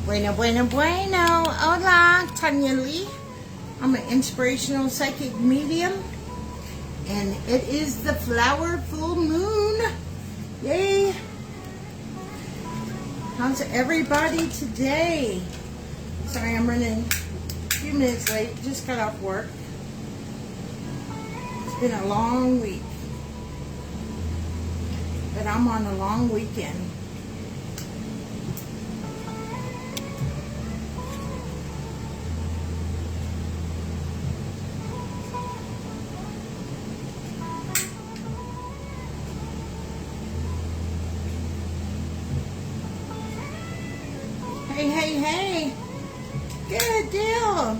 Bueno, bueno, bueno. Hola, TonyaLe. I'm an inspirational psychic medium, and it is the flower full moon. Yay! How's everybody today? Sorry, I'm running a few minutes late. Just got off work. It's been a long week, but I'm on a long weekend. Hey, hey, hey. Good deal.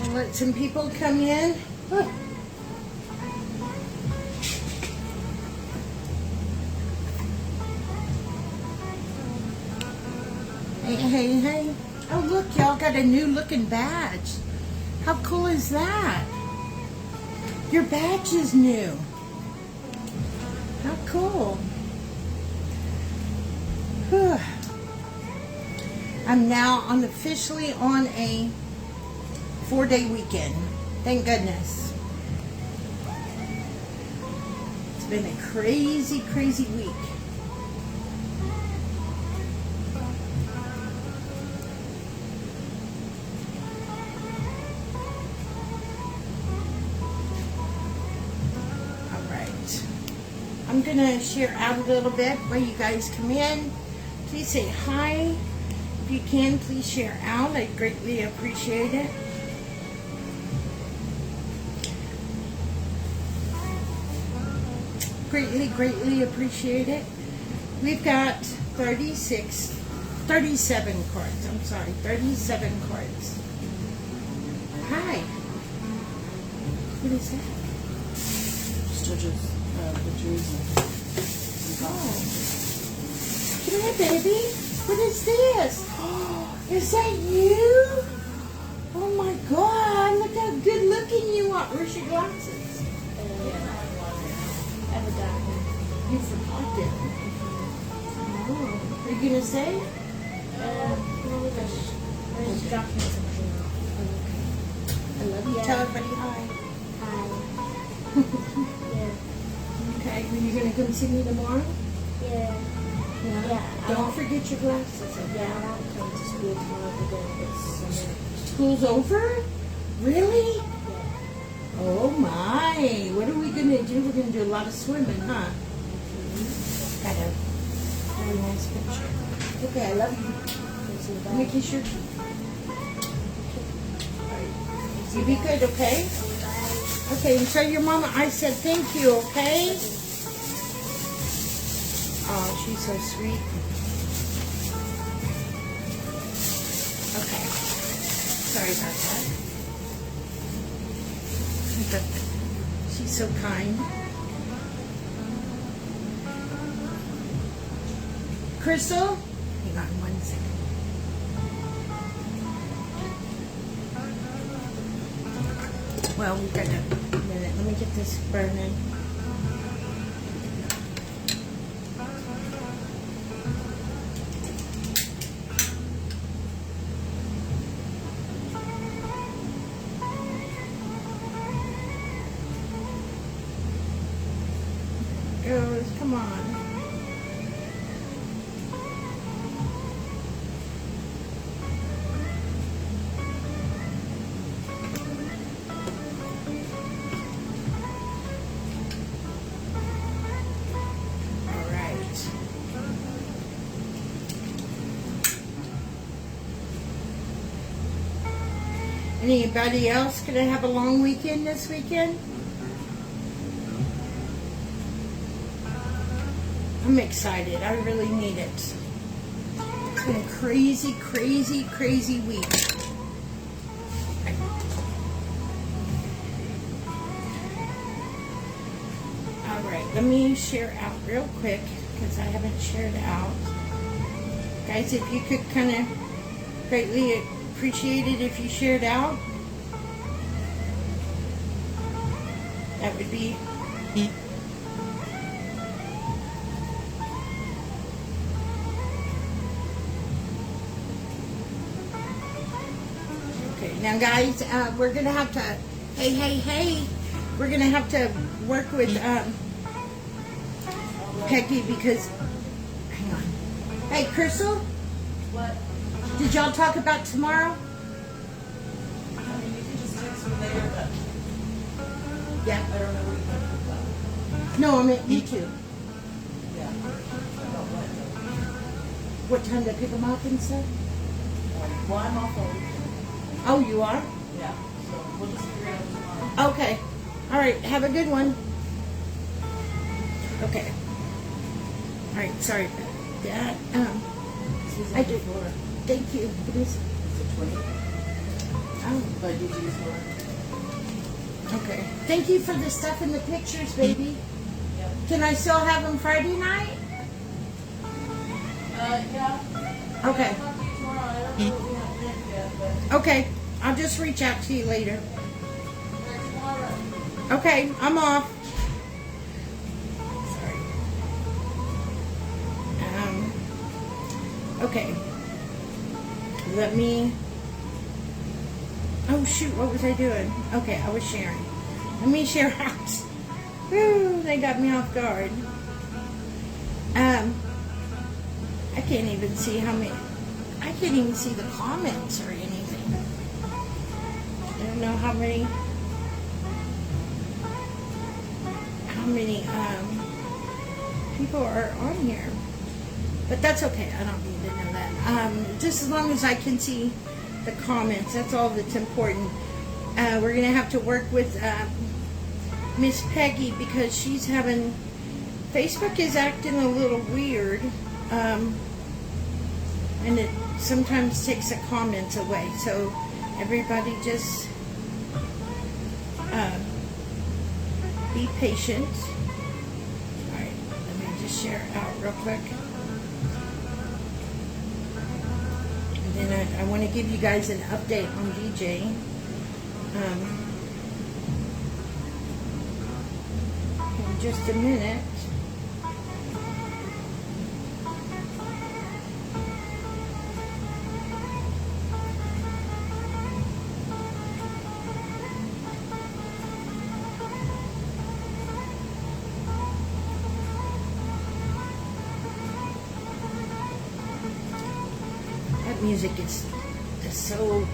I'll let some people come in. Hey, hey, hey. Oh, look, y'all got a new looking badge. How cool is that? Your badge is new. How cool. Whew. I'm now officially on a 4-day weekend. Thank goodness. It's been a crazy, crazy week. I'm going to share out a little bit while you guys come in. Please say hi. If you can, please share out. I greatly appreciate it. Greatly, greatly appreciate it. We've got 37 cards. I'm sorry, 37 cards. Hi. What is that? Still just pictures and Oh. Come here, baby. What is this? Is that you? Oh my God, look how good looking you are. Where's your glasses? I forgot. You forgot it. Oh. Are you going to say? I just dropped me something. I love you. Yeah. Tell everybody hi. Hi. Yeah. Okay, are you going to come see me tomorrow? Yeah. Yeah. Don't forget your glasses. Okay? Yeah, I won't come to school tomorrow because it's summer. School's over? Really? Yeah. Oh my. What are we going to do? We're going to do a lot of swimming, huh? Got a very nice picture. Okay, I love you. Let me kiss your cheek. You be good, okay? Okay, and tell your mama I said thank you, okay? Oh, she's so sweet. Okay. Sorry about that. She's so kind. Crystal? Hang on 1 second. Well, we got a minute. Let me get this burning. Girls, come on. Anybody else gonna have a long weekend this weekend? I'm excited. I really need it. It's been a crazy, crazy, crazy week. All right. let me share out real quick because I haven't shared out. Guys, if you could kind of greatly appreciate it if you shared out. That would be okay. Now, guys, we're gonna have to. Hey! We're gonna have to work with Peggy because. Hang on. Hey, Crystal. What? Did y'all talk about tomorrow? I mean, you can just text me later, but Yeah. I don't know what you're talking about. No, I meant you two. Yeah. About what? What time to pick them up and stuff? Well, I'm off all weekend. Oh, you are? Yeah. So we'll just figure it out tomorrow. Okay. All right. Have a good one. Okay. All right. Sorry about that. This is I on do. the floor. Thank you. It is. Is it 20? Oh, But did you use floor? okay. Thank you for the stuff and the pictures, baby. Yep. Can I still have them Friday night? Yeah. Okay. I'll talk to you tomorrow. I don't know what we have planned yet, but Okay. I'll just reach out to you later. tomorrow. Okay. I'm off. Sorry. Okay. Let me. Oh shoot! What was I doing? Okay, I was sharing. Let me share out. Woo! They got me off guard. I can't even see how many. I can't even see the comments or anything. I don't know how many people are on here, but that's okay. I don't need to know that. Just as long as I can see the comments, that's all that's important. We're gonna have to work with Miss Peggy because she's having Facebook is acting a little weird, and it sometimes takes the comments away. So everybody just be patient. All right, let me just share it out real quick. And then I want to give you guys an update on DJ. In just a minute. That music is so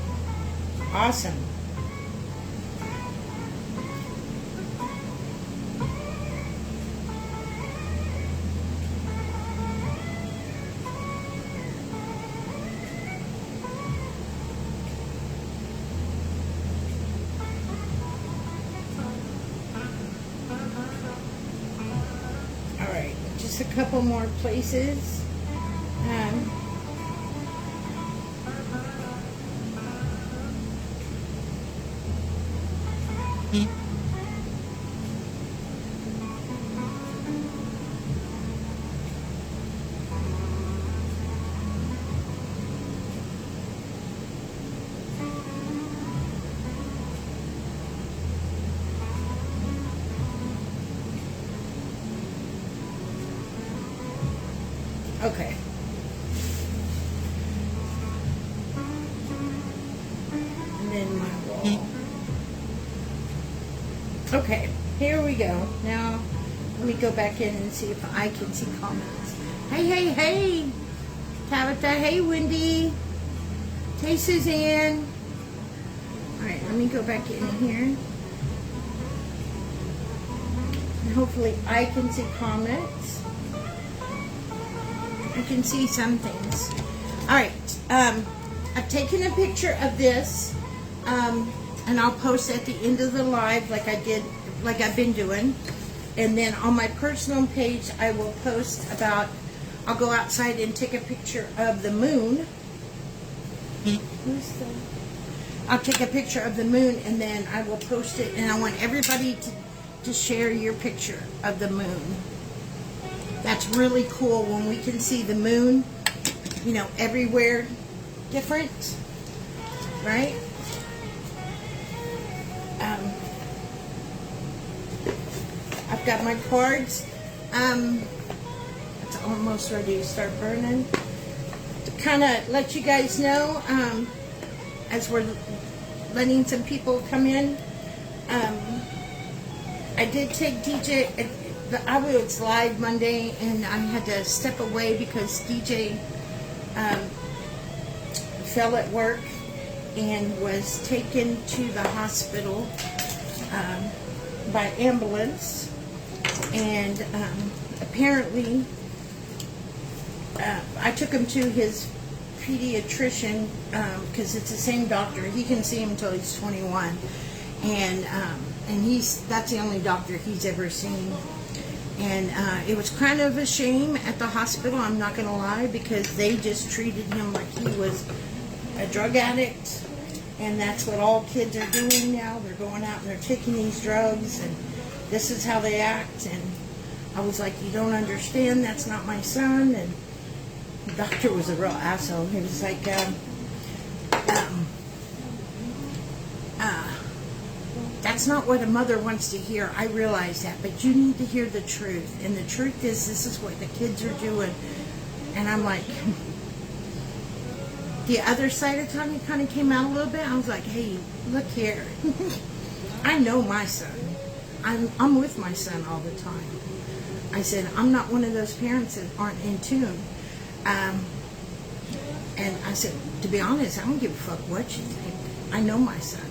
awesome. All right, just a couple more places. Okay. And then my wall. Okay, here we go. Now, let me go back in and see if I can see comments. Hey. Tabitha, hey, Wendy. Hey, Suzanne. All right, let me go back in here. And hopefully I can see comments. I can see some things. All right, I've taken a picture of this, and I'll post at the end of the live like I've been doing. And then on my personal page, I will post about, I'll go outside and take a picture of the moon. I'll take a picture of the moon and then I will post it, and I want everybody to share your picture of the moon. That's really cool when we can see the moon, you know, everywhere different, right? I've got my cards. It's almost ready to start burning. To kind of let you guys know, as we're letting some people come in, I did take DJ. I was live Monday, and I had to step away because DJ fell at work and was taken to the hospital by ambulance. And apparently, I took him to his pediatrician because it's the same doctor. He can see him until he's 21, and that's the only doctor he's ever seen. And it was kind of a shame at the hospital, I'm not going to lie, because they just treated him like he was a drug addict. And that's what all kids are doing now. They're going out and they're taking these drugs, and this is how they act. And I was like, you don't understand, that's not my son. And the doctor was a real asshole. He was like, that's not what a mother wants to hear. I realize that, but you need to hear the truth. And the truth is, this is what the kids are doing. And I'm like, the other side of Tonya kind of came out a little bit. I was like, hey, look here. I know my son. I'm with my son all the time. I said, I'm not one of those parents that aren't in tune. And I said, to be honest, I don't give a fuck what you think. I know my son.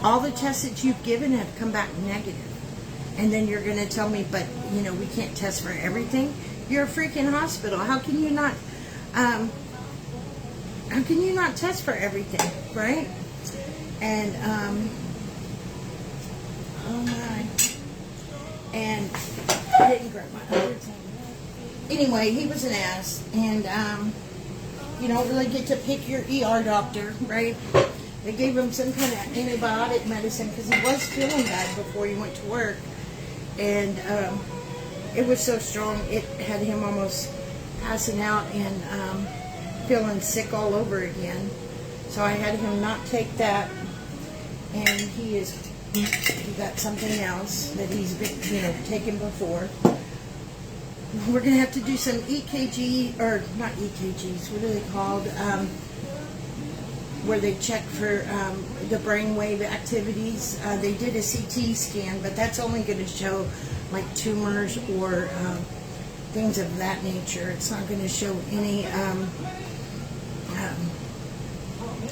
All the tests that you've given have come back negative. And then you're going to tell me, but, you know, we can't test for everything. You're a freaking hospital. How can you not test for everything, right? And, oh my. And I didn't grab my other thing. Anyway, he was an ass. And, you don't really get to pick your ER doctor, right? They gave him some kind of antibiotic medicine because he was feeling bad before he went to work. And it was so strong, it had him almost passing out and feeling sick all over again. So I had him not take that. And he got something else that he's been, you know, taken before. We're going to have to do some EKG, or not EKGs, what are they called? Where they check for the brainwave activities. They did a CT scan, but that's only going to show like tumors or things of that nature. It's not going to show any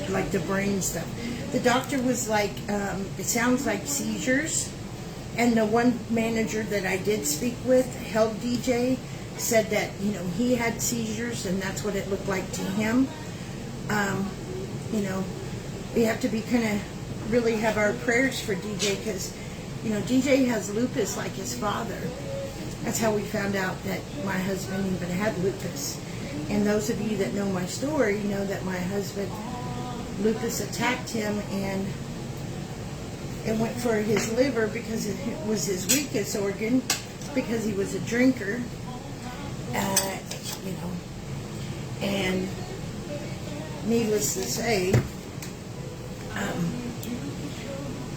like the brain stuff. The doctor was like, it sounds like seizures. And the one manager that I did speak with, held DJ, said that, you know, he had seizures and that's what it looked like to him. You know, we have to be kind of really have our prayers for DJ because, you know, DJ has lupus like his father. That's how we found out that my husband even had lupus. And those of you that know my story know that my husband, lupus attacked him and it went for his liver because it was his weakest organ because he was a drinker, you know, and needless to say,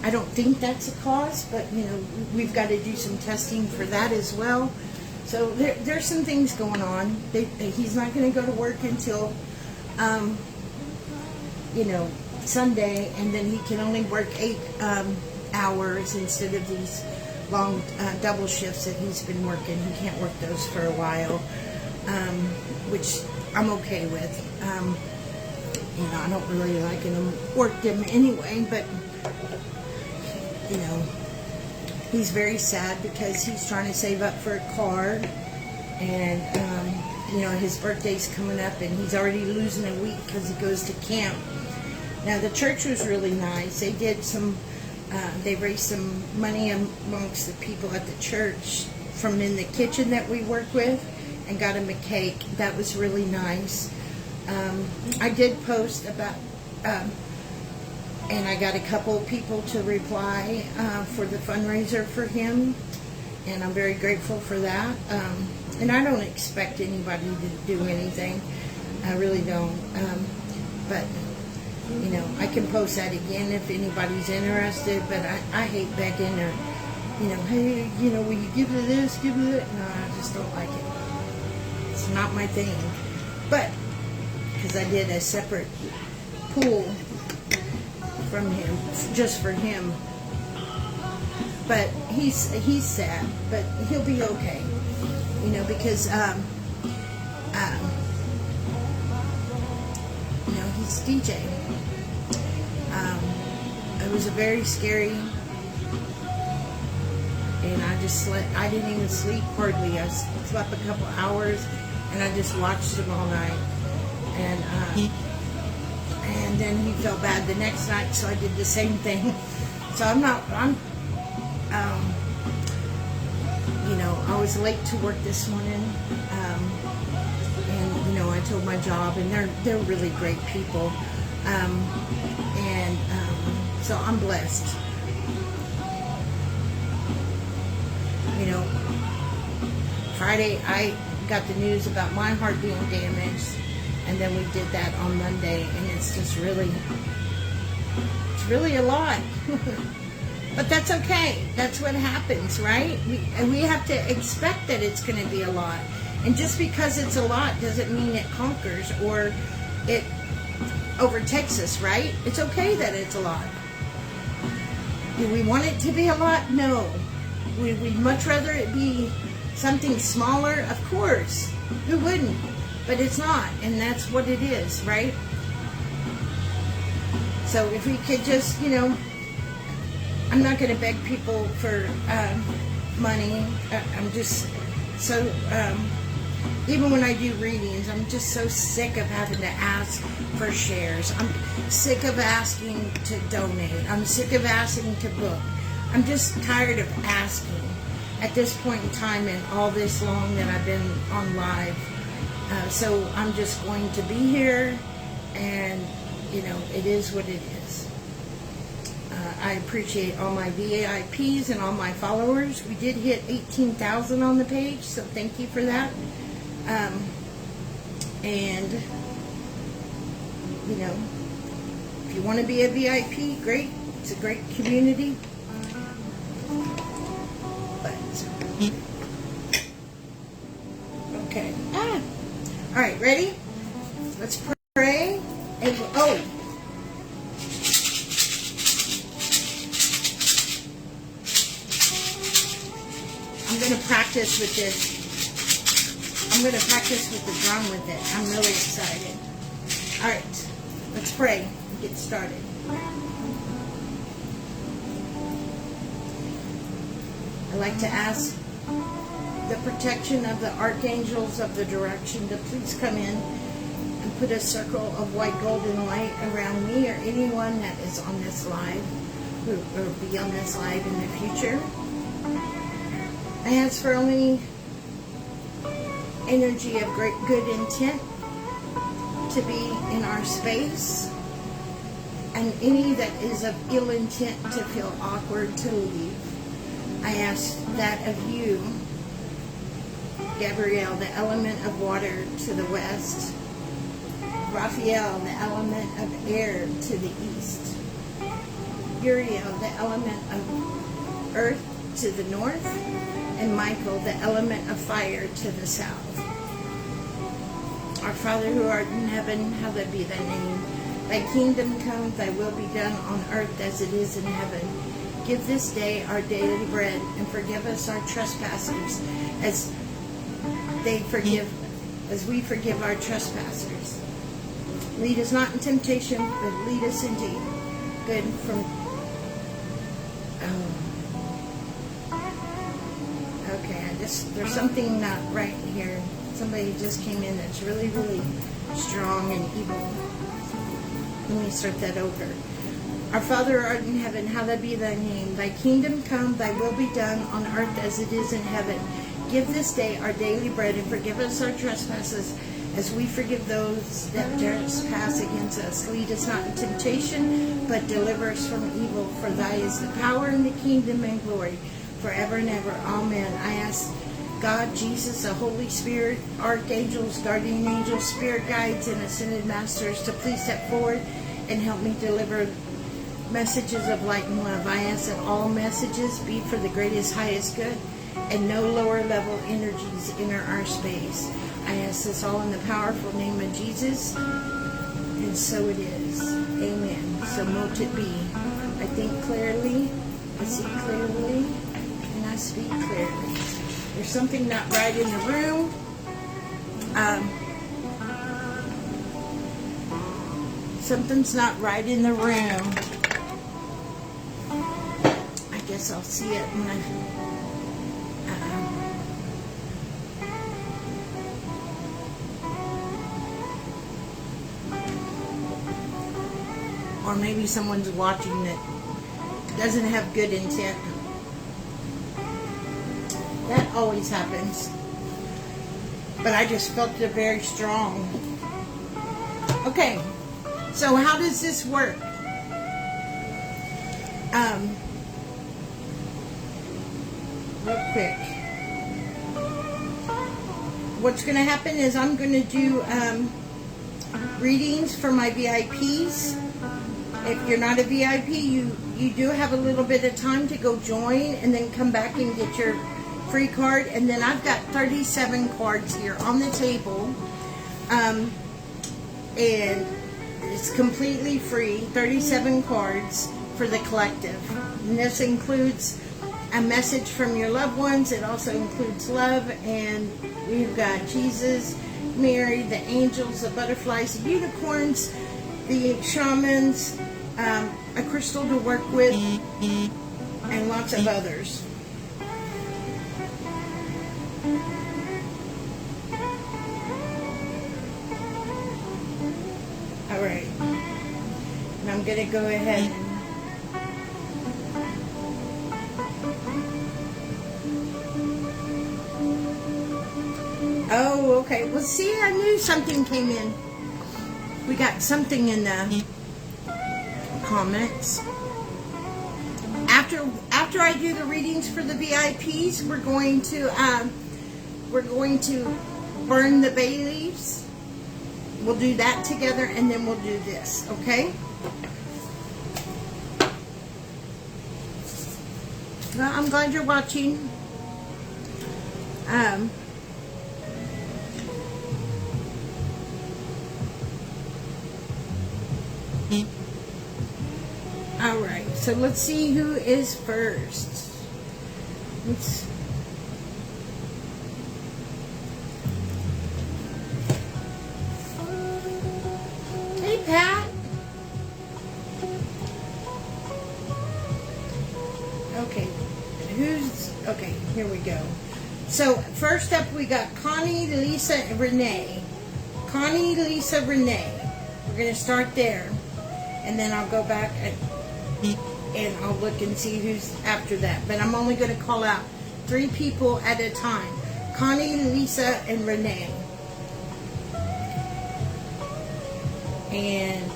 I don't think that's a cause, but, you know, we've got to do some testing for that as well. So there's some things going on. He's not going to go to work until, you know, Sunday, and then he can only work 8 hours instead of these long double shifts that he's been working. He can't work those for a while, which I'm okay with. You know, I don't really like him, work them anyway, but, you know, he's very sad because he's trying to save up for a car, and, you know, his birthday's coming up, and he's already losing a week because he goes to camp. Now, the church was really nice. They did some, they raised some money amongst the people at the church from in the kitchen that we work with and got him a cake. That was really nice. I did post about And I got a couple people to reply for the fundraiser for him, and I'm very grateful for that. And I don't expect anybody to do anything. I really don't. But, you know, I can post that again if anybody's interested, but I hate begging or, you know, hey, you know, will you give me this, give me that? No, I just don't like it. It's not my thing. But, because I did a separate pool from him, just for him. But he's sad, but he'll be okay. You know, because, you know, he's DJ. It was a very scary, and I just slept. I didn't even sleep hardly. I slept a couple hours, and I just watched him all night. And then he felt bad the next night, so I did the same thing. So you know, I was late to work this morning, and you know, I told my job, and they're really great people, so I'm blessed. You know, Friday I got the news about my heart being damaged, and then we did that on Monday, and it's just really a lot. But that's okay. That's what happens, right? We have to expect that it's going to be a lot. And just because it's a lot doesn't mean it conquers or it overtakes us, right? It's okay that it's a lot. Do we want it to be a lot? No. We'd much rather it be something smaller, of course. Who wouldn't? But it's not, and that's what it is, right? So if we could just, you know, I'm not going to beg people for money. I'm just so, even when I do readings, I'm just so sick of having to ask for shares. I'm sick of asking to donate. I'm sick of asking to book. I'm just tired of asking at this point in time and all this long that I've been on live. So I'm just going to be here, and, you know, it is what it is. I appreciate all my VIPs and all my followers. We did hit 18,000 on the page, so thank you for that. And, you know, if you want to be a VIP, great. It's a great community. But, okay. All right, ready? Let's pray. And, I'm going to practice with this. I'm going to practice with the drum with it. I'm really excited. All right, let's pray and get started. I'd like to ask the protection of the archangels of the direction to please come in and put a circle of white golden light around me or anyone that is on this live or be on this live in the future. I ask for only energy of great good intent to be in our space, and any that is of ill intent to feel awkward to leave. I ask that of you, Gabrielle, the element of water to the west, Raphael, the element of air to the east, Uriel, the element of earth to the north, and Michael, the element of fire, to the south. Our Father who art in heaven, hallowed be thy name. Thy kingdom come, thy will be done on earth as it is in heaven. Give this day our daily bread, and forgive us our trespasses as we forgive our trespassers. Lead us not in temptation, but lead us indeed good from. Okay, there's something not right here. Somebody just came in that's really, really strong and evil. Let me start that over. Our Father who art in heaven, hallowed be thy name. Thy kingdom come, thy will be done on earth as it is in heaven. Give this day our daily bread, and forgive us our trespasses as we forgive those that trespass against us. Lead us not into temptation, but deliver us from evil. For thy is the power and the kingdom and glory forever and ever. Amen. I ask God, Jesus, the Holy Spirit, archangels, guardian angels, spirit guides, and ascended masters to please step forward and help me deliver messages of light and love. I ask that all messages be for the greatest, highest good, and no lower level energies enter our space. I ask this all in the powerful name of Jesus, and so it is. Amen. So mote it be. I think clearly, I see clearly, and I speak clearly. There's something not right in the room. Something's not right in the room. I guess I'll see it when or maybe someone's watching that doesn't have good intent. That always happens. But I just felt it very strong. Okay, so how does this work? Real quick. What's going to happen is I'm going to do readings for my VIPs. If you're not a VIP, you do have a little bit of time to go join and then come back and get your free card. And then I've got 37 cards here on the table. And it's completely free, 37 cards for the collective. And this includes a message from your loved ones. It also includes love. And we've got Jesus, Mary, the angels, the butterflies, the unicorns, the shamans, a crystal to work with, and lots of others. All right. And I'm going to go ahead and oh, okay. Well, see, I knew something came in. We got something in the comments. After I do the readings for the VIPs, we're going to burn the bay leaves. We'll do that together, and then we'll do this. Okay? Well, I'm glad you're watching. Alright, so let's see who is first. Hey, Pat. Okay, okay, here we go. So, first up we got Connie, Lisa, and Renee. Connie, Lisa, Renee. We're going to start there. And then I'll go back and I'll look and see who's after that. But I'm only going to call out 3 people at a time. Connie, Lisa, and Renee. And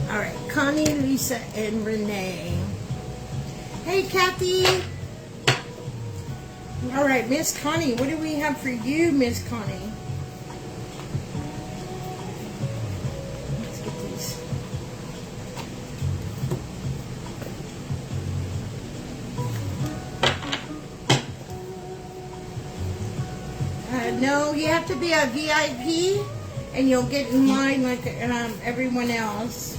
all right, Connie, Lisa, and Renee. Hey, Kathy. All right, Miss Connie, what do we have for you, Miss Connie? Let's get these. No, you have to be a VIP, and you'll get in line like everyone else.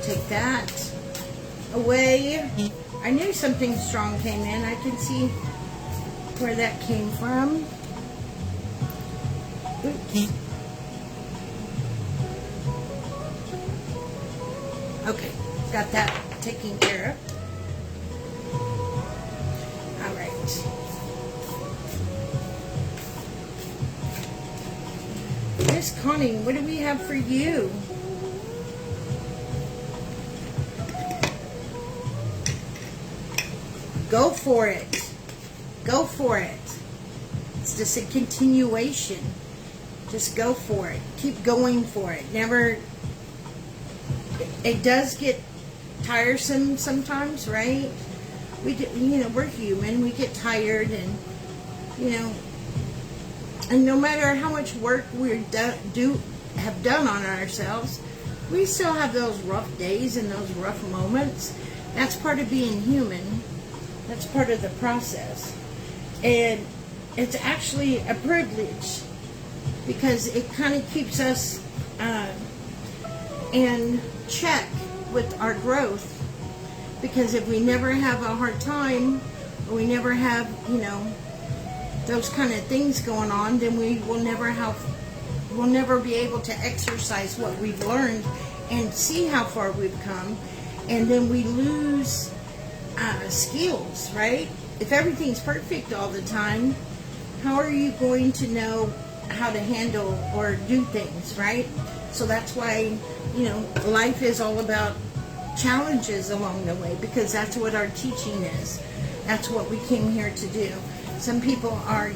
Take that. away. I knew something strong came in. I can see where that came from. Oops. Okay, got that taken care of. All right. Miss Connie, what do we have for you? Go for it. Go for it. It's just a continuation. Just go for it. Keep going for it. Never. It does get tiresome sometimes, right? We get, we're human. We get tired, and and no matter how much work we have done on ourselves, we still have those rough days and those rough moments. That's part of being human. That's part of the process. And it's actually a privilege because it kind of keeps us in check with our growth. Because if we never have a hard time, or we never have, those kind of things going on, then we'll never be able to exercise what we've learned and see how far we've come. And then we lose skills, right? If everything's perfect all the time, how are you going to know how to handle or do things, right? So that's why, life is all about challenges along the way, because that's what our teaching is. That's what we came here to do. Some people are,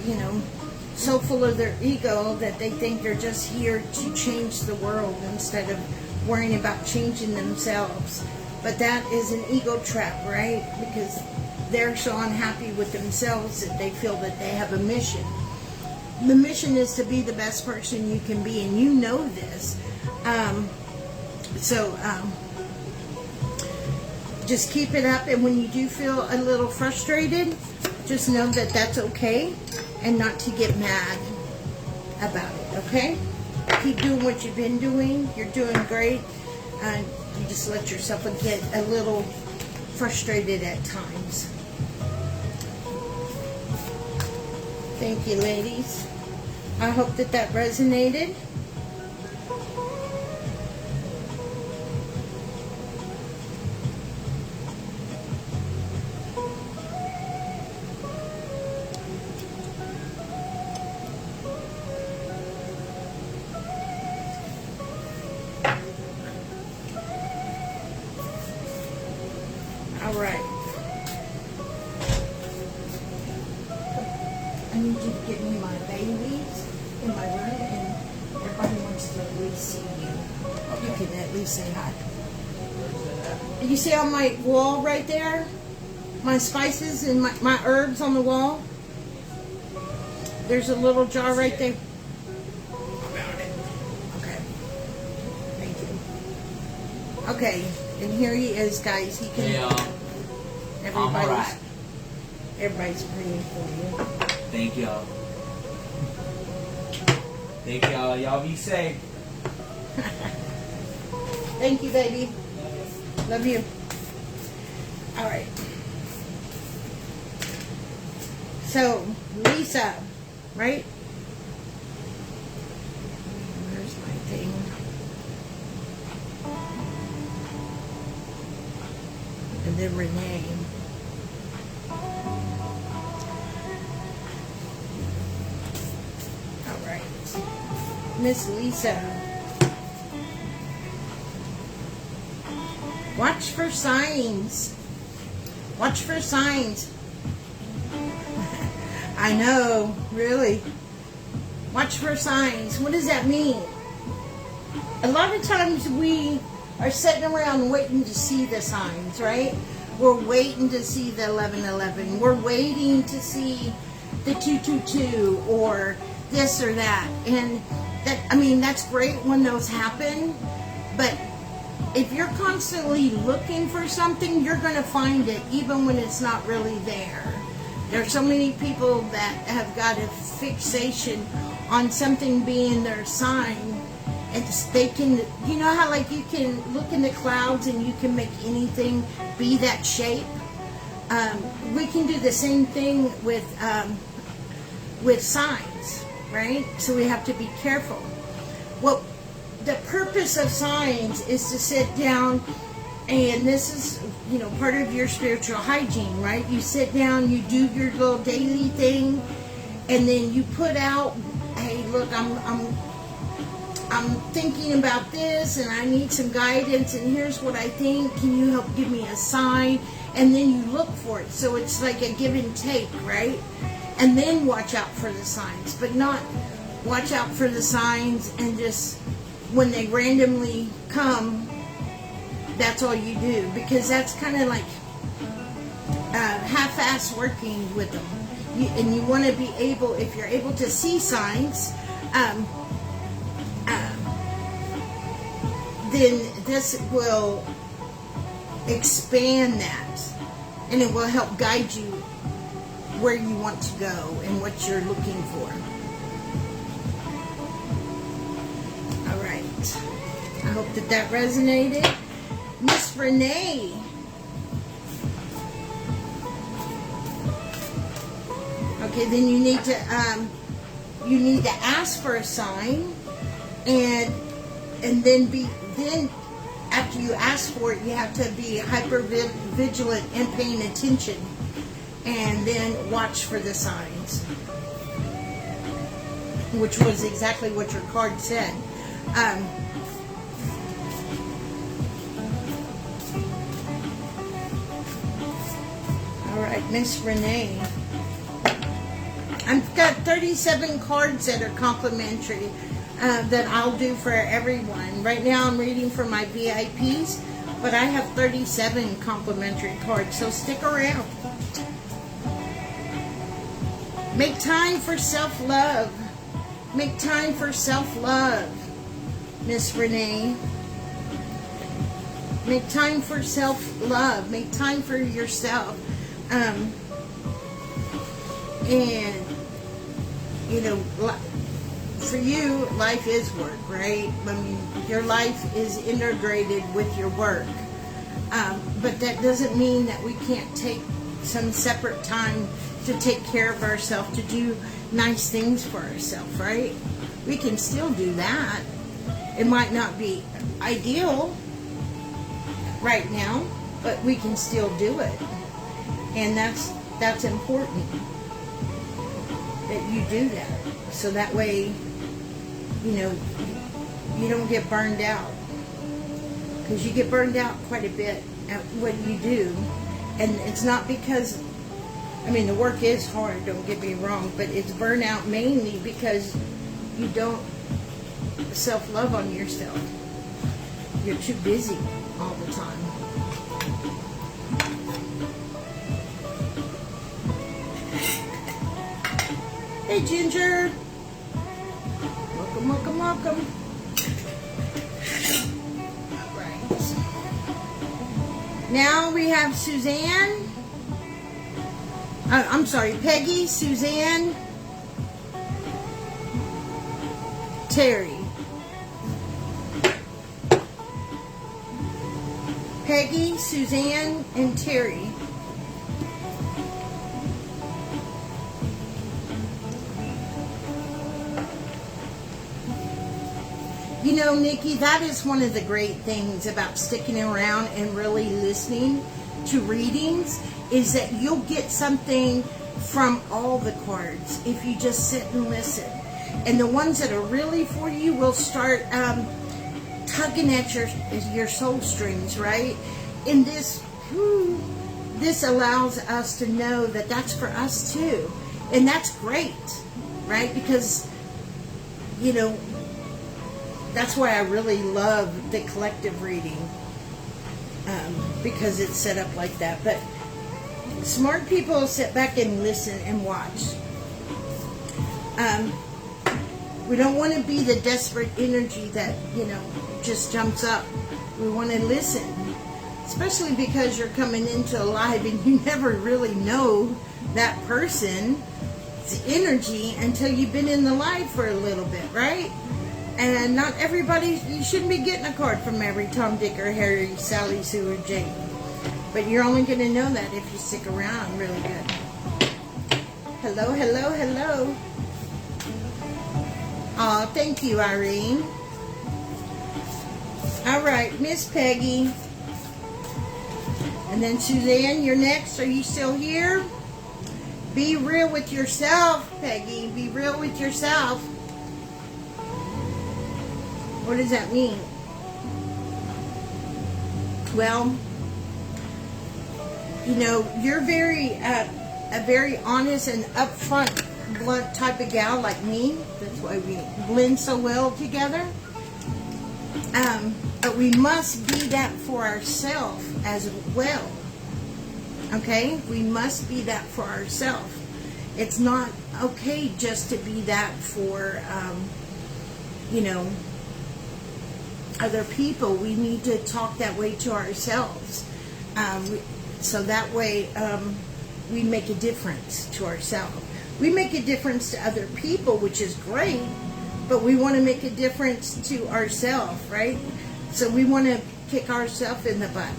so full of their ego that they think they're just here to change the world instead of worrying about changing themselves. But that is an ego trap, right? Because they're so unhappy with themselves that they feel that they have a mission. The mission is to be the best person you can be, and you know this. Just keep it up, and when you do feel a little frustrated, just know that that's okay, and not to get mad about it, okay? Keep doing what you've been doing. You're doing great. You just let yourself get a little frustrated at times. Thank you, ladies. I hope that resonated. All right. I need you to give me my babies in my room, and everybody wants to at least see you. Okay. You can at least say hi. You see on my wall right there, my spices and my herbs on the wall? There's a little jar right there. Okay. Thank you. Okay, and here he is, guys. He can. Yeah. Everybody's praying for you. Thank y'all. Thank y'all. Y'all be safe. Thank you, baby. Love you. All right. So, Lisa, right? Where's my thing? And then Renee. All right. Miss Lisa. Watch for signs. Watch for signs. I know, really. Watch for signs. What does that mean? A lot of times we are sitting around waiting to see the signs, right? We're waiting to see the 1111. We're waiting to see the 222 or this or that. And that, I mean, that's great when those happen, but if you're constantly looking for something, you're going to find it even when it's not really there. There are so many people that have got a fixation on something being their sign, they can, you know how like you can look in the clouds and you can make anything be that shape? We can do the same thing with signs, right? So we have to be careful. Well, the purpose of signs is to sit down, and this is, you know, part of your spiritual hygiene, right? You sit down, you do your little daily thing, and then you put out, hey, look, I'm thinking about this, and I need some guidance, and here's what I think. Can you help give me a sign? And then you look for it. So it's like a give and take, right? And then watch out for the signs, but not watch out for the signs and just when they randomly come, that's all you do, because that's kind of like half-ass working with them. And you want to be able, if you're able to see signs, then this will expand that, and it will help guide you where you want to go and what you're looking for. All right. I hope that resonated. Miss Renee. Okay, then you need to ask for a sign, and then after you ask for it, you have to be hyper vigilant and paying attention, and then watch for the signs, which was exactly what your card said. All right, Miss Renee. I've got 37 cards that are complimentary that I'll do for everyone. Right now I'm reading for my VIPs, but I have 37 complimentary cards, so stick around. Make time for self-love. Make time for self-love, Miss Renee. Make time for self-love. Make time for yourself. And, you know, for you, life is work, right? I mean, your life is integrated with your work. But that doesn't mean that we can't take some separate time to take care of ourselves, to do nice things for ourselves, right? We can still do that. It might not be ideal right now, but we can still do it. And that's important that you do that. So that way, you know, you don't get burned out. Because you get burned out quite a bit at what you do. And it's not because, I mean, the work is hard, don't get me wrong, but it's burnout mainly because you don't self-love on yourself. You're too busy all the time. Hey, Ginger. Welcome, welcome, welcome. All right. Now we have Suzanne. I'm sorry, Peggy, Suzanne, Terry. Peggy, Suzanne, and Terry. You know, Nikki, that is one of the great things about sticking around and really listening to readings, is that you'll get something from all the cards if you just sit and listen. And the ones that are really for you will start tugging at your soul strings, right? And this allows us to know that that's for us too. And that's great, right? Because, you know, that's why I really love the collective reading, because it's set up like that. But smart people sit back and listen and watch. We don't want to be the desperate energy that, you know, just jumps up. We want to listen, especially because you're coming into a live and you never really know that person's energy until you've been in the live for a little bit, right? And not everybody, you shouldn't be getting a card from every Tom, Dick, or Harry, Sally, Sue, or Jane. But you're only going to know that if you stick around really good. Hello, hello, hello. Aw, thank you, Irene. All right, Miss Peggy. And then Suzanne, you're next. Are you still here? Be real with yourself, Peggy. Be real with yourself. What does that mean? Well, you know, you're a very honest and upfront, blunt type of gal like me. That's why we blend so well together. But we must be that for ourselves as well. Okay? We must be that for ourselves. It's not okay just to be that for, you know, other people. We need to talk that way to ourselves. So that way we make a difference to ourselves. We make a difference to other people, which is great, but we want to make a difference to ourselves, right? So we want to kick ourselves in the butt.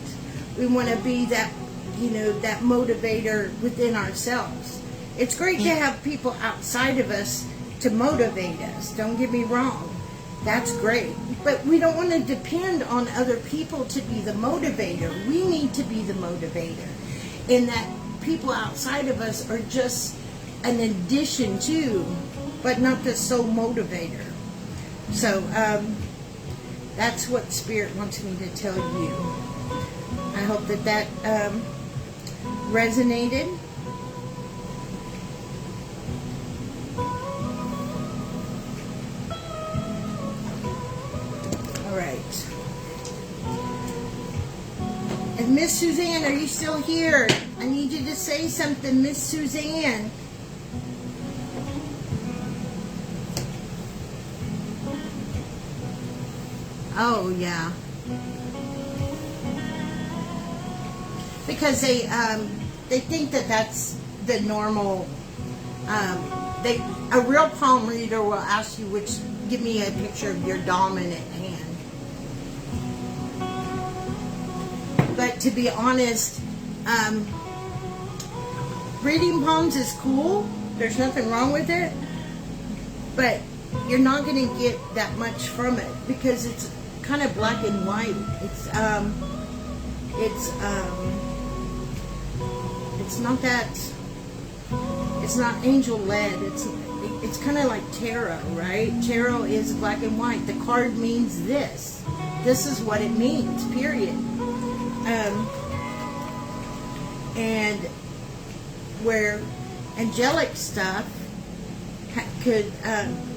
We want to be that, you know, that motivator within ourselves. It's great to have people outside of us to motivate us. Don't get me wrong. That's great. But we don't want to depend on other people to be the motivator. We need to be the motivator. And that people outside of us are just an addition to, but not the sole motivator. So that's what Spirit wants me to tell you. I hope that resonated. All right. And Miss Suzanne, are you still here? I need you to say something, Miss Suzanne. Oh, yeah. Because they think that that's the normal. A real palm reader will ask you give me a picture of your dominant hand. But to be honest, reading palms is cool. There's nothing wrong with it. But you're not going to get that much from it because it's kind of black and white. It's not angel led. It's kind of like tarot, right? Tarot is black and white. The card means this. This is what it means, period. And where angelic stuff could,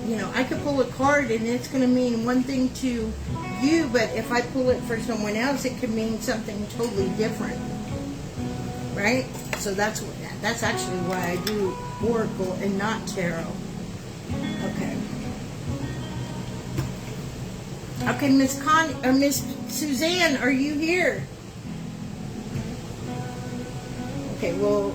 you know, I could pull a card and it's going to mean one thing to you, but if I pull it for someone else, it could mean something totally different, right? So that's actually why I do oracle and not tarot. Okay. Okay, Miss Suzanne, are you here? Okay, well,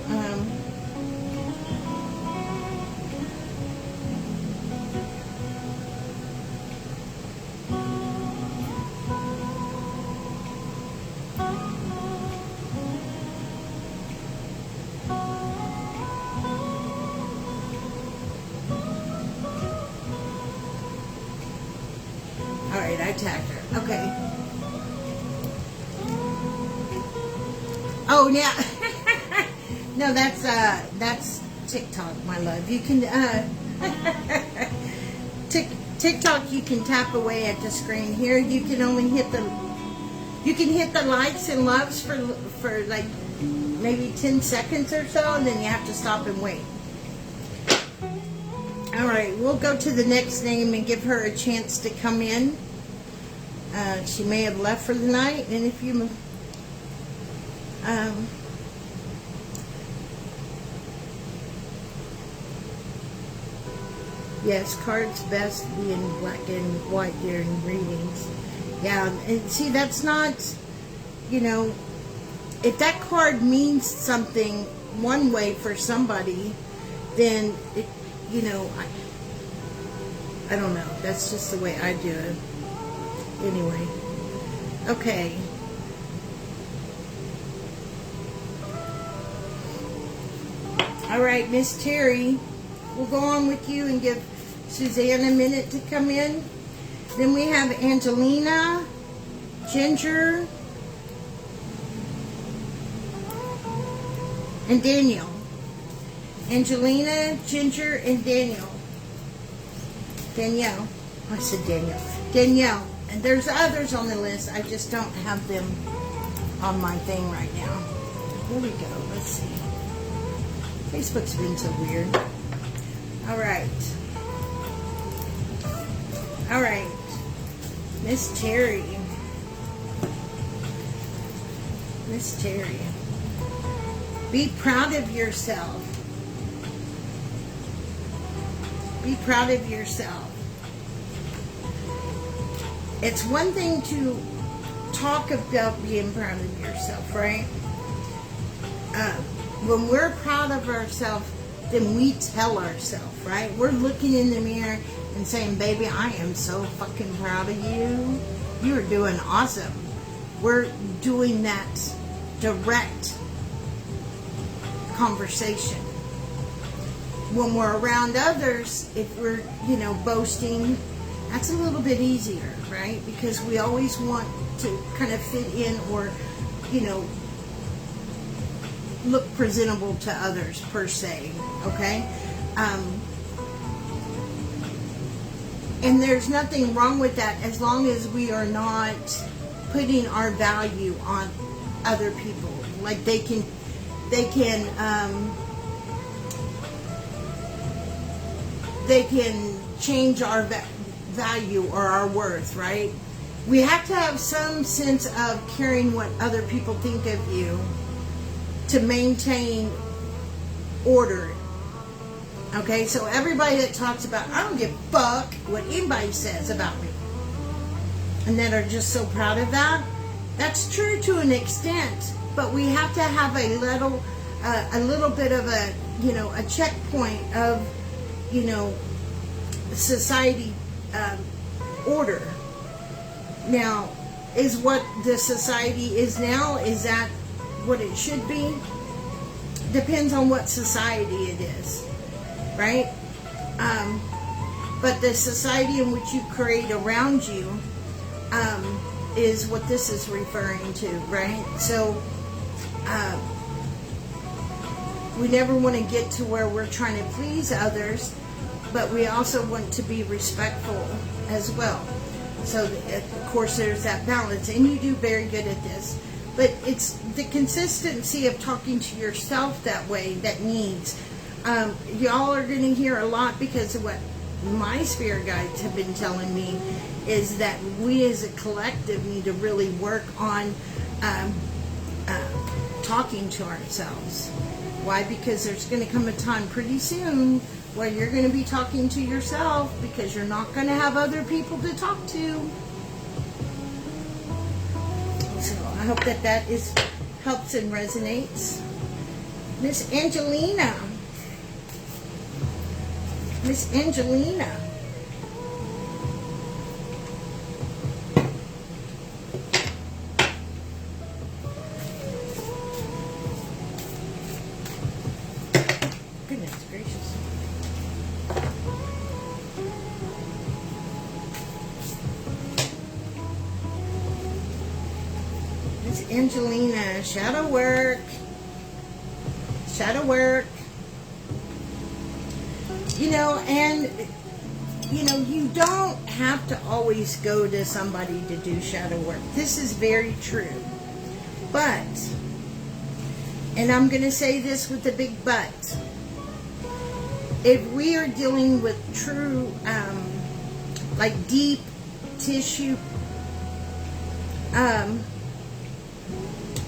all right, I tagged her. Okay. Oh, yeah. No, that's TikTok, my love. You can TikTok. You can tap away at the screen. Here, you can only hit the likes and loves for like maybe 10 seconds or so, and then you have to stop and wait. All right, we'll go to the next name and give her a chance to come in. She may have left for the night, and if you yes, cards best be in black and white during readings. Yeah, and see, that's not, you know, if that card means something one way for somebody, then, you know, I don't know. That's just the way I do it. Anyway. Okay. All right, Miss Terry. We'll go on with you and give Suzanne a minute to come in. Then we have Angelina, Ginger, and Daniel. Angelina, Ginger, and Danielle. I said Daniel. Danielle. And there's others on the list. I just don't have them on my thing right now. Here we go. Let's see. Facebook's been so weird. All right. All right. Miss Terry. Miss Terry. Be proud of yourself. Be proud of yourself. It's one thing to talk about being proud of yourself, right? When we're proud of ourselves, then we tell ourselves, right? We're looking in the mirror and saying, baby, I am so fucking proud of you. You're doing awesome. We're doing that direct conversation. When we're around others, if we're, boasting, that's a little bit easier, right? Because we always want to kind of fit in or, look presentable to others, per se, okay? And there's nothing wrong with that as long as we are not putting our value on other people. Like they can change our value or our worth, right? We have to have some sense of caring what other people think of you to maintain order. Okay, so everybody that talks about, I don't give a fuck what anybody says about me, and that are just so proud of that, that's true to an extent, but we have to have a little bit of a checkpoint of, society order. Now, is what the society is now, is that what it should be? Depends on what society it is, right? But the society in which you create around you is what this is referring to, right? So we never want to get to where we're trying to please others, but we also want to be respectful as well. So of course there's that balance, and you do very good at this. But it's the consistency of talking to yourself that way that needs. Y'all are going to hear a lot because of what my spirit guides have been telling me, is that we as a collective need to really work on talking to ourselves. Why? Because there's going to come a time pretty soon where you're going to be talking to yourself because you're not going to have other people to talk to. So I hope that helps and resonates. Miss Angelina. Miss Angelina. Goodness gracious. Miss Angelina, shadow work. Shadow work. And you don't have to always go to somebody to do shadow work. This is very true. But, and I'm going to say this with a big but, if we are dealing with true, like deep tissue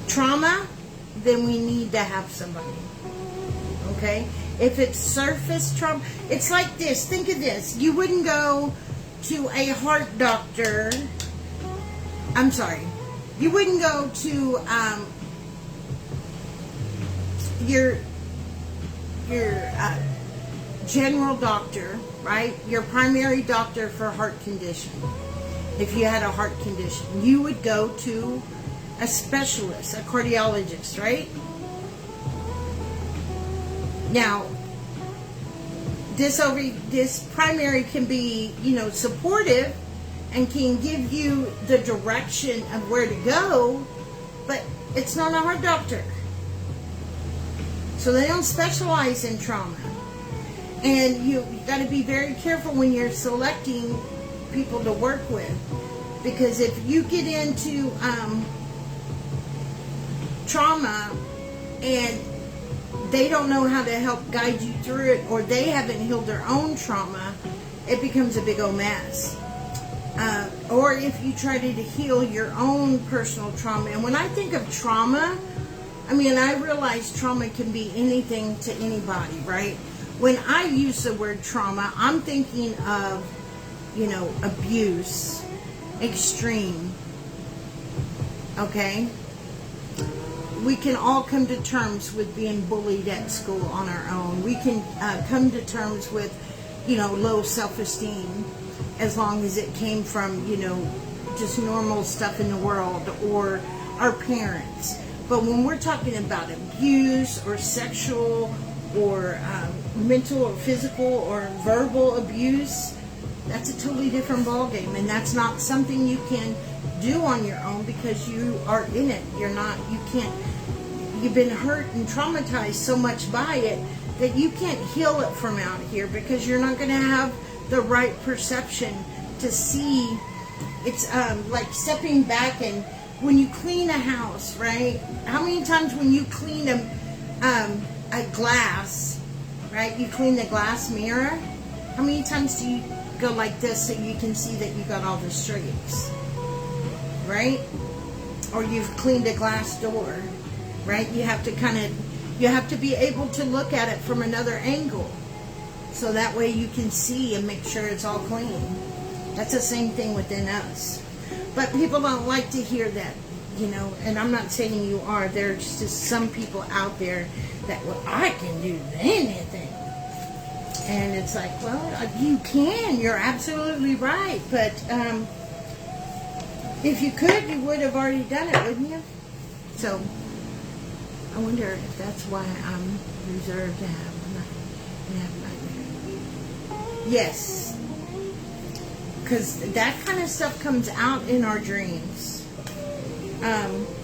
trauma, then we need to have somebody. Okay? If it's surface trauma, it's like this. Think of this. You wouldn't go to a heart doctor. I'm sorry. You wouldn't go to general doctor, right? Your primary doctor for heart condition. If you had a heart condition, you would go to a specialist, a cardiologist, right? Now, this primary can be, supportive and can give you the direction of where to go, but it's not a heart doctor. So they don't specialize in trauma. And you got to be very careful when you're selecting people to work with, because if you get into trauma and they don't know how to help guide you through it, or they haven't healed their own trauma, it becomes a big old mess. Or if you try to heal your own personal trauma. And when I think of trauma, I realize trauma can be anything to anybody, right? When I use the word trauma, I'm thinking of, abuse, extreme, okay? We can all come to terms with being bullied at school on our own. We can come to terms with, low self-esteem, as long as it came from, just normal stuff in the world or our parents. But when we're talking about abuse or sexual or mental or physical or verbal abuse, that's a totally different ballgame. And that's not something you can do on your own, because you are in it. You've been hurt and traumatized so much by it that you can't heal it from out here, because you're not going to have the right perception to see. It's like stepping back, and when you clean a house, right? How many times when you clean a glass, right? You clean the glass mirror. How many times do you go like this so you can see that you got all the streaks, right? Or you've cleaned a glass door, right? You have to be able to look at it from another angle, so that way you can see and make sure it's all clean. That's the same thing within us. But people don't like to hear that, and I'm not saying you are. There's just some people out there that, well, I can do anything. And it's like, well, you can. You're absolutely right. But if you could, you would have already done it, wouldn't you? So I wonder if that's why I'm reserved to have nightmares. Yes. Because that kind of stuff comes out in our dreams,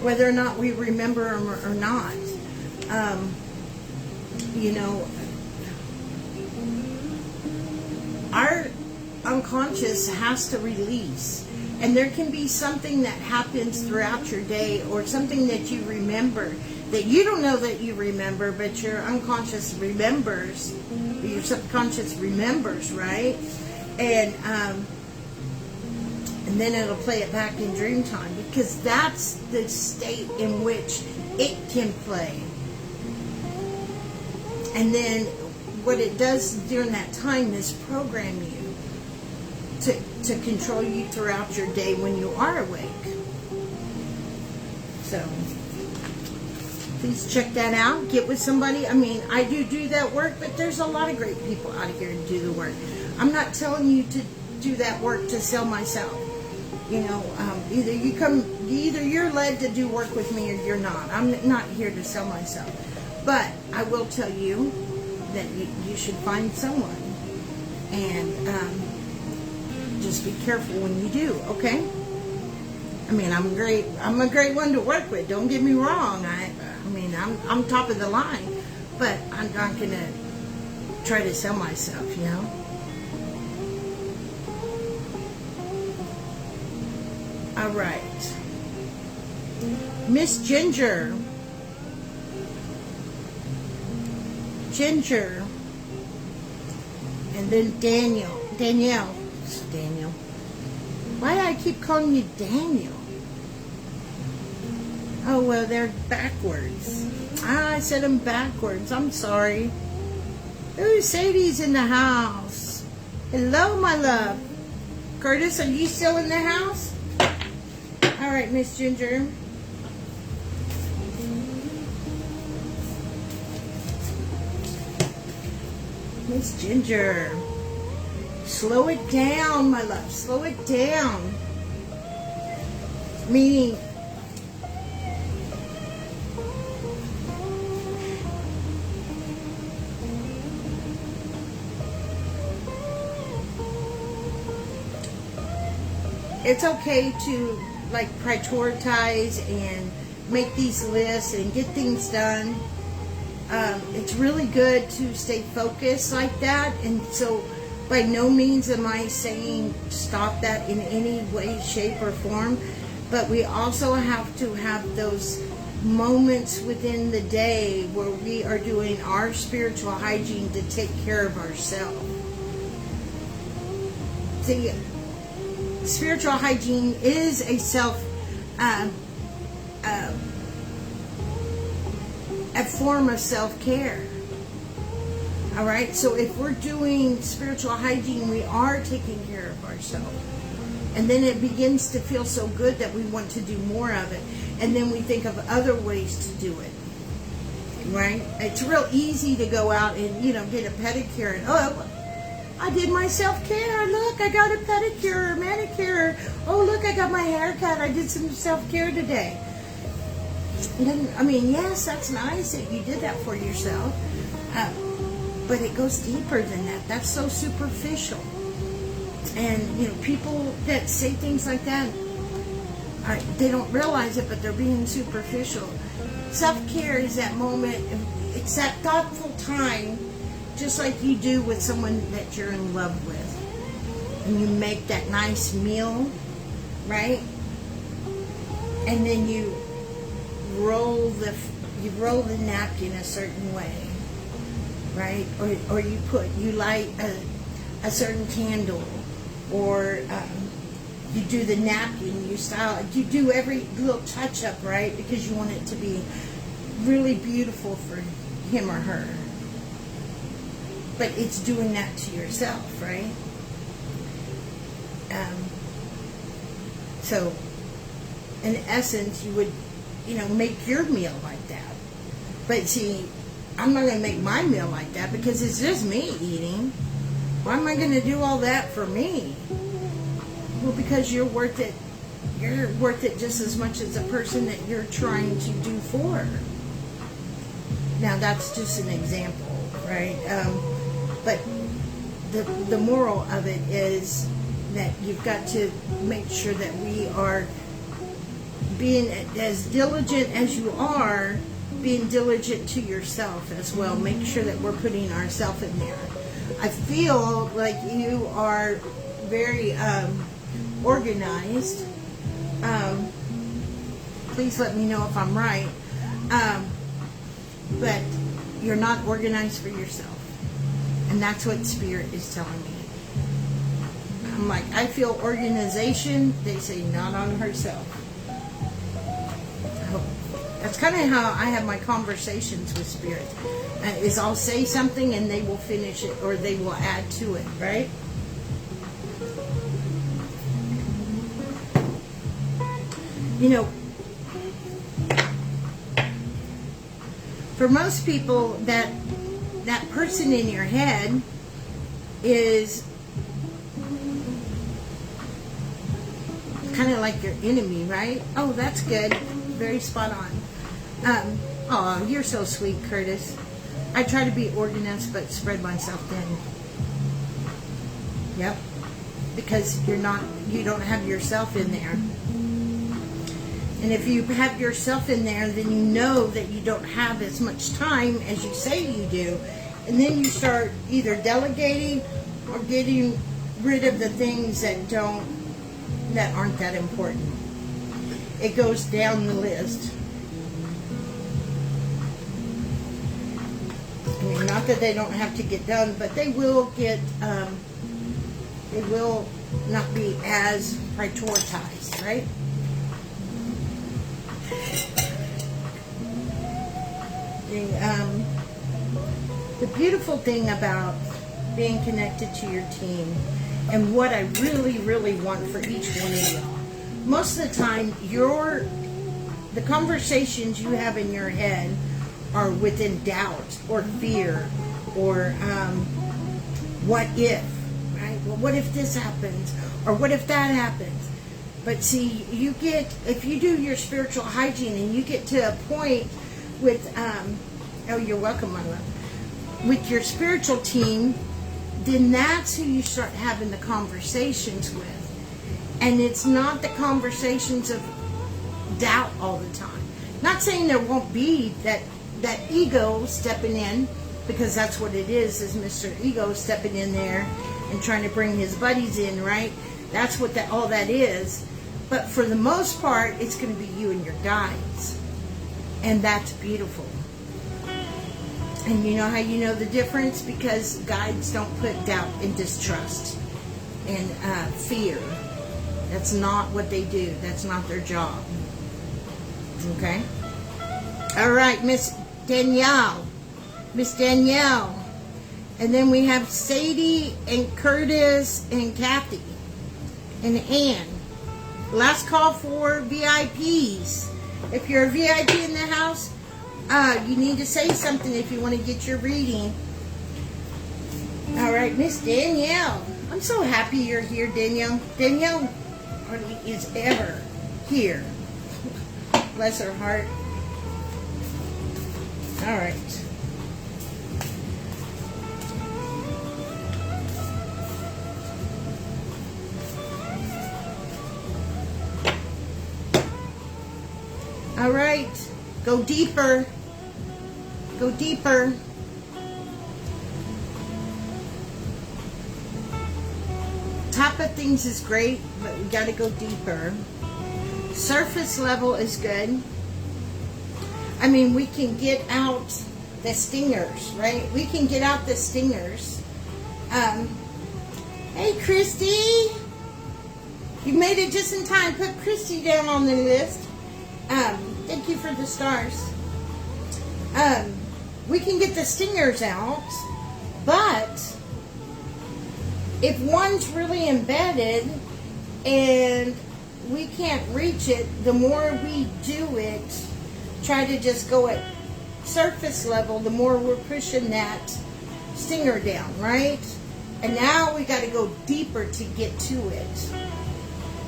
whether or not we remember them or not. Our unconscious has to release, and there can be something that happens throughout your day, or something that you remember that you don't know that you remember, but your unconscious remembers, or your subconscious remembers, right? And then it'll play it back in dream time, because that's the state in which it can play. And then what it does during that time is program you to control you throughout your day when you are awake. So please check that out. Get with somebody. I do that work, but there's a lot of great people out here to do the work. I'm not telling you to do that work to sell myself. Either you're led to do work with me or you're not. I'm not here to sell myself. But I will tell you that you should find someone. And just be careful when you do, okay? I'm a great one to work with. Don't get me wrong. I'm top of the line. But I'm not going to try to sell myself, All right. Miss Ginger. And then Danielle. Danielle. Why do I keep calling you Daniel? Oh, well, they're backwards. I said them backwards. I'm sorry. Ooh, Sadie's in the house. Hello, my love. Curtis, are you still in the house? All right, Miss Ginger. Miss Ginger. Slow it down, my love. Slow it down. Meaning, it's okay to like prioritize and make these lists and get things done. It's really good to stay focused like that, and so by no means am I saying stop that in any way, shape, or form, but we also have to have those moments within the day where we are doing our spiritual hygiene to take care of ourselves. See, spiritual hygiene is a a form of self-care. All right, so if we're doing spiritual hygiene, we are taking care of ourselves, and then it begins to feel so good that we want to do more of it, and then we think of other ways to do it. Right? It's real easy to go out and get a pedicure and I did my self-care. Look, I got a pedicure or manicure. Oh, look, I got my hair cut. I did some self-care today. And then, I mean, yes, that's nice that you did that for yourself. But it goes deeper than that. That's so superficial. And, people that say things like that, they don't realize it, but they're being superficial. Self-care is that moment. It's that thoughtful time, just like you do with someone that you're in love with. And you make that nice meal, right? And then you roll the napkin a certain way, right? Or you light a certain candle, or you do the napkin, you do every little touch up, right? Because you want it to be really beautiful for him or her. But it's doing that to yourself, right? So, in essence, you would, make your meal like that. But see, I'm not going to make my meal like that because it's just me eating. Why am I going to do all that for me? Well, because you're worth it. You're worth it just as much as the person that you're trying to do for. Now, that's just an example, right? But the moral of it is that you've got to make sure that we are being as diligent as you are, being diligent to yourself as well. Make sure that we're putting ourselves in there. I feel like you are very organized. Please let me know if I'm right. But you're not organized for yourself. And that's what Spirit is telling me. I'm like, I feel organization. They say not on herself. That's kind of how I have my conversations with Spirit. Is I'll say something and they will finish it, or they will add to it, right? For most people, that person in your head is kind of like your enemy, right? Oh, that's good. Very spot on. Oh, you're so sweet, Curtis. I try to be organized, but spread myself thin. Yep. Because you don't have yourself in there. And if you have yourself in there, then you know that you don't have as much time as you say you do. And then you start either delegating or getting rid of the things that aren't that important. It goes down the list. I mean, not that they don't have to get done, but they will get, they will not be as prioritized, right? The beautiful thing about being connected to your team, and what I really, really want for each one of you, most of the time, the conversations you have in your head are within doubt or fear or what if, right? Well, what if this happens? Or what if that happens? But see, if you do your spiritual hygiene and you get to a point with, oh, you're welcome, my love, with your spiritual team, then that's who you start having the conversations with. And it's not the conversations of doubt all the time. Not saying there won't be that ego stepping in, because that's what it is Mr. Ego stepping in there and trying to bring his buddies in, right? That's what all that is. But for the most part, it's going to be you and your guides. And that's beautiful. And you know how you know the difference? Because guides don't put doubt and distrust and fear. That's not what they do. That's not their job. Okay? All right, Miss Danielle. Miss Danielle. And then we have Sadie and Curtis and Kathy and Ann. Last call for VIPs. If you're a VIP in the house, you need to say something if you want to get your reading. All right, Miss Danielle. I'm so happy you're here, Danielle. Danielle hardly is ever here. Bless her heart. All right. All right. Go deeper. Go deeper. Top of things is great, but we got to go deeper. Surface level is good. I mean, we can get out the stingers, right? We can get out the stingers. Hey, Christy. You made it just in time. Put Christy down on the list. Thank you for the stars. We can get the stingers out, but if one's really embedded and we can't reach it, the more we do it, try to just go at surface level, the more we're pushing that stinger down, right? And now we got to go deeper to get to it.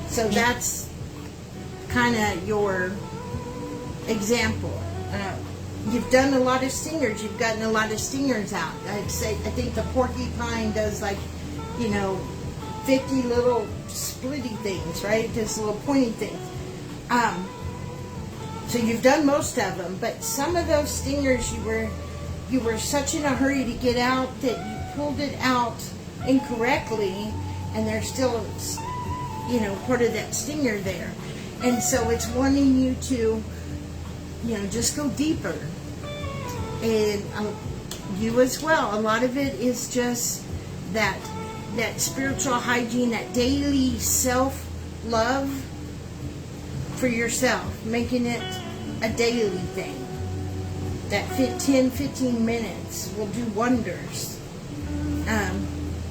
So that's kind of your example. You've done a lot of stingers. You've gotten a lot of stingers out. I think the porcupine does 50 little splitty things, right? Just little pointy things. So you've done most of them, but some of those stingers you were such in a hurry to get out that you pulled it out incorrectly, and there's still part of that stinger there. And so it's wanting you to just go deeper. And you as well. A lot of it is just that spiritual hygiene, that daily self-love for yourself, making it a daily thing. That 10-15 minutes will do wonders. I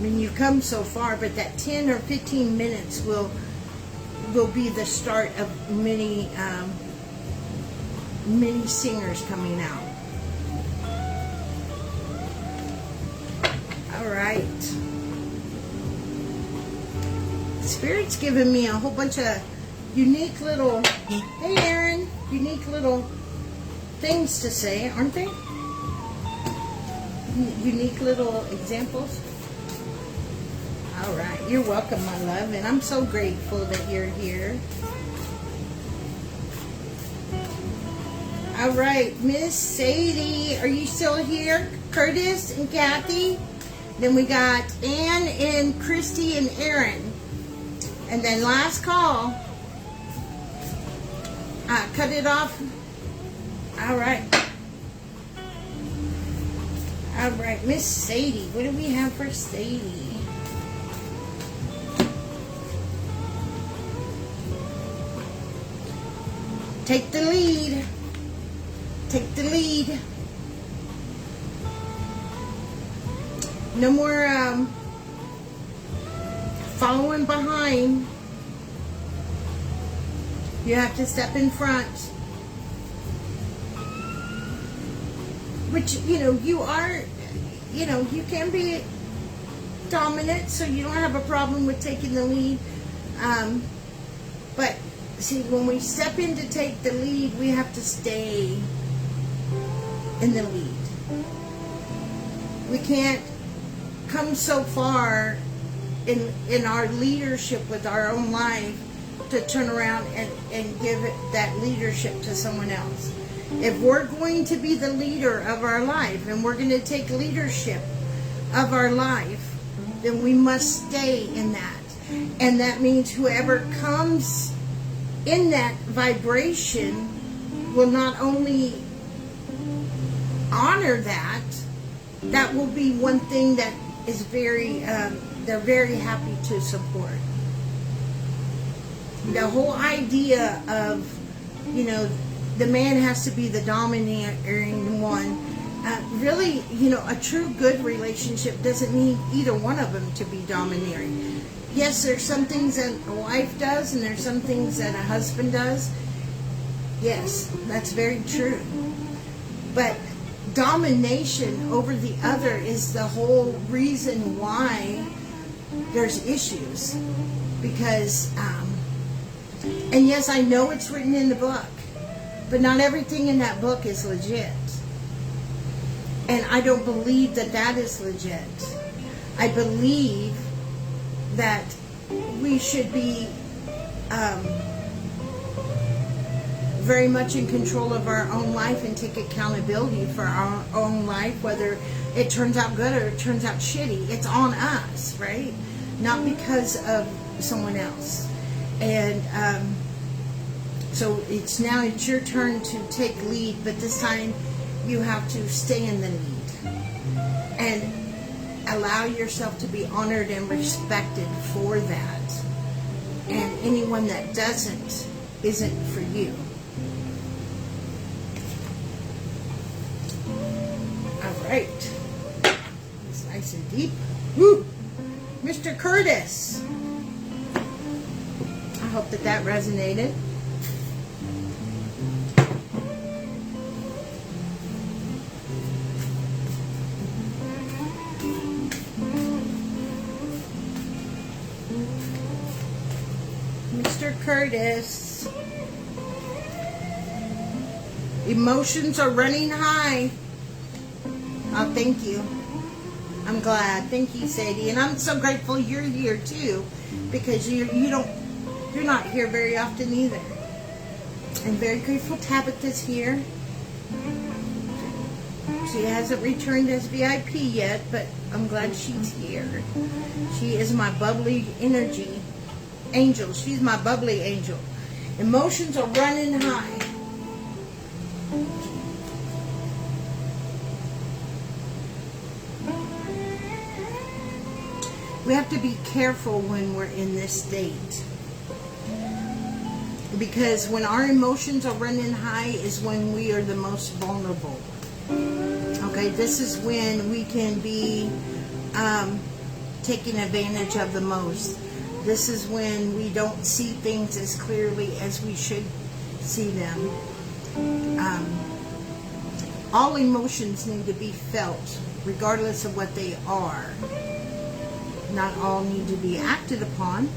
mean, you've come so far, but that 10 or 15 minutes will be the start of many singers coming out. All right. Spirit's giving me a whole bunch of unique little, hey Aaron, unique little things to say, aren't they? Unique little examples. All right. You're welcome, my love, and I'm so grateful that you're here. All right, Miss Sadie, are you still here? Curtis and Kathy. Then we got Ann and Christy and Aaron. And then last call. Cut it off. All right. All right, Miss Sadie. What do we have for Sadie? Take the lead. Take the lead. No more following behind. You have to step in front. Which, you are, you can be dominant, so you don't have a problem with taking the lead. But see, when we step in to take the lead, we have to stay in the lead. We can't come so far in our leadership with our own life to turn around and give that leadership to someone else. If we're going to be the leader of our life and we're going to take leadership of our life, then we must stay in that. And that means whoever comes in that vibration will not only honor that, that will be one thing that is very, they're very happy to support. The whole idea of, you know, the man has to be the domineering one. Really, you know, a true good relationship doesn't need either one of them to be domineering. Yes, there's some things that a wife does and there's some things that a husband does. Yes, that's very true. But domination over the other is the whole reason why there's issues. Because, and yes, I know it's written in the book, but not everything in that book is legit. And I don't believe that that is legit. I believe that we should be very much in control of our own life and take accountability for our own life, whether it turns out good or it turns out shitty. It's on us, right? Not because of someone else. And so it's your turn to take lead, but this time you have to stay in the lead and allow yourself to be honored and respected for that. And anyone that doesn't isn't for you. All right. It's nice and deep. Woo! Mr. Curtis. I hope that resonated. Mr. Curtis. Emotions are running high. Oh, thank you. I'm glad. Thank you, Sadie. And I'm so grateful you're here too, because you're not here very often either. I'm very grateful Tabitha's here. She hasn't returned as VIP yet, but I'm glad she's here. She is my bubbly energy angel. She's my bubbly angel. Emotions are running high. We have to be careful when we're in this state. Because when our emotions are running high is when we are the most vulnerable. Okay, this is when we can be taken advantage of the most. This is when we don't see things as clearly as we should see them. All emotions need to be felt, regardless of what they are. Not all need to be acted upon,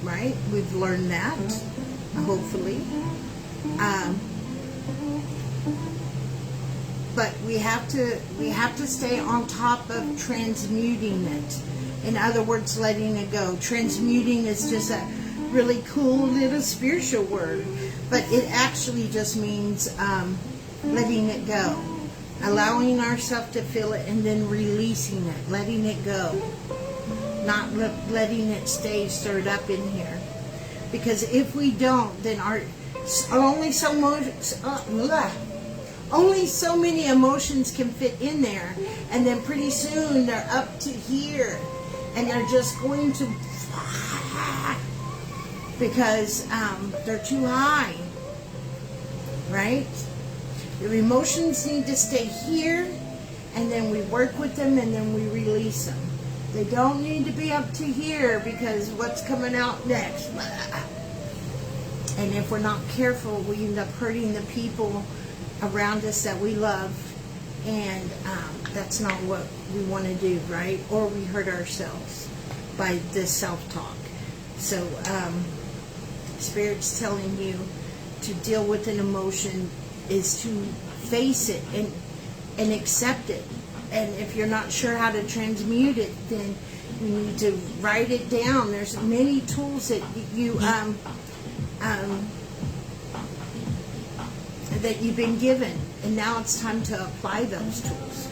right? We've learned that, hopefully. But we have to stay on top of transmuting it. In other words, letting it go. Transmuting is just a really cool little spiritual word, but it actually just means letting it go. Allowing ourselves to feel it and then releasing it, letting it go. Not letting it stay stirred up in here. Because if we don't, then only so many emotions can fit in there, and then pretty soon they're up to here, and they're just going to, because they're too high, right? Your emotions need to stay here, and then we work with them, and then we release them. They don't need to be up to here, because what's coming out next? And if we're not careful, we end up hurting the people around us that we love, And that's not what we want to do, right? Or we hurt ourselves by this self-talk. So Spirit's telling you to deal with an emotion is to face it and accept it. And if you're not sure how to transmute it, then you need to write it down. There's many tools that that you've been given, and now it's time to apply those tools.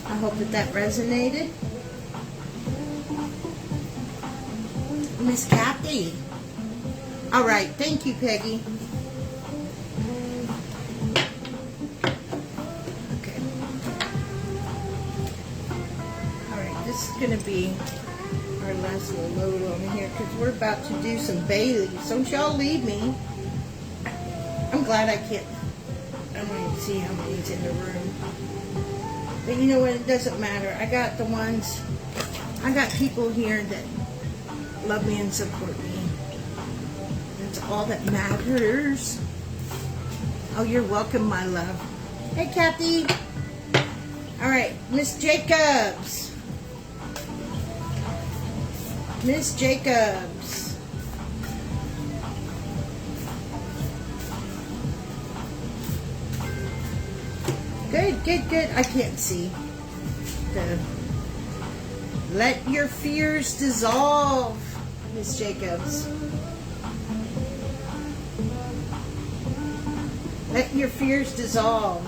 I hope that resonated. Miss Kathy. All right, thank you, Peggy. Okay. All right, this is going to be our last little load on here because we're about to do some bay leaves. Don't y'all leave me. I'm glad I can't. I don't even see how many's in the room. But you know what? It doesn't matter. I got the ones. I got people here that love me and support me. That's all that matters. Oh, you're welcome, my love. Hey, Kathy. All right, Miss Jacobs. Miss Jacobs. Good, good, good. I can't see. Let your fears dissolve, Miss Jacobs. Let your fears dissolve.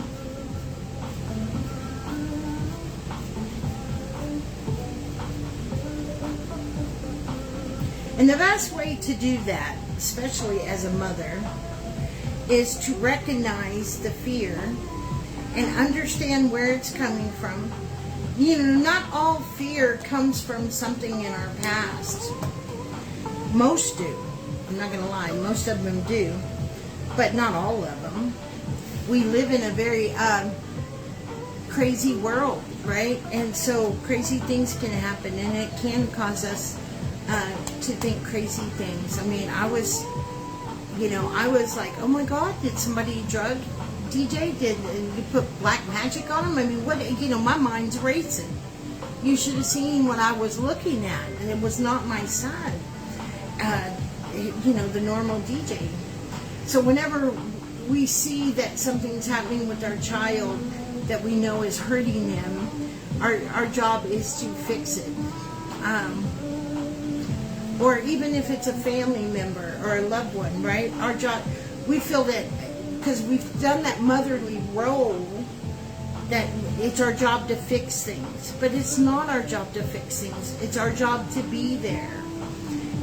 And the best way to do that, especially as a mother, is to recognize the fear and understand where it's coming from. You know, not all fear comes from something in our past. Most do. I'm not going to lie. Most of them do. But not all of them. We live in a very crazy world, right? And so crazy things can happen, and it can cause us to think crazy things. I mean, I was like, oh my God, did somebody drug DJ? Did you put black magic on him? I mean, what? My mind's racing. You should have seen what I was looking at, and it was not my son. The normal DJ. So whenever we see that something's happening with our child that we know is hurting them, our job is to fix it. Or even if it's a family member or a loved one, right? Our job, we feel that because we've done that motherly role, that it's our job to fix things. But it's not our job to fix things. It's our job to be there.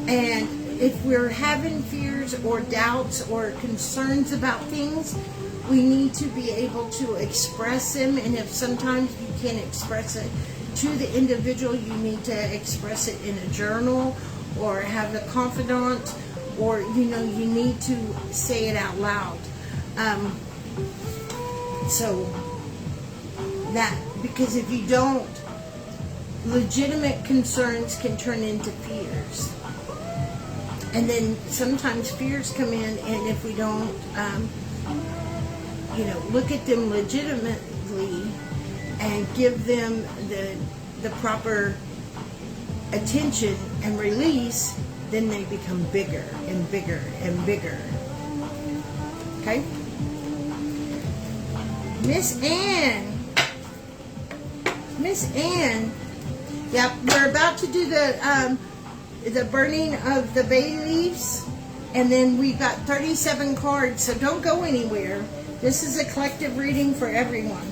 And if we're having fears or doubts or concerns about things, we need to be able to express them. And if sometimes you can't express it to the individual, you need to express it in a journal or have a confidant, or you need to say it out loud. So that, because if you don't, legitimate concerns can turn into fears. And then sometimes fears come in, and if we don't, look at them legitimately and give them the proper attention and release, then they become bigger and bigger and bigger. Okay? Miss Ann. Yep, we're about to do the burning of the bay leaves, and then we got 37 cards, so don't go anywhere. This is a collective reading for everyone.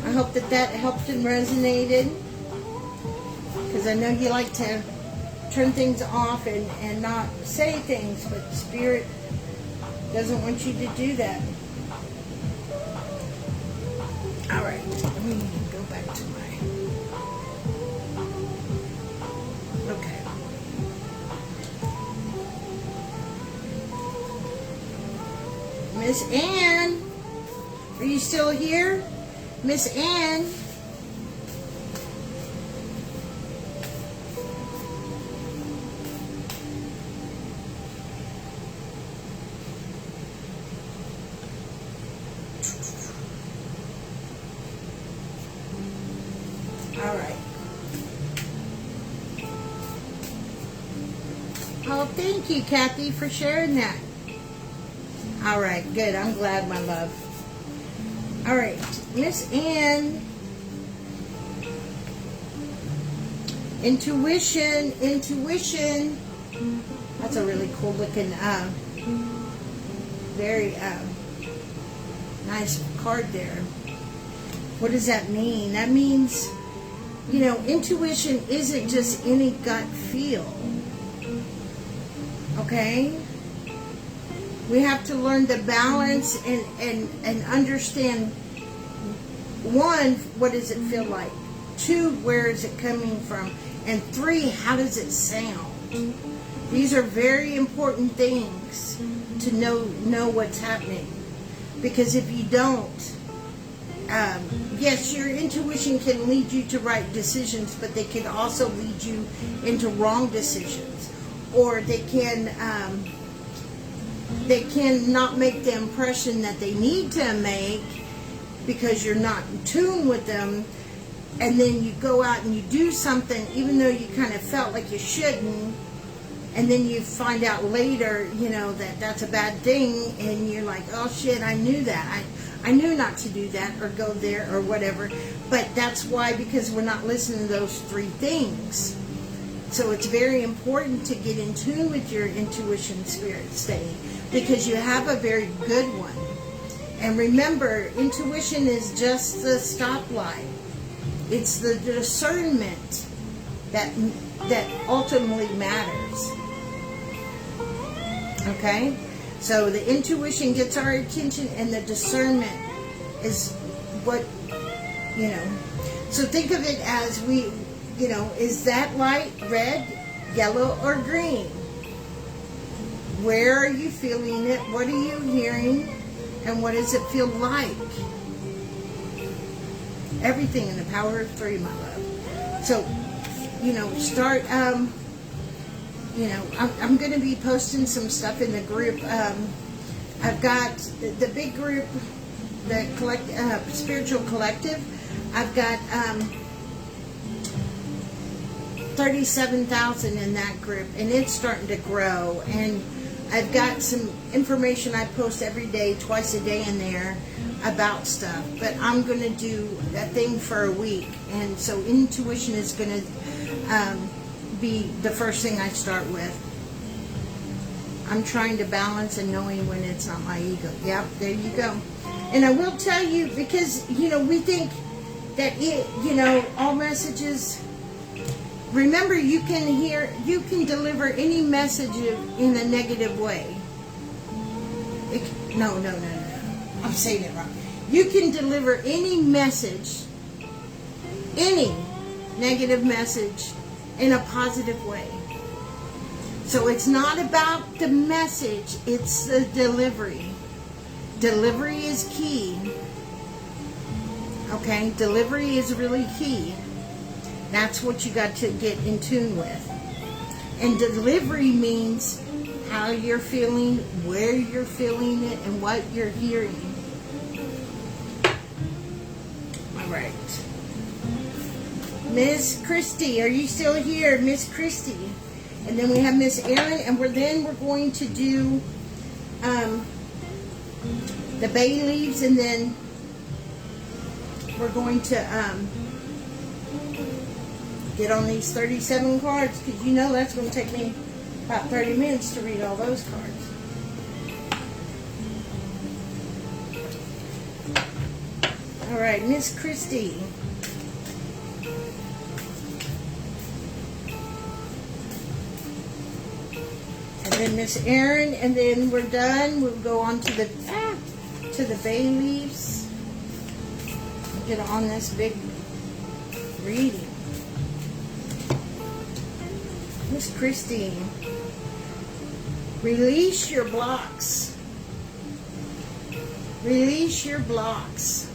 I hope that helped and resonated, because I know you like to turn things off and not say things, but Spirit doesn't want you to do that. All right, let me go back to my... Okay. Miss Ann, are you still here? Miss Ann? thank you, Kathy, for sharing that. All right, good. I'm glad, my love. All right, Miss Ann. Intuition. That's a really cool looking, very nice card there. What does that mean? That means, you know, intuition isn't just any gut feel. Okay? We have to learn to balance and understand, one, what does it feel like? Two, where is it coming from? And three, how does it sound? These are very important things to know what's happening. Because if you don't, yes, your intuition can lead you to right decisions, but they can also lead you into wrong decisions. Or they can not make the impression that they need to make because you're not in tune with them. And then you go out and you do something even though you kind of felt like you shouldn't. And then you find out later, you know, that that's a bad thing. And you're like, oh shit, I knew that. I knew not to do that or go there or whatever. But that's why, because we're not listening to those three things. So it's very important to get in tune with your intuition, spirit state, because you have a very good one. And remember, intuition is just the stoplight. It's the discernment that ultimately matters. Okay? So the intuition gets our attention, and the discernment is what, you know. So think of it as is that light red, yellow, or green? Where are you feeling it? What are you hearing? And what does it feel like? Everything in the power of three, my love. So, start, I'm going to be posting some stuff in the group. I've got the big group, the spiritual collective. I've got 37,000 in that group, and it's starting to grow. And I've got some information I post every day, twice a day in there about stuff. But I'm going to do that thing for a week. And so intuition is going to be the first thing I start with. I'm trying to balance and knowing when it's not my ego. Yep, there you go. And I will tell you, because, we think that all messages... Remember, you can deliver any message in a negative way. No. I'm saying it wrong. You can deliver any message, any negative message, in a positive way. So it's not about the message, it's the delivery. Delivery is key. Okay? Delivery is really key. That's what you got to get in tune with. And delivery means how you're feeling, where you're feeling it, and what you're hearing. All right. Miss Christy, are you still here? Miss Christy. And then we have Miss Erin, and we're going to do the bay leaves, and then we're going to get on these 37 cards, because that's going to take me about 30 minutes to read all those cards. All right, Miss Christie. And then Miss Erin, and then we're done. We'll go on to the bay leaves. Get on this big reading. Miss Christine, release your blocks. Release your blocks.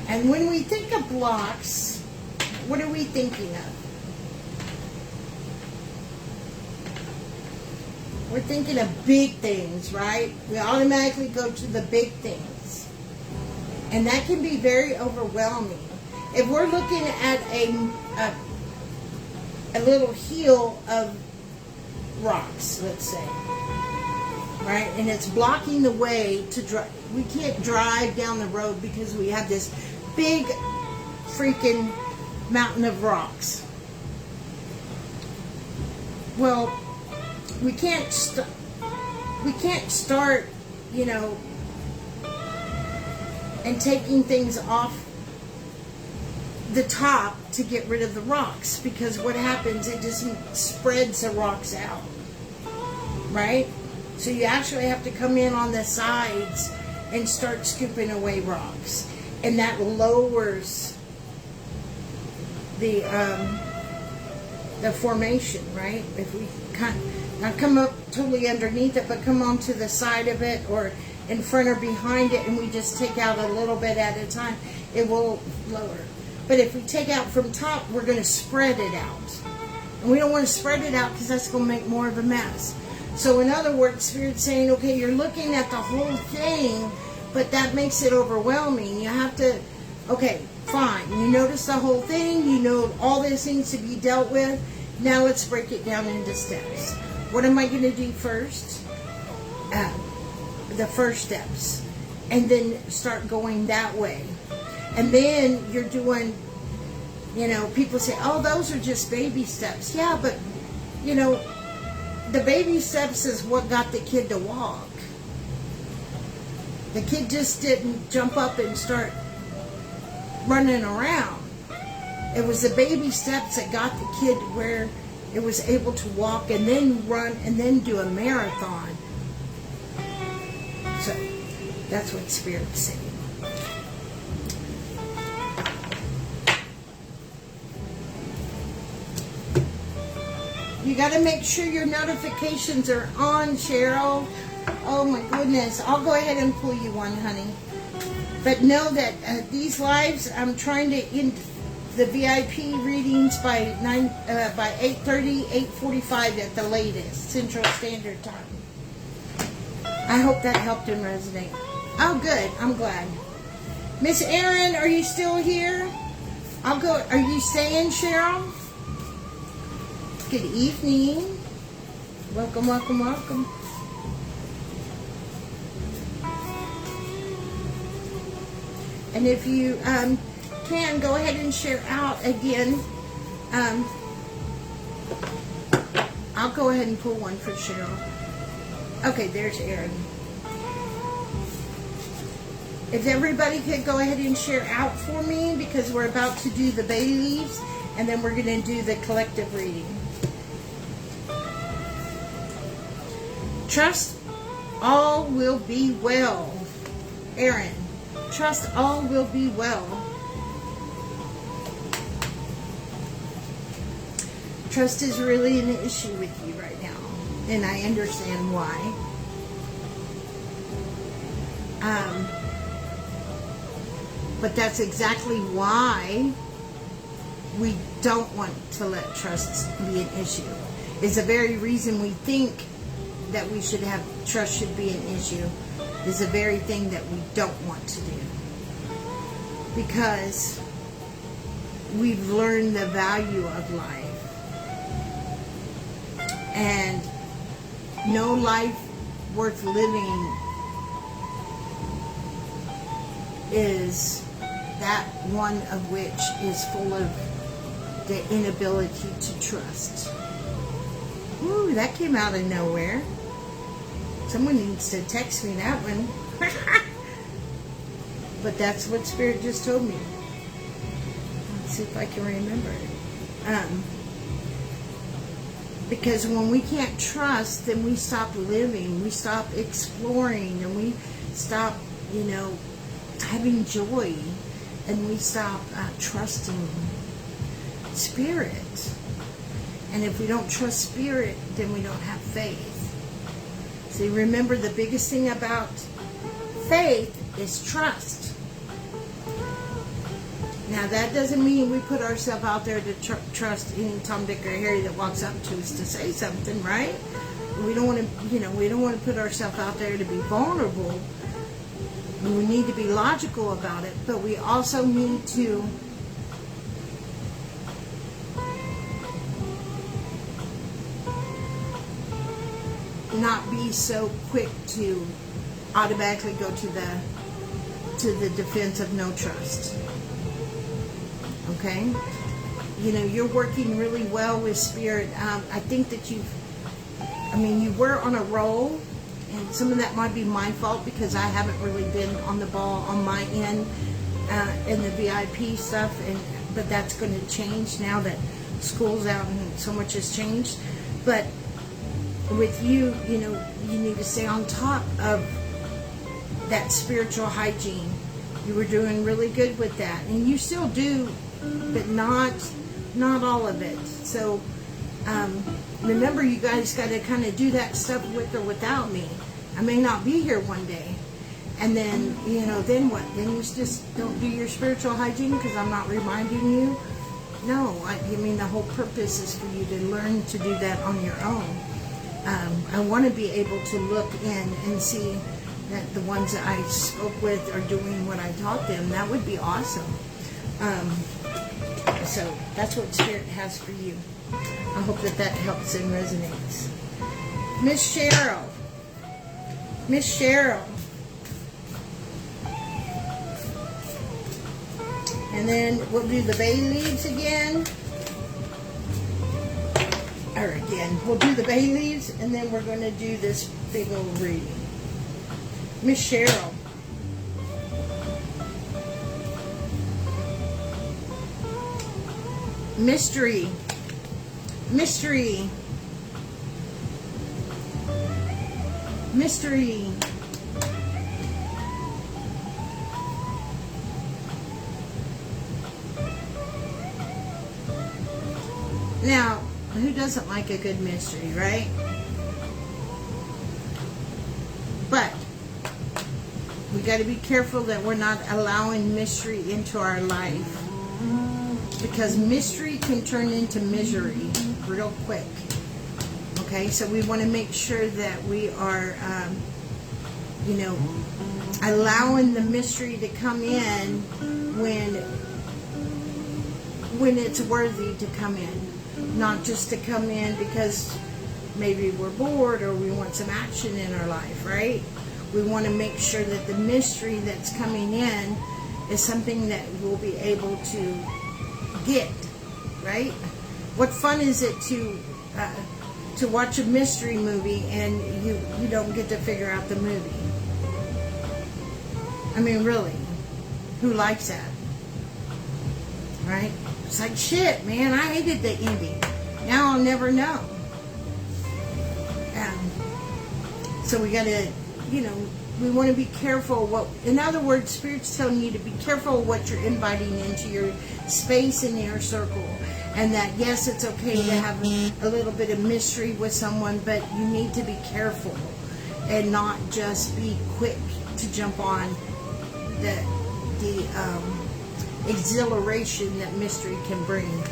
And when we think of blocks, what are we thinking of? We're thinking of big things, right? We automatically go to the big things. And that can be very overwhelming. If we're looking at a little hill of rocks, let's say, right? And it's blocking the way to drive. We can't drive down the road because we have this big freaking mountain of rocks. Well, we can't start, you know, and taking things off the top to get rid of the rocks, because what happens, it just spreads the rocks out, right? So you actually have to come in on the sides and start scooping away rocks, and that lowers the formation, right? If we not come up totally underneath it, but come onto the side of it or in front or behind it, and we just take out a little bit at a time, it will lower. But if we take out from top, we're going to spread it out. And we don't want to spread it out because that's going to make more of a mess. So in other words, Spirit's saying, okay, you're looking at the whole thing, but that makes it overwhelming. You have to, okay, fine. You notice the whole thing. You know all this needs to be dealt with. Now let's break it down into steps. What am I going to do first? The first steps. And then start going that way. And then you're doing, you know, people say, oh, those are just baby steps. Yeah, but, you know, the baby steps is what got the kid to walk. The kid just didn't jump up and start running around. It was the baby steps that got the kid where it was able to walk and then run and then do a marathon. So that's what Spirit's saying. You got to make sure your notifications are on, Cheryl. Oh my goodness. I'll go ahead and pull you one, honey. But know that these lives, I'm trying to end the VIP readings by 8:30, 8:45 at the latest, Central Standard Time. I hope that helped and resonate. Oh, good. I'm glad. Miss Erin, are you still here? I'll go. Are you staying, Cheryl? Good evening. Welcome, welcome, welcome. And if you can, go ahead and share out again. I'll go ahead and pull one for Cheryl. Okay, there's Erin. If everybody could go ahead and share out for me, because we're about to do the bay leaves, and then we're going to do the collective reading. Trust all will be well. Erin, trust all will be well. Trust is really an issue with you right now, and I understand why. But that's exactly why we don't want to let trust be an issue. It's the very reason we think that we should have trust should be an issue is the very thing that we don't want to do. Because we've learned the value of life. And no life worth living is that one of which is full of the inability to trust. Ooh, that came out of nowhere. Someone needs to text me that one. But that's what Spirit just told me. Let's see if I can remember it. Because when we can't trust, then we stop living, we stop exploring, and we stop, you know, having joy, and we stop trusting Spirit. And if we don't trust Spirit, then we don't have faith. See, remember, the biggest thing about faith is trust. Now, that doesn't mean we put ourselves out there to trust any Tom, Dick, or Harry that walks up to us to say something, right? We don't want to, you know, we don't want to put ourselves out there to be vulnerable. We need to be logical about it, but we also need to not be so quick to automatically go to the defense of no trust. Okay? You know, you're working really well with Spirit. I think that you were on a roll, and some of that might be my fault because I haven't really been on the ball on my end in the VIP stuff, but that's going to change now that school's out and so much has changed. But with you, you know, you need to stay on top of that spiritual hygiene. You were doing really good with that, and you still do, but not all of it. So remember, you guys got to kind of do that stuff with or without me. I may not be here one day, and then, you know, then what? Then you just don't do your spiritual hygiene because I'm not reminding you? No, I mean, the whole purpose is for you to learn to do that on your own. I want to be able to look in and see that the ones that I spoke with are doing what I taught them. That would be awesome. So that's what Spirit has for you. I hope that helps and resonates. Miss Cheryl. Miss Cheryl. And then we'll do the bay leaves again. Or again, we'll do the bay leaves, and then we're going to do this big old reading. Miss Cheryl. Mystery. Mystery. Mystery. Now, who doesn't like a good mystery, right? But we got to be careful that we're not allowing mystery into our life, because mystery can turn into misery real quick. Okay, so we want to make sure that we are, you know, allowing the mystery to come in when it's worthy to come in, not just to come in because maybe we're bored or we want some action in our life, right? We want to make sure that the mystery that's coming in is something that we'll be able to get, right? What fun is it to watch a mystery movie and you don't get to figure out the movie? I mean, really, who likes that, right? It's like, shit, man, I hated the ending. Now I'll never know. So we got to, you know, we want to be careful what, in other words, Spirit's telling you to be careful what you're inviting into your space and your circle. And that, yes, it's okay to have a little bit of mystery with someone, but you need to be careful and not just be quick to jump on the exhilaration that mystery can bring.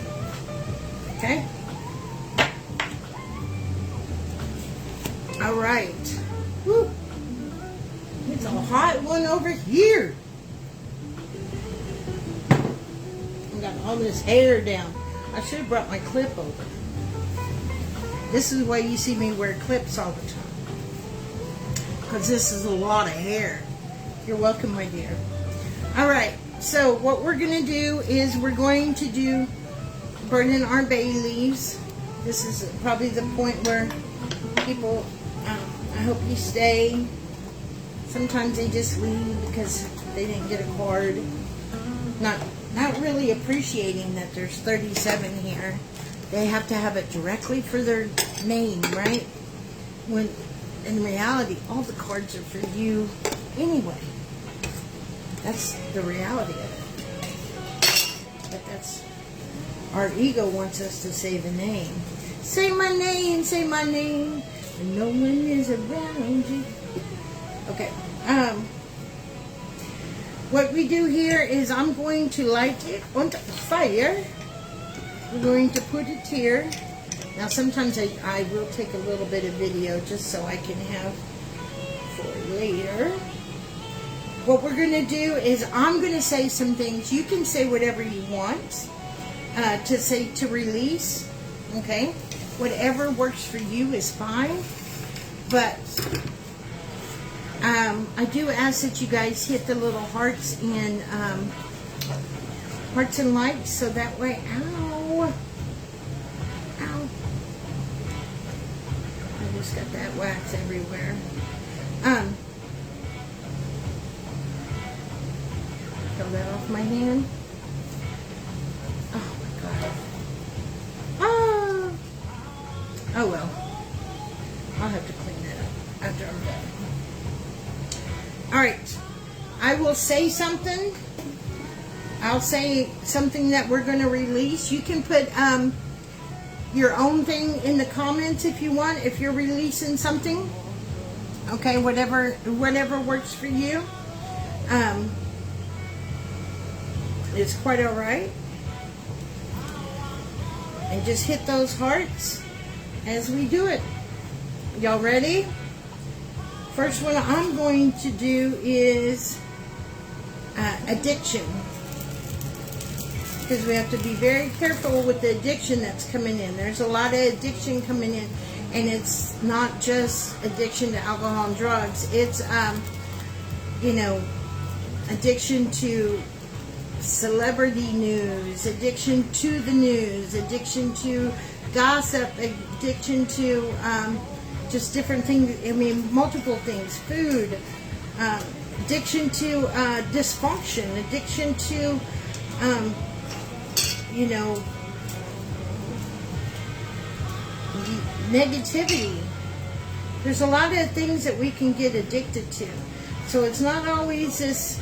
Okay? All right. Woo. It's a hot one over here. I got all this hair down. I should have brought my clip over. This is why you see me wear clips all the time, because this is a lot of hair. You're welcome, my dear. All right. So what we're going to do is we're going to do burning our bay leaves. This is probably the point where people, I hope you stay. Sometimes they just leave because they didn't get a card. Not really appreciating that there's 37 here. They have to have it directly for their name, right? When in reality, all the cards are for you anyway. That's the reality of it. But that's, our ego wants us to say the name. Say my name, and no one is around you. Okay. What we do here is I'm going to light it on fire. We're going to put it here. Now sometimes I will take a little bit of video just so I can have for later. What we're going to do is I'm going to say some things. You can say whatever you want to say to release. Okay? Whatever works for you is fine. But I do ask that you guys hit the little hearts and likes, so that way, ow, I just got that wax everywhere. Throw that off my hand. Oh my God. Oh well. I'll have to clean that up after I'm done. Alright. I will say something. I'll say something that we're going to release. You can put your own thing in the comments if you want, if you're releasing something. Okay, whatever works for you. It's quite alright. And just hit those hearts as we do it. Y'all ready? First one I'm going to do is addiction. Because we have to be very careful with the addiction that's coming in. There's a lot of addiction coming in. And it's not just addiction to alcohol and drugs. It's, addiction to celebrity news, addiction to the news, addiction to gossip, addiction to just different things. I mean, multiple things. Food, addiction to dysfunction, addiction to, negativity. There's a lot of things that we can get addicted to. So it's not always this,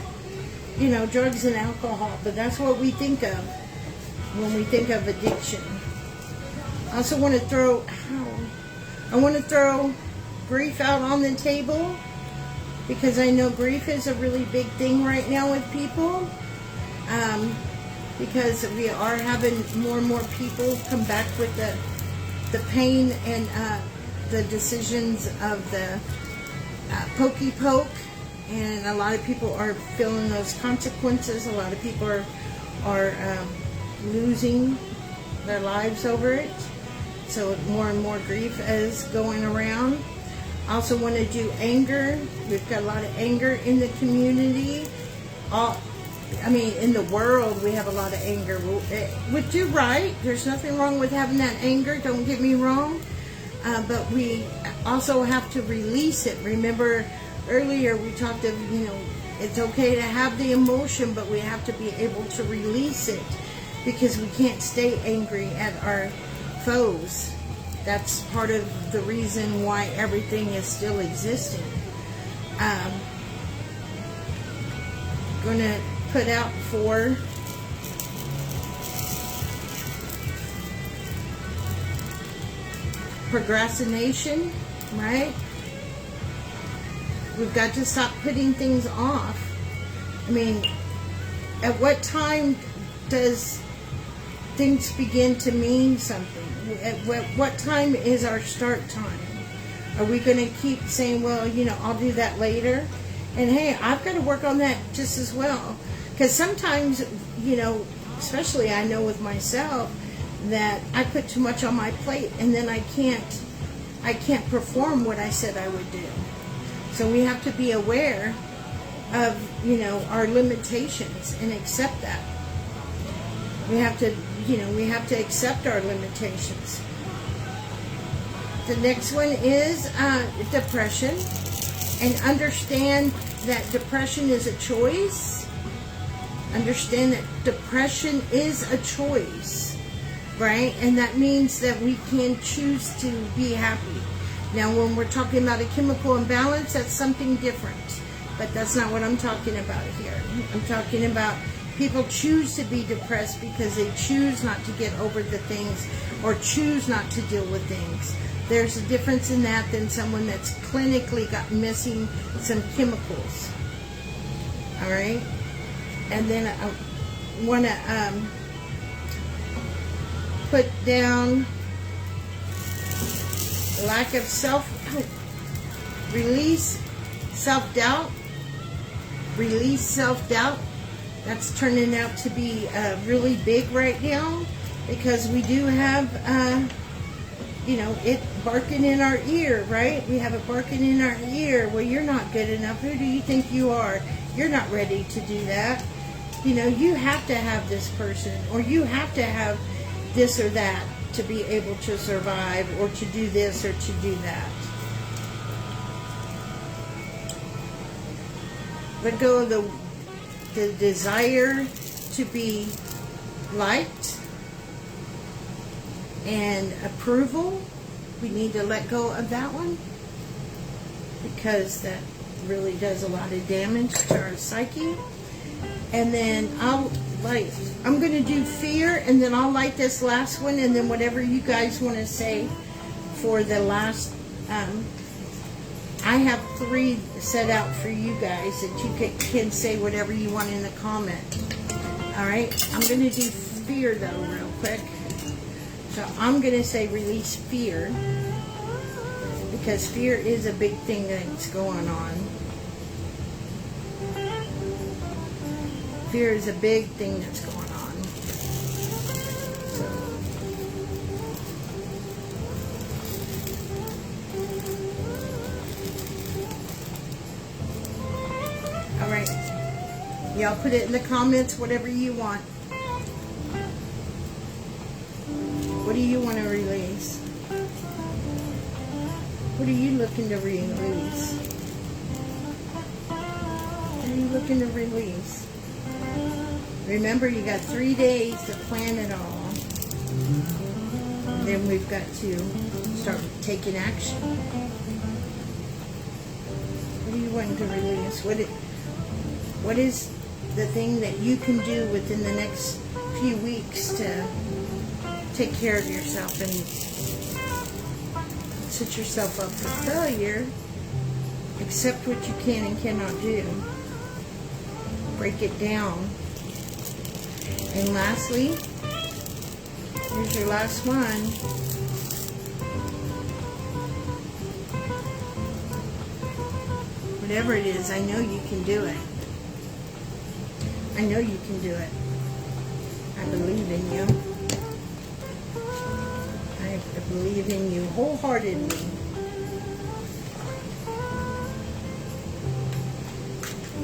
drugs and alcohol, but that's what we think of when we think of addiction. I also want to throw grief out on the table, because I know grief is a really big thing right now with people, because we are having more and more people come back with the pain and the decisions of the pokey poke, and a lot of people are feeling those consequences. A lot of people are losing their lives over it. So more and more grief is going around. I also want to do anger. We've got a lot of anger in the community. In the world, we have a lot of anger. Which you're right. There's nothing wrong with having that anger. Don't get me wrong. But we also have to release it. Remember, earlier we talked of, it's okay to have the emotion, but we have to be able to release it, because we can't stay angry at our foes. That's part of the reason why everything is still existing. Going to put out for procrastination, right? We've got to stop putting things off. I mean, at what time does things begin to mean something? At what time is our start time? Are we going to keep saying, well, I'll do that later? And hey, I've got to work on that just as well. Because sometimes, especially I know with myself, that I put too much on my plate, and then I can't perform what I said I would do. So we have to be aware of, our limitations and accept that. We have to accept our limitations. The next one is depression, and understand that depression is a choice. Understand that depression is a choice, right? And that means that we can choose to be happy. Now, when we're talking about a chemical imbalance, that's something different. But that's not what I'm talking about here. I'm talking about people choose to be depressed because they choose not to get over the things or choose not to deal with things. There's a difference in that than someone that's clinically got missing some chemicals. All right? And then I want to put down lack of release self-doubt. Release self-doubt. That's turning out to be really big right now, because we do have you know, it barking in our ear, right? We have it barking in our ear. Well, you're not good enough. Who do you think you are? You're not ready to do that. You know, you have to have this person, or you have to have this or that to be able to survive, or to do this or to do that. Let go of the desire to be liked and approval. We need to let go of that one, because that really does a lot of damage to our psyche. And then I'm going to do fear, and then I'll light this last one, and then whatever you guys want to say for the last, I have 3 set out for you guys that you can say whatever you want in the comment. Alright, I'm going to do fear though real quick. So I'm going to say release fear, because fear is a big thing that's going on. Fear is a big thing that's going on. Alright. Y'all put it in the comments, whatever you want. What do you want to release? What are you looking to release? What are you looking to release? Remember, you got 3 days to plan it all. Then we've got to start taking action. What do you want to release? What is the thing that you can do within the next few weeks to take care of yourself and set yourself up for failure? Accept what you can and cannot do. Break it down. And lastly, here's your last one. Whatever it is, I know you can do it. I know you can do it. I believe in you. I believe in you wholeheartedly.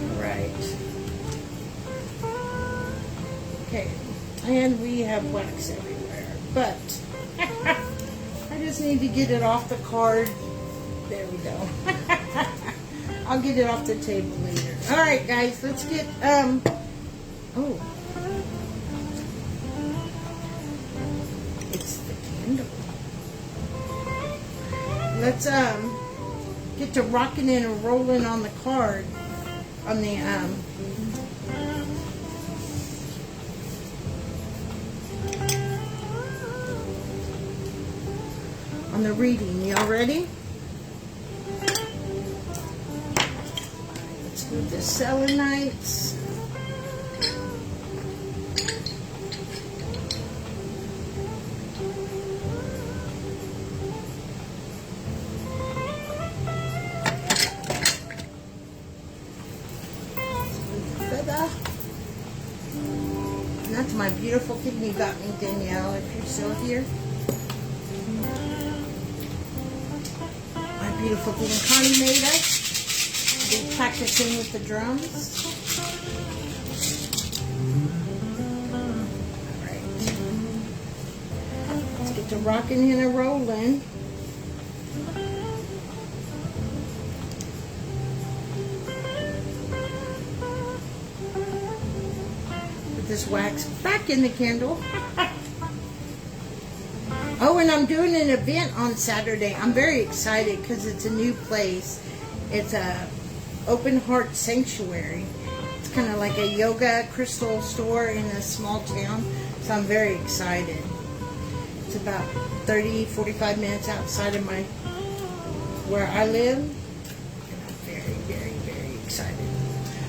All right. Okay, and we have wax everywhere, but I just need to get it off the card. There we go. I'll get it off the table later. All right, guys, let's get, oh, it's the candle. Let's, get to rocking and rolling on the card, on the, on the reading. Y'all ready? Let's do the selenites. Feather. And that's my beautiful thing you got me, Danielle, if you're still here. Beautiful thing Connie made us. Be practicing with the drums. Alright. Let's get to rocking and a rolling. Put this wax back in the candle. Oh, and I'm doing an event on Saturday. I'm very excited because it's a new place. It's a open heart sanctuary. It's kind of like a yoga crystal store in a small town. So I'm very excited. It's about 30-45 minutes outside of where I live. And I'm very, very, very excited.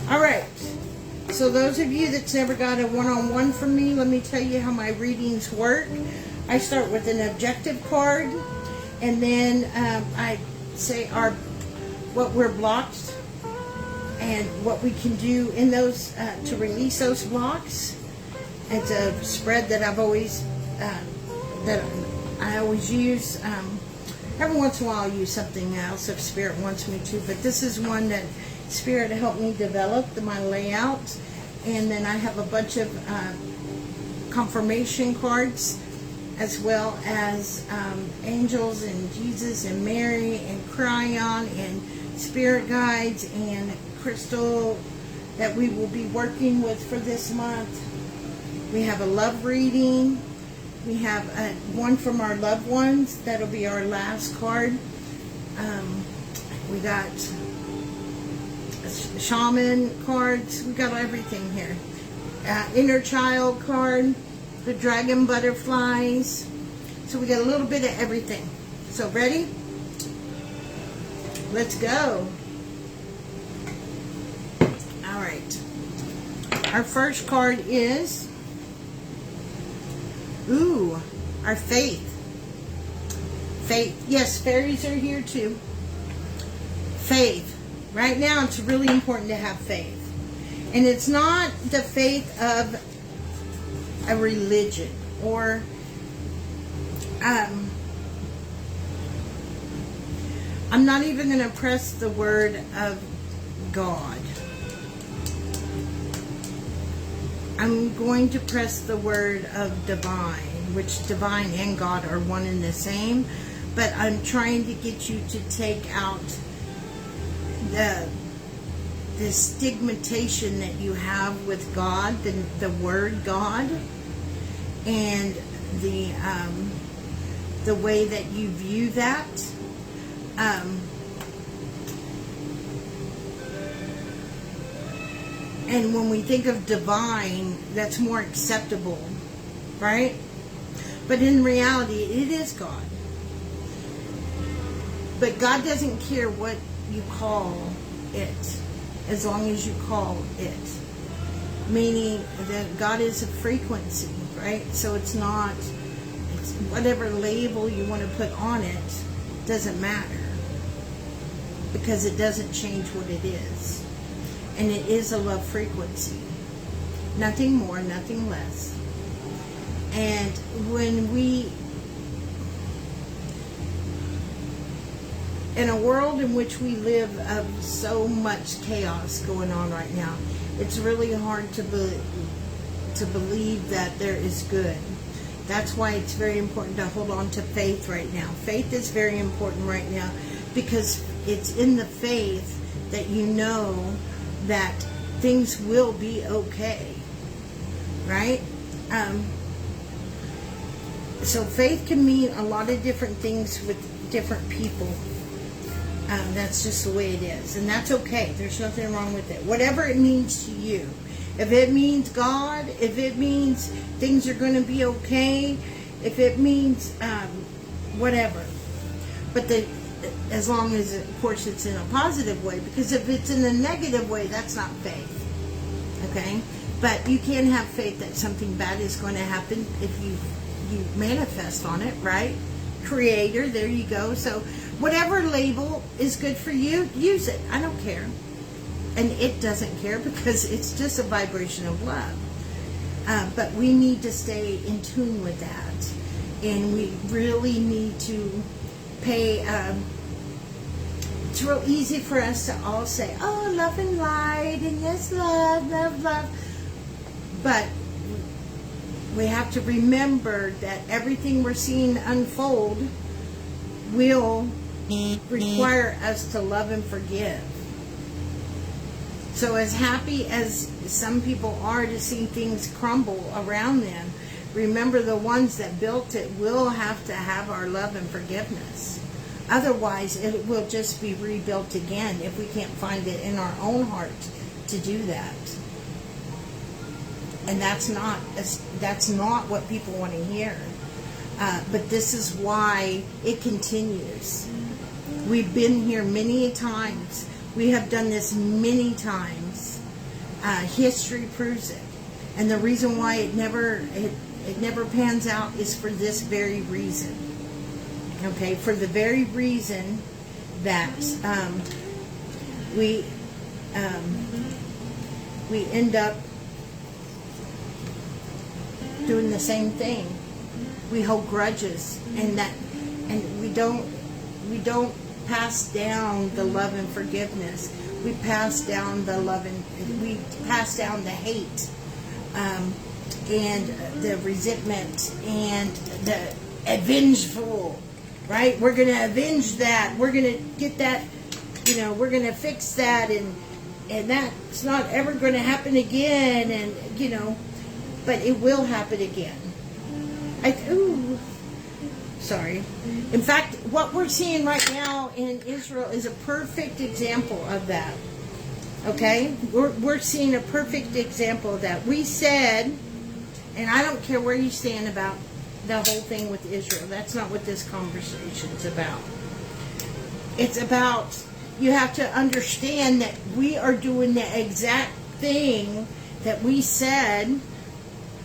All right. So those of you that's never got a one-on-one from me, let me tell you how my readings work. I start with an objective card, and then I say what we're blocked and what we can do in those to release those blocks. It's a spread that I've always that I always use, every once in a while I'll use something else if Spirit wants me to, but this is one that Spirit helped me develop, my layout. And then I have a bunch of confirmation cards, as well as angels and Jesus and Mary and Cryon and spirit guides and crystal that we will be working with for this month. We have a love reading. We have one from our loved ones. That'll be our last card. We got shaman cards. We got everything here. Inner child card. The dragon butterflies. So we got a little bit of everything. So ready? Let's go. All right. Our first card is, our faith. Faith. Yes, fairies are here too. Faith. Right now it's really important to have faith. And it's not the faith of a religion or I'm not even going to press the word of God. I'm going to press the word of divine, which divine and God are one and the same, but I'm trying to get you to take out the stigmatization that you have with God, the word God, and the way that you view that. And when we think of divine, that's more acceptable, right? But in reality, it is God. But God doesn't care what you call it, as long as you call it. Meaning that God is a frequency, right? So it's whatever label you want to put on it doesn't matter, because it doesn't change what it is. And it is a love frequency. Nothing more, nothing less. And when we, in a world in which we live of so much chaos going on right now, it's really hard to believe that there is good. That's why it's very important to hold on to faith right now. Faith is very important right now, because it's in the faith that you know that things will be okay, right? So faith can mean a lot of different things with different people. That's just the way it is, and that's okay. There's nothing wrong with it. Whatever it means to you. If it means God, if it means things are going to be okay, if it means whatever. But as long as, of course, it's in a positive way, because if it's in a negative way, that's not faith. Okay? But you can have faith that something bad is going to happen if you manifest on it, right? Creator, there you go. So whatever label is good for you, use it. I don't care. And it doesn't care, because it's just a vibration of love. But we need to stay in tune with that. And we really need to pay... it's real easy for us to all say, oh, love and light, and yes, love, love, love. But we have to remember that everything we're seeing unfold will require us to love and forgive. So as happy as some people are to see things crumble around them, remember the ones that built it will have to have our love and forgiveness. Otherwise, it will just be rebuilt again if we can't find it in our own heart to do that. And that's not what people want to hear. But this is why it continues. We've been here many times. We have done this many times. History proves it. And the reason why it never pans out is for this very reason. Okay, for the very reason that we end up doing the same thing. we hold grudges, and we don't pass down the love and forgiveness. We pass down the love and we pass down the hate, and the resentment and the avengeful. Right? We're going to avenge that. We're going to get that. We're going to fix that, and that's not ever going to happen again. And but it will happen again. Sorry. In fact, what we're seeing right now in Israel is a perfect example of that. Okay? We're seeing a perfect example of that. We said, and I don't care where you stand about the whole thing with Israel. That's not what this conversation is about. It's about, you have to understand that we are doing the exact thing that we said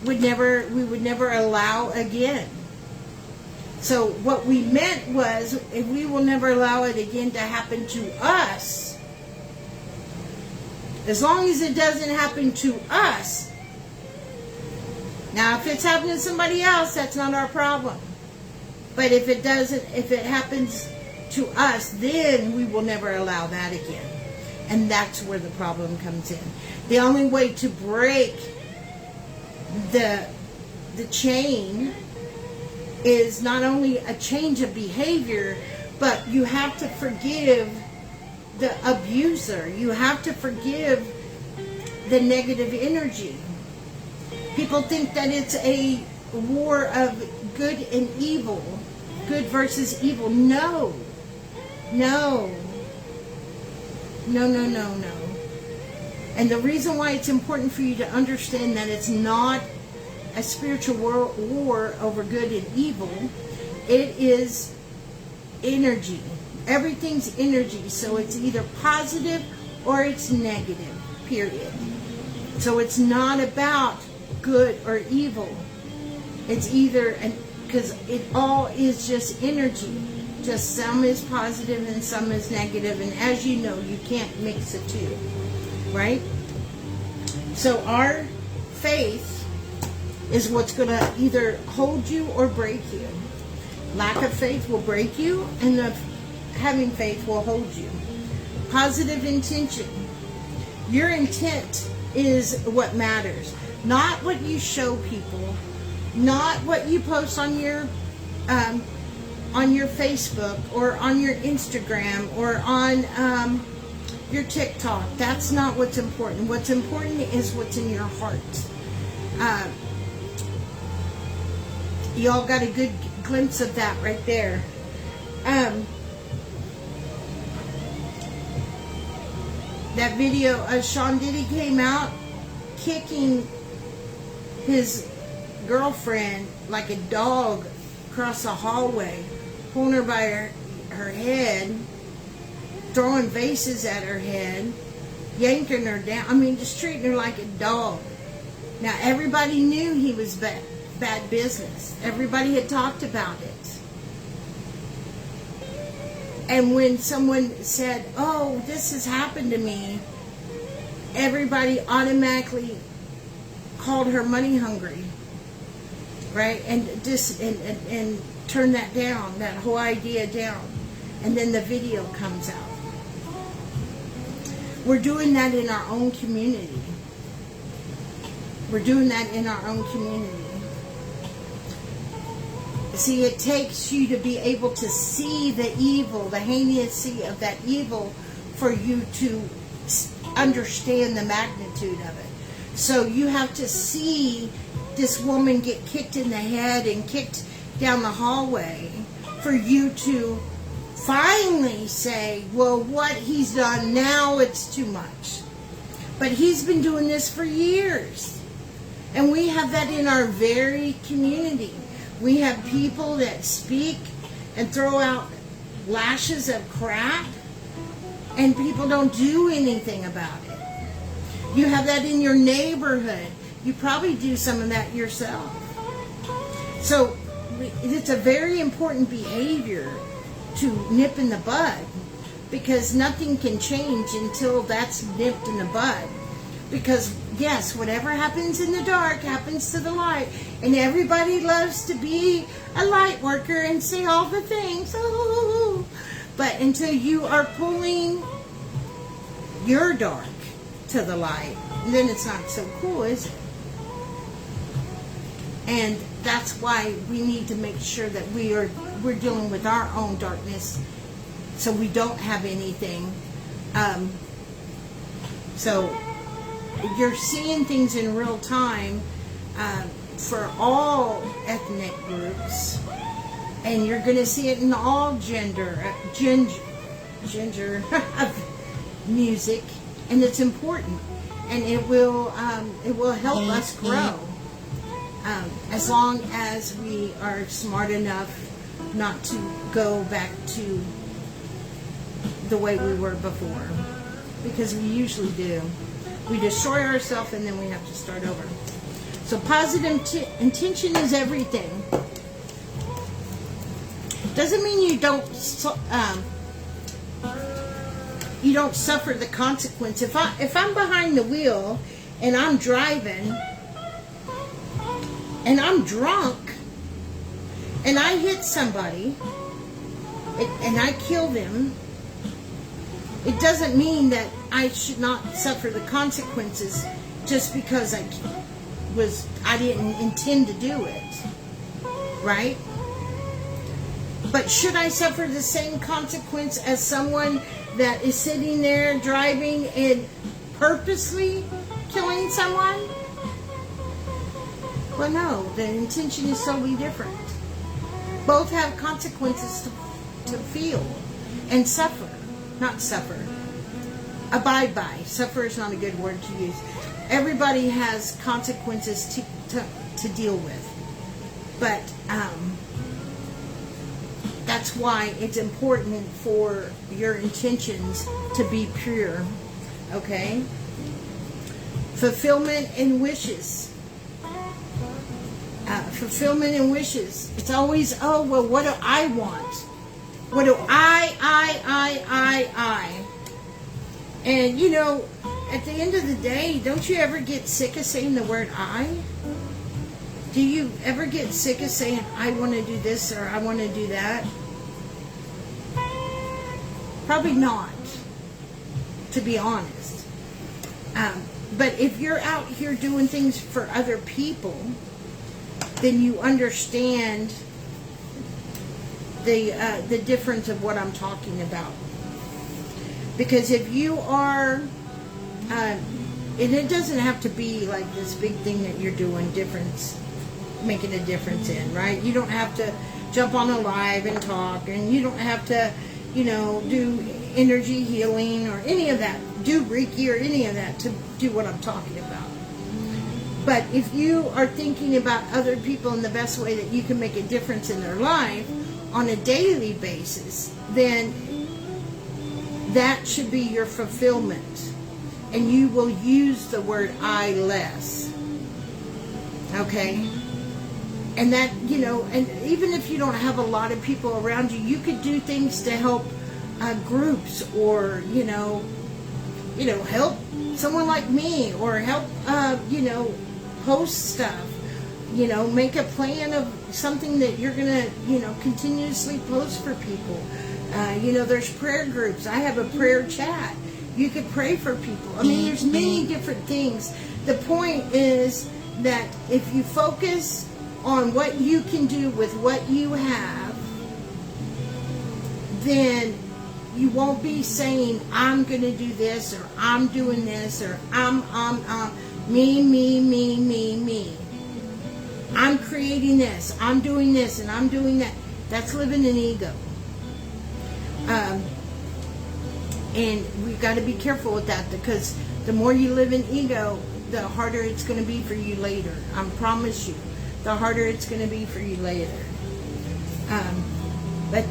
we would never allow again. So what we meant was, if we will never allow it again to happen to us, as long as it doesn't happen to us. Now, if it's happening to somebody else, that's not our problem. But if it happens to us, then we will never allow that again. And that's where the problem comes in. The only way to break the chain is not only a change of behavior, but you have to forgive the abuser. You have to forgive the negative energy. People think that it's a war of good and evil, good versus evil. No. And the reason why it's important for you to understand that it's not a spiritual war over good and evil, it is energy. Everything's energy. So it's either positive or it's negative, period. So it's not about good or evil. It's either, because it all is just energy. Just some is positive and some is negative. And as you know, you can't mix the two. Right? So our faith is what's going to either hold you or break you. Lack of faith will break you, and having faith will hold you. Positive intention. Your intent is what matters. Not what you show people. Not what you post on your Facebook or on your Instagram or on your TikTok. That's not what's important. What's important is what's in your heart. Y'all got a good glimpse of that right there. That video of Sean Diddy came out kicking his girlfriend like a dog across the hallway, pulling her by her head, throwing vases at her head, yanking her down. I mean, just treating her like a dog. Now, everybody knew he was bad business. Everybody had talked about it. And when someone said, oh, this has happened to me, everybody automatically called her money hungry. Right? And turn that down, that whole idea down. And then the video comes out. We're doing that in our own community. We're doing that in our own community. See, it takes you to be able to see the evil, the heinousness of that evil, for you to understand the magnitude of it. So you have to see this woman get kicked in the head and kicked down the hallway for you to finally say, well, what he's done now, it's too much. But he's been doing this for years. And we have that in our very community. We have people that speak and throw out lashes of crap, and people don't do anything about it. You have that in your neighborhood. You probably do some of that yourself. So it's a very important behavior to nip in the bud, because nothing can change until that's nipped in the bud. Because yes, whatever happens in the dark happens to the light. And everybody loves to be a light worker and say all the things. Oh. But until you are pulling your dark to the light, then it's not so cool, is it? And that's why we need to make sure that we're dealing with our own darkness, so we don't have anything. So you're seeing things in real time for all ethnic groups, and you're going to see it in all gender of music, and it's important, and it will help us grow. As long as we are smart enough not to go back to the way we were before, because we usually do. We destroy ourselves and then we have to start over. So positive intention is everything. Doesn't mean you don't suffer the consequence. If I'm behind the wheel and I'm driving and I'm drunk and I hit somebody and I kill them, it doesn't mean that I should not suffer the consequences just because I didn't intend to do it, right? But should I suffer the same consequence as someone that is sitting there driving and purposely killing someone? Well, no, the intention is totally different. Both have consequences to feel and suffer. Not suffer. Abide by. Suffer is not a good word to use. Everybody has consequences to deal with. But that's why it's important for your intentions to be pure. Okay? Fulfillment and wishes. Fulfillment and wishes. It's always, oh, well, what do I want? What do I? And, you know, at the end of the day, don't you ever get sick of saying the word I? Do you ever get sick of saying, I want to do this or I want to do that? Probably not, to be honest. But if you're out here doing things for other people, then you understand the difference of what I'm talking about. Because if you are, and it doesn't have to be like this big thing that you're doing making a difference in, right? You don't have to jump on a live and talk, and you don't have to, you know, do energy healing or any of that, do Reiki or any of that to do what I'm talking about. But if you are thinking about other people in the best way that you can make a difference in their life on a daily basis, then that should be your fulfillment. And you will use the word I less. Okay? And that, you know, and even if you don't have a lot of people around you, you could do things to help groups, or, you know, help someone like me, or help, post stuff, make a plan of something that you're going to, continuously post for people. There's prayer groups. I have a prayer chat. You could pray for people. I mean, there's many different things. The point is that if you focus on what you can do with what you have, then you won't be saying, I'm going to do this, or I'm doing this, or me. I'm creating this, I'm doing this, and I'm doing that. That's living in ego. And we've got to be careful with that, because the more you live in ego, the harder it's going to be for you later. I promise you. The harder it's going to be for you later. But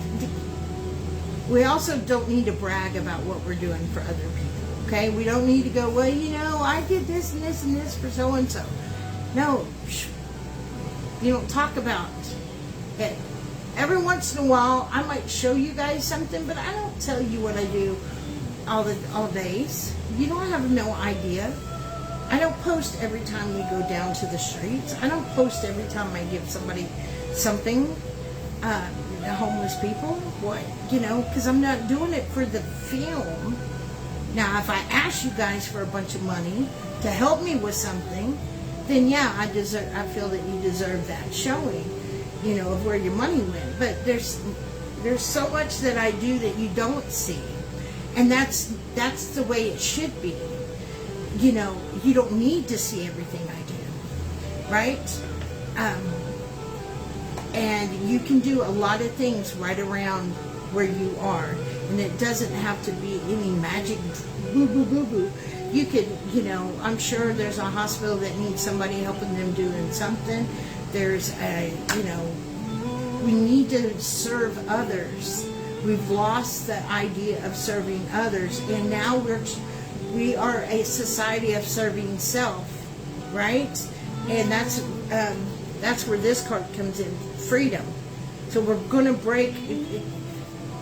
we also don't need to brag about what we're doing for other people. Okay? We don't need to go, well, I did this and this and this for so-and-so. No. You don't talk about it. Every once in a while, I might show you guys something, but I don't tell you what I do all days. You don't have no idea. I don't post every time we go down to the streets. I don't post every time I give somebody something. The homeless people, what, you know, because I'm not doing it for the film. Now, if I ask you guys for a bunch of money to help me with something, then yeah, I feel that you deserve that showing, you know, of where your money went. But there's so much that I do that you don't see, and that's the way it should be. You know, you don't need to see everything I do, right? And you can do a lot of things right around where you are, and it doesn't have to be any magic boo boo boo boo. You could, you know, I'm sure there's a hospital that needs somebody helping them doing something. There's a, you know, we need to serve others. We've lost the idea of serving others, and now we are a society of serving self, right? And that's where this card comes in, freedom. So we're going to break,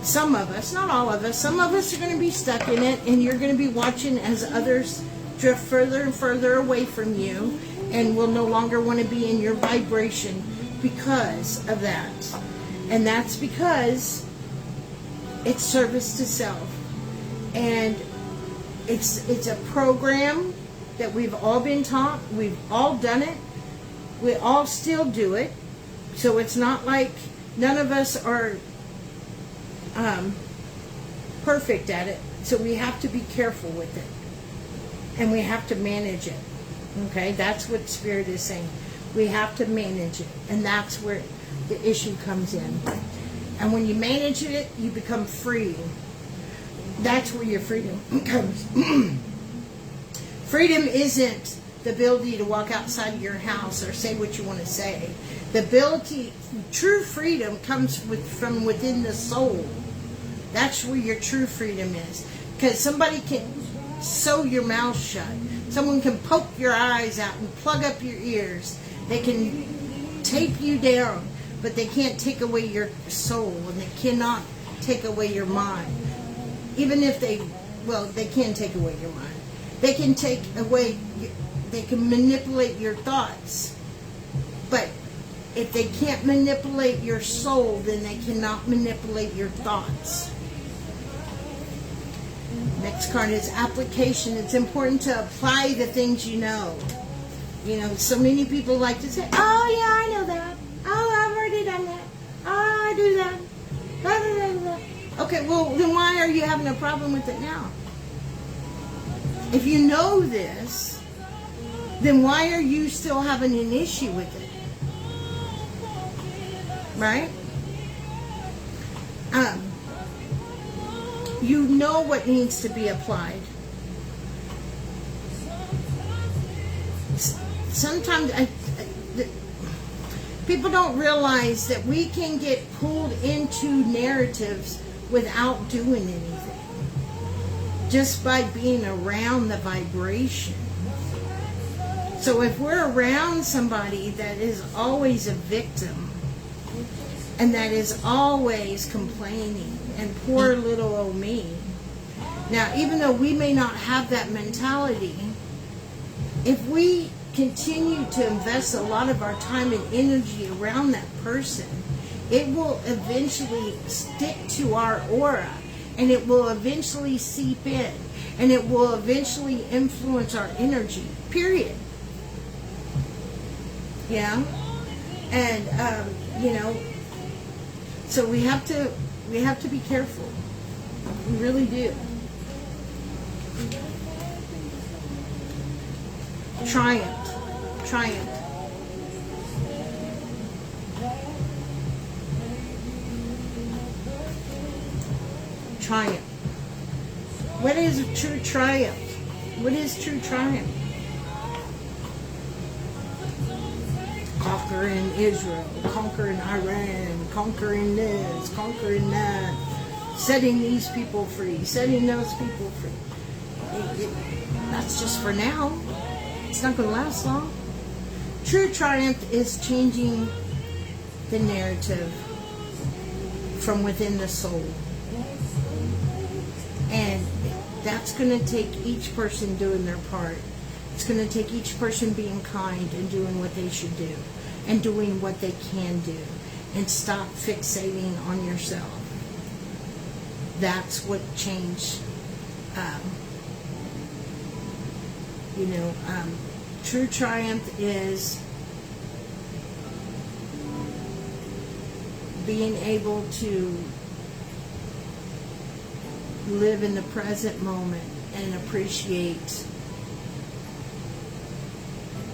some of us, not all of us, some of us are going to be stuck in it, and you're going to be watching as others drift further and further away from you and will no longer want to be in your vibration because of that. And that's because it's service to self. And it's a program that we've all been taught. We've all done it. We all still do it. So it's not like none of us are perfect at it. So we have to be careful with it. And we have to manage it. Okay? That's what Spirit is saying. We have to manage it. And that's where the issue comes in. And when you manage it, you become free. That's where your freedom comes. Freedom isn't the ability to walk outside of your house or say what you want to say. The ability, true freedom comes from within the soul. That's where your true freedom is. Because somebody can sew your mouth shut. Someone can poke your eyes out and plug up your ears. They can tape you down, but they can't take away your soul, and they cannot take away your mind. Even if they can take away your mind. They can take away, they can manipulate your thoughts. But if they can't manipulate your soul, then they cannot manipulate your thoughts. Next card is application. It's important to apply the things you know. You know, so many people like to say, oh yeah, I know that. Oh, I've already done that. Oh, I do that. Blah, blah, blah, blah. Okay, well, then why are you having a problem with it now? If you know this, then why are you still having an issue with it? Right? You know what needs to be applied. Sometimes people don't realize that we can get pulled into narratives without doing anything. Just by being around the vibration. So if we're around somebody that is always a victim and that is always complaining and poor little old me. Now, even though we may not have that mentality, if we continue to invest a lot of our time and energy around that person, it will eventually stick to our aura, and it will eventually seep in, and it will eventually influence our energy, period. Yeah? And, you know, so we have to be careful. We really do. Triumph. Triumph. Triumph. What is true triumph? What is true triumph? Conquering Israel, conquering Iran, conquering this, conquering that, setting these people free, setting those people free. That's just for now. It's not going to last long. True triumph is changing the narrative from within the soul. And that's going to take each person doing their part. It's going to take each person being kind and doing what they should do and doing what they can do, and stop fixating on yourself. That's what change, true triumph is being able to live in the present moment and appreciate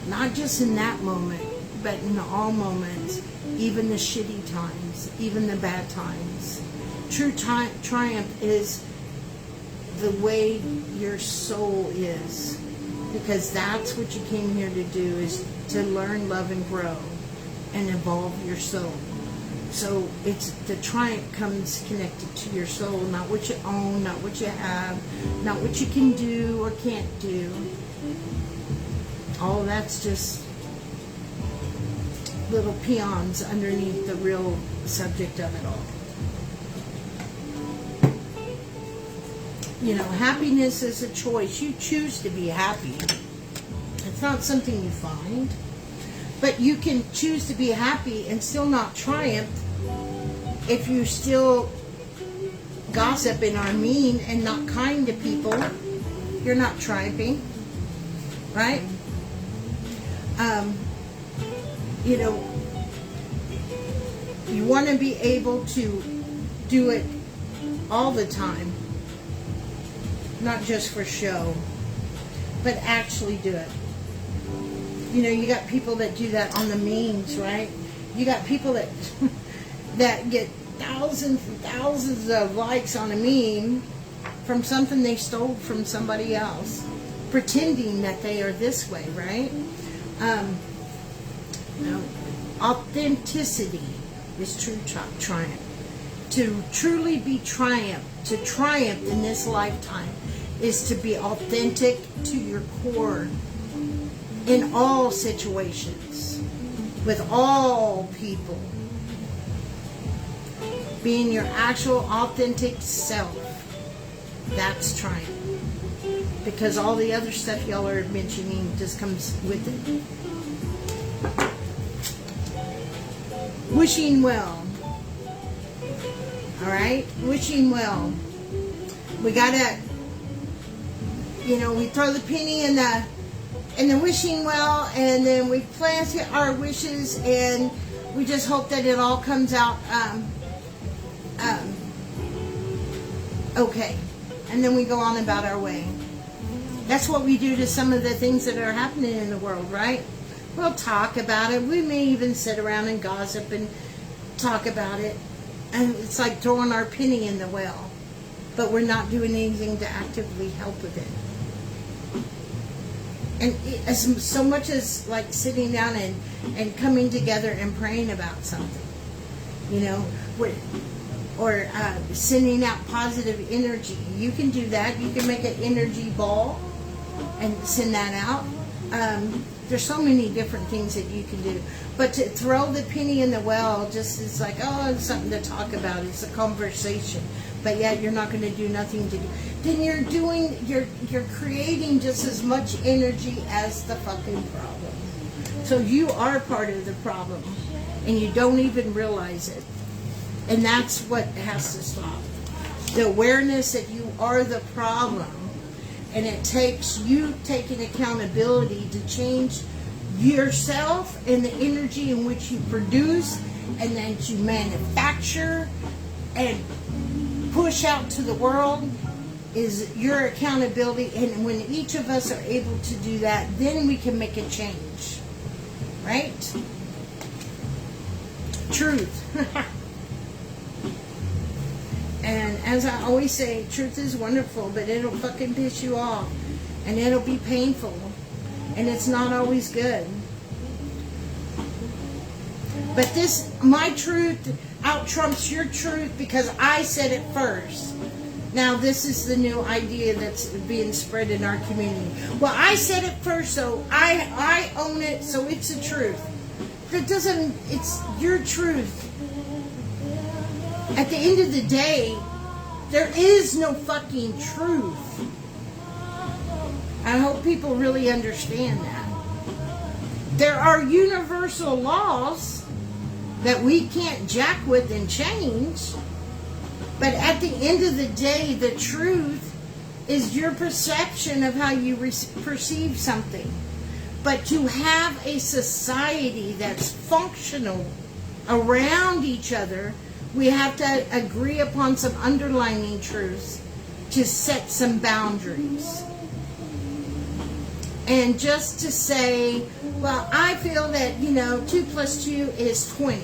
not just in that moment, but in all moments, even the shitty times, even the bad times. True triumph is the way your soul is, because that's what you came here to do, is to learn, love, and grow and evolve your soul. So it's the triumph comes connected to your soul, not what you own, not what you have, not what you can do or can't do. All that's just little peons underneath the real subject of it all. Happiness is a choice. You choose to be happy. It's not something you find. But you can choose to be happy and still not triumph if you still gossip and are mean and not kind to people. You're not triumphing. Right? You want to be able to do it all the time, not just for show, but actually do it. You got people that do that on the memes, right? You got people that that get thousands and thousands of likes on a meme from something they stole from somebody else, pretending that they are this way, right? Authenticity is true triumph. To truly be to triumph in this lifetime, is to be authentic to your core in all situations, with all people. Being your actual authentic self, that's triumph. Because all the other stuff y'all are mentioning just comes with it. Wishing well. Alright? Wishing well. We gotta, we throw the penny in the wishing well, and then we plant our wishes, and we just hope that it all comes out okay. And then we go on about our way. That's what we do to some of the things that are happening in the world, right? We'll talk about it. We may even sit around and gossip and talk about it. And it's like throwing our penny in the well. But we're not doing anything to actively help with it. And as so much as like sitting down and coming together and praying about something. Or sending out positive energy. You can do that. You can make an energy ball and send that out. There's so many different things that you can do. But to throw the penny in the well just is like, it's something to talk about. It's a conversation. But yet you're not going to do nothing to do. Then you're creating just as much energy as the fucking problem. So you are part of the problem. And you don't even realize it. And that's what has to stop. The awareness that you are the problem. And it takes you taking accountability to change yourself and the energy in which you produce and then you manufacture and push out to the world is your accountability. And when each of us are able to do that, then we can make a change. Right? Truth. And as I always say, truth is wonderful, but it'll fucking piss you off. And it'll be painful. And it's not always good. But my truth out-trumps your truth because I said it first. Now this is the new idea that's being spread in our community. Well, I said it first, so I own it, so it's the truth. It's your truth. At the end of the day, there is no fucking truth. I hope people really understand that. There are universal laws that we can't jack with and change. But at the end of the day, the truth is your perception of how you perceive something. But to have a society that's functional around each other, we have to agree upon some underlying truths to set some boundaries. And just to say, well, I feel that, 2 plus 2 is 20.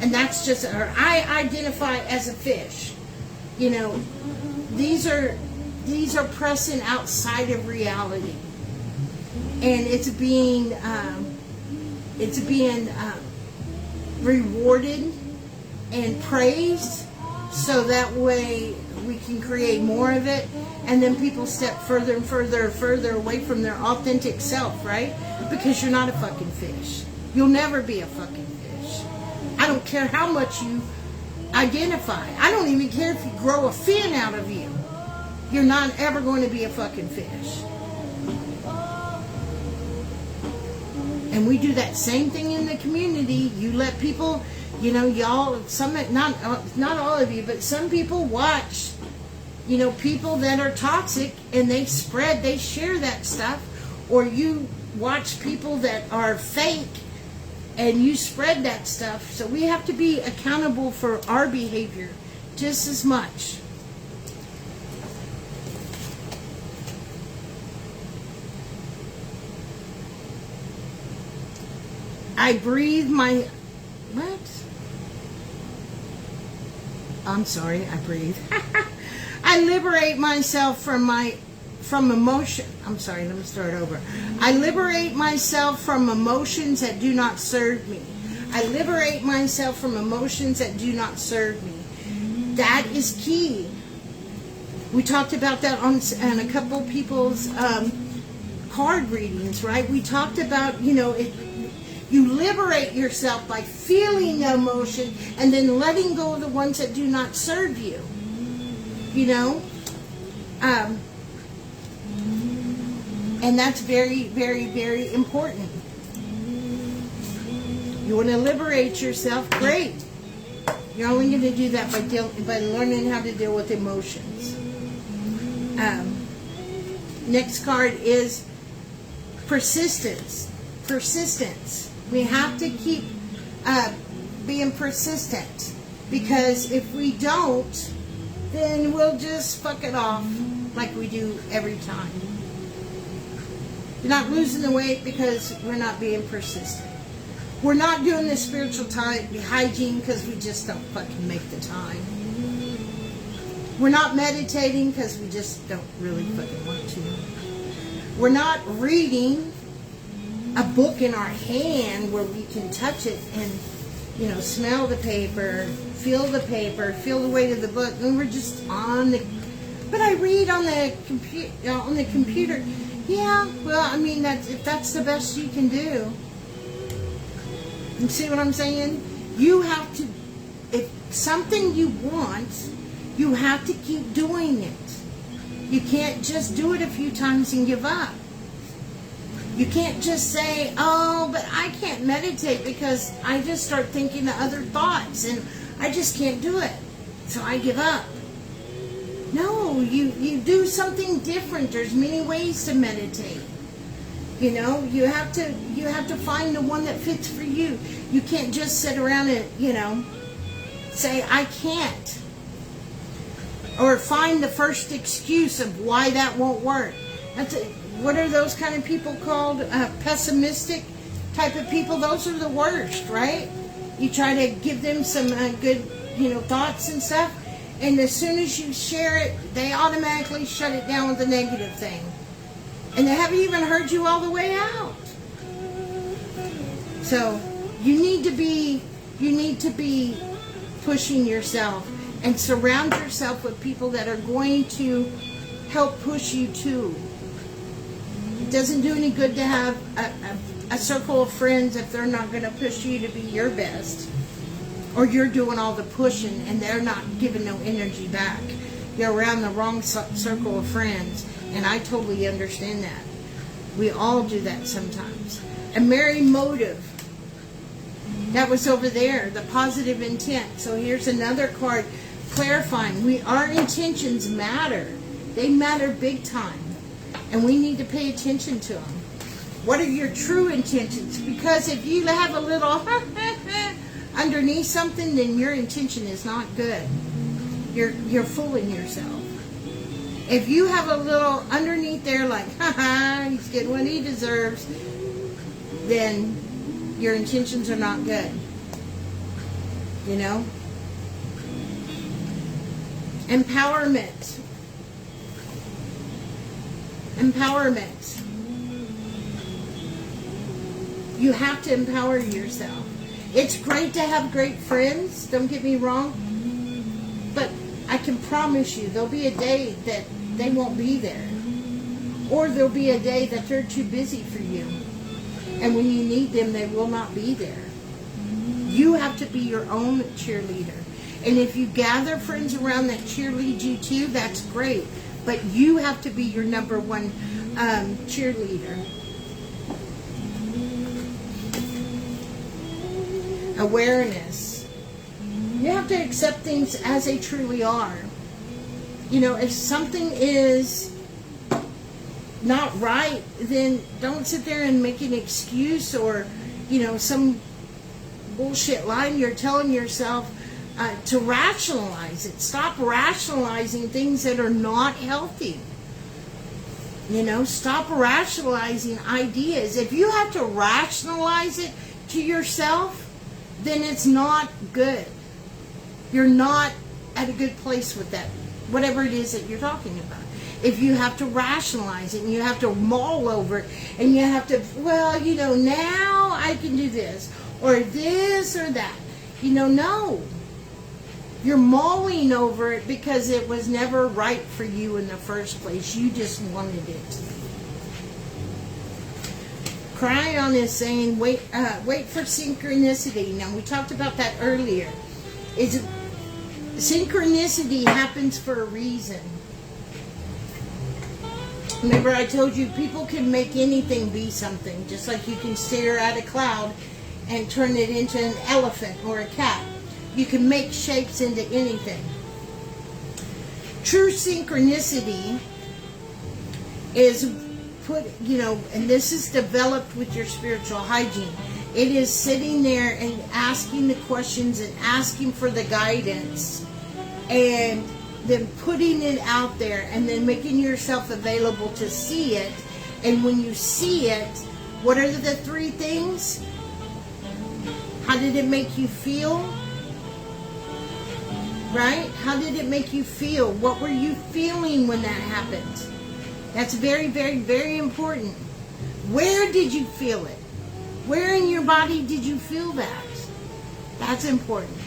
And that's just, or I identify as a fish. These are pressing outside of reality. And it's being rewarded and praised, so that way we can create more of it, and then people step further and further away from their authentic self, right? Because you're not a fucking fish. You'll never be a fucking fish. I don't care how much you identify. I don't even care if you grow a fin out of you. You're not ever going to be a fucking fish. And we do that same thing in the community. You let people, y'all, not all of you, but some people watch, people that are toxic, and they share that stuff. Or you watch people that are fake and you spread that stuff. So we have to be accountable for our behavior just as much. I breathe my... What? I'm sorry, I breathe. I liberate myself from emotion. I'm sorry, let me start over. I liberate myself from emotions that do not serve me. I liberate myself from emotions that do not serve me. That is key. We talked about that on a couple people's card readings, right? We talked about, you liberate yourself by feeling the emotion and then letting go of the ones that do not serve you. And that's very, very, very important. You want to liberate yourself? Great. You're only going to do that by learning how to deal with emotions. Next card is persistence. Persistence. We have to keep being persistent, because if we don't, then we'll just fuck it off like we do every time. You're not losing the weight because we're not being persistent. We're not doing the spiritual hygiene because we just don't fucking make the time. We're not meditating because we just don't really fucking want to. We're not reading a book in our hand where we can touch it and, smell the paper, feel the weight of the book, and we're just on the... But I read on the computer. Yeah, well, if that's the best you can do. You see what I'm saying? You have to, if something you want, you have to keep doing it. You can't just do it a few times and give up. You can't just say, oh, but I can't meditate because I just start thinking of other thoughts and I just can't do it, so I give up. No, you do something different. There's many ways to meditate. You have to find the one that fits for you. You can't just sit around and, say, I can't. Or find the first excuse of why that won't work. What are those kind of people called? Pessimistic type of people. Those are the worst, right? You try to give them some good, thoughts and stuff. And as soon as you share it, they automatically shut it down with a negative thing. And they haven't even heard you all the way out. So you need to be pushing yourself and surround yourself with people that are going to help push you too. It doesn't do any good to have a circle of friends if they're not going to push you to be your best. Or you're doing all the pushing and they're not giving no energy back. You're around the wrong circle of friends. And I totally understand that. We all do that sometimes. A merry motive. That was over there, the positive intent. So here's another card clarifying. Our intentions matter. They matter big time. And we need to pay attention to them. What are your true intentions? Because if you have a little underneath something, then your intention is not good. You're fooling yourself. If you have a little underneath there like, he's getting what he deserves, then your intentions are not good. You know? Empowerment. Empowerment. You have to empower yourself. It's great to have great friends, don't get me wrong, but I can promise you there'll be a day that they won't be there. Or there'll be a day that they're too busy for you. And when you need them, they will not be there. You have to be your own cheerleader. And if you gather friends around that cheerlead you too, that's great. But you have to be your number one cheerleader. Awareness. You have to accept things as they truly are. You know, if something is not right, then don't sit there and make an excuse or, you know, some bullshit line you're telling yourself to rationalize it. Stop rationalizing things that are not healthy. You know, stop rationalizing ideas. If you have to rationalize it to yourself, then it's not good. You're not at a good place with that, whatever it is that you're talking about. If you have to rationalize it and you have to mull over it and you have to, well, you know, now I can do this or this or that. You know, no. You're mulling over it because it was never right for you in the first place. You just wanted it. Cryon is saying, wait for synchronicity. Now, we talked about that earlier. Synchronicity happens for a reason. Remember I told you people can make anything be something. Just like you can stare at a cloud and turn it into an elephant or a cat. You can make shapes into anything. True synchronicity is put, you know, and this is developed with your spiritual hygiene. It is sitting there and asking the questions and asking for the guidance and then putting it out there and then making yourself available to see it. And when you see it, what are the three things? How did it make you feel? Right? How did it make you feel? What were you feeling when that happened? That's very, very, very important. Where did you feel it? Where in your body did you feel that? That's important.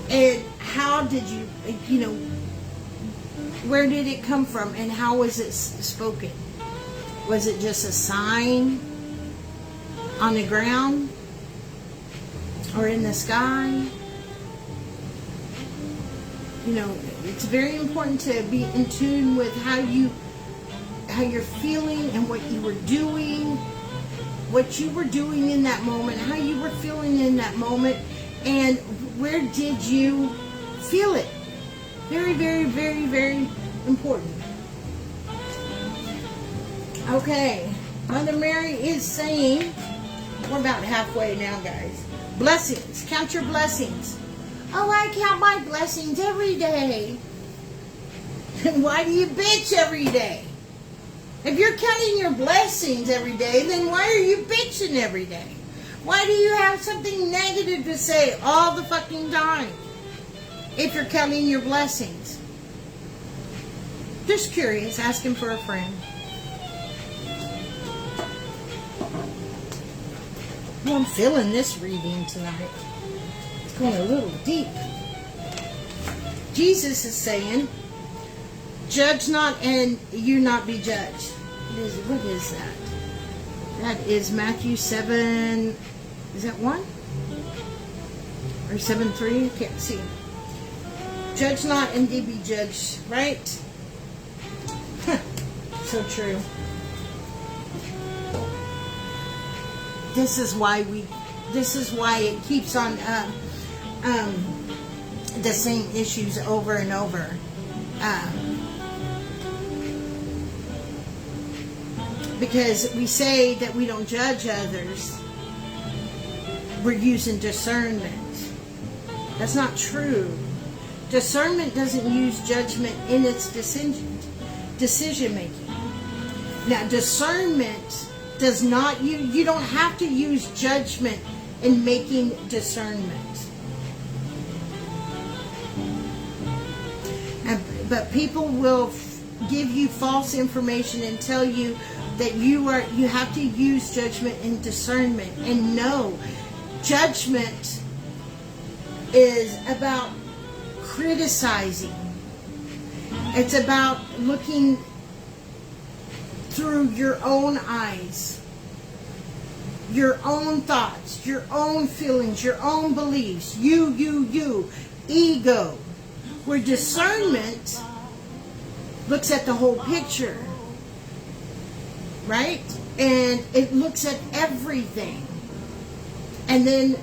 And how did you, you know, where did it come from and how was it spoken? Was it just a sign on the ground or in the sky? You know, it's very important to be in tune with how you're feeling and what you were doing. What you were doing in that moment, how you were feeling in that moment, and where did you feel it? Very, very, very, very important. Okay, Mother Mary is saying, we're about halfway now, guys. Blessings, count your blessings. Oh, I count my blessings every day. And why do you bitch every day? If you're counting your blessings every day, then why are you bitching every day? Why do you have something negative to say all the fucking time? If you're counting your blessings. Just curious, asking for a friend. Well, I'm feeling this reading tonight. It's going a little deep. Jesus is saying, judge not and you not be judged. What is that? That is Matthew 7, is that 1? Or 7:3? I can't see. Judge not and ye be judged, right? So true. This is why it keeps on the same issues over and over. Because we say that we don't judge others, we're using discernment. That's not true. Discernment doesn't use judgment in its decision making. Now, discernment does not, you don't have to use judgment in making discernment. But people will give you false information and tell you that you have to use judgment and discernment. And no, judgment is about criticizing. It's about looking through your own eyes, your own thoughts, your own feelings, your own beliefs, you, ego. Where discernment looks at the whole picture, right? And it looks at everything and then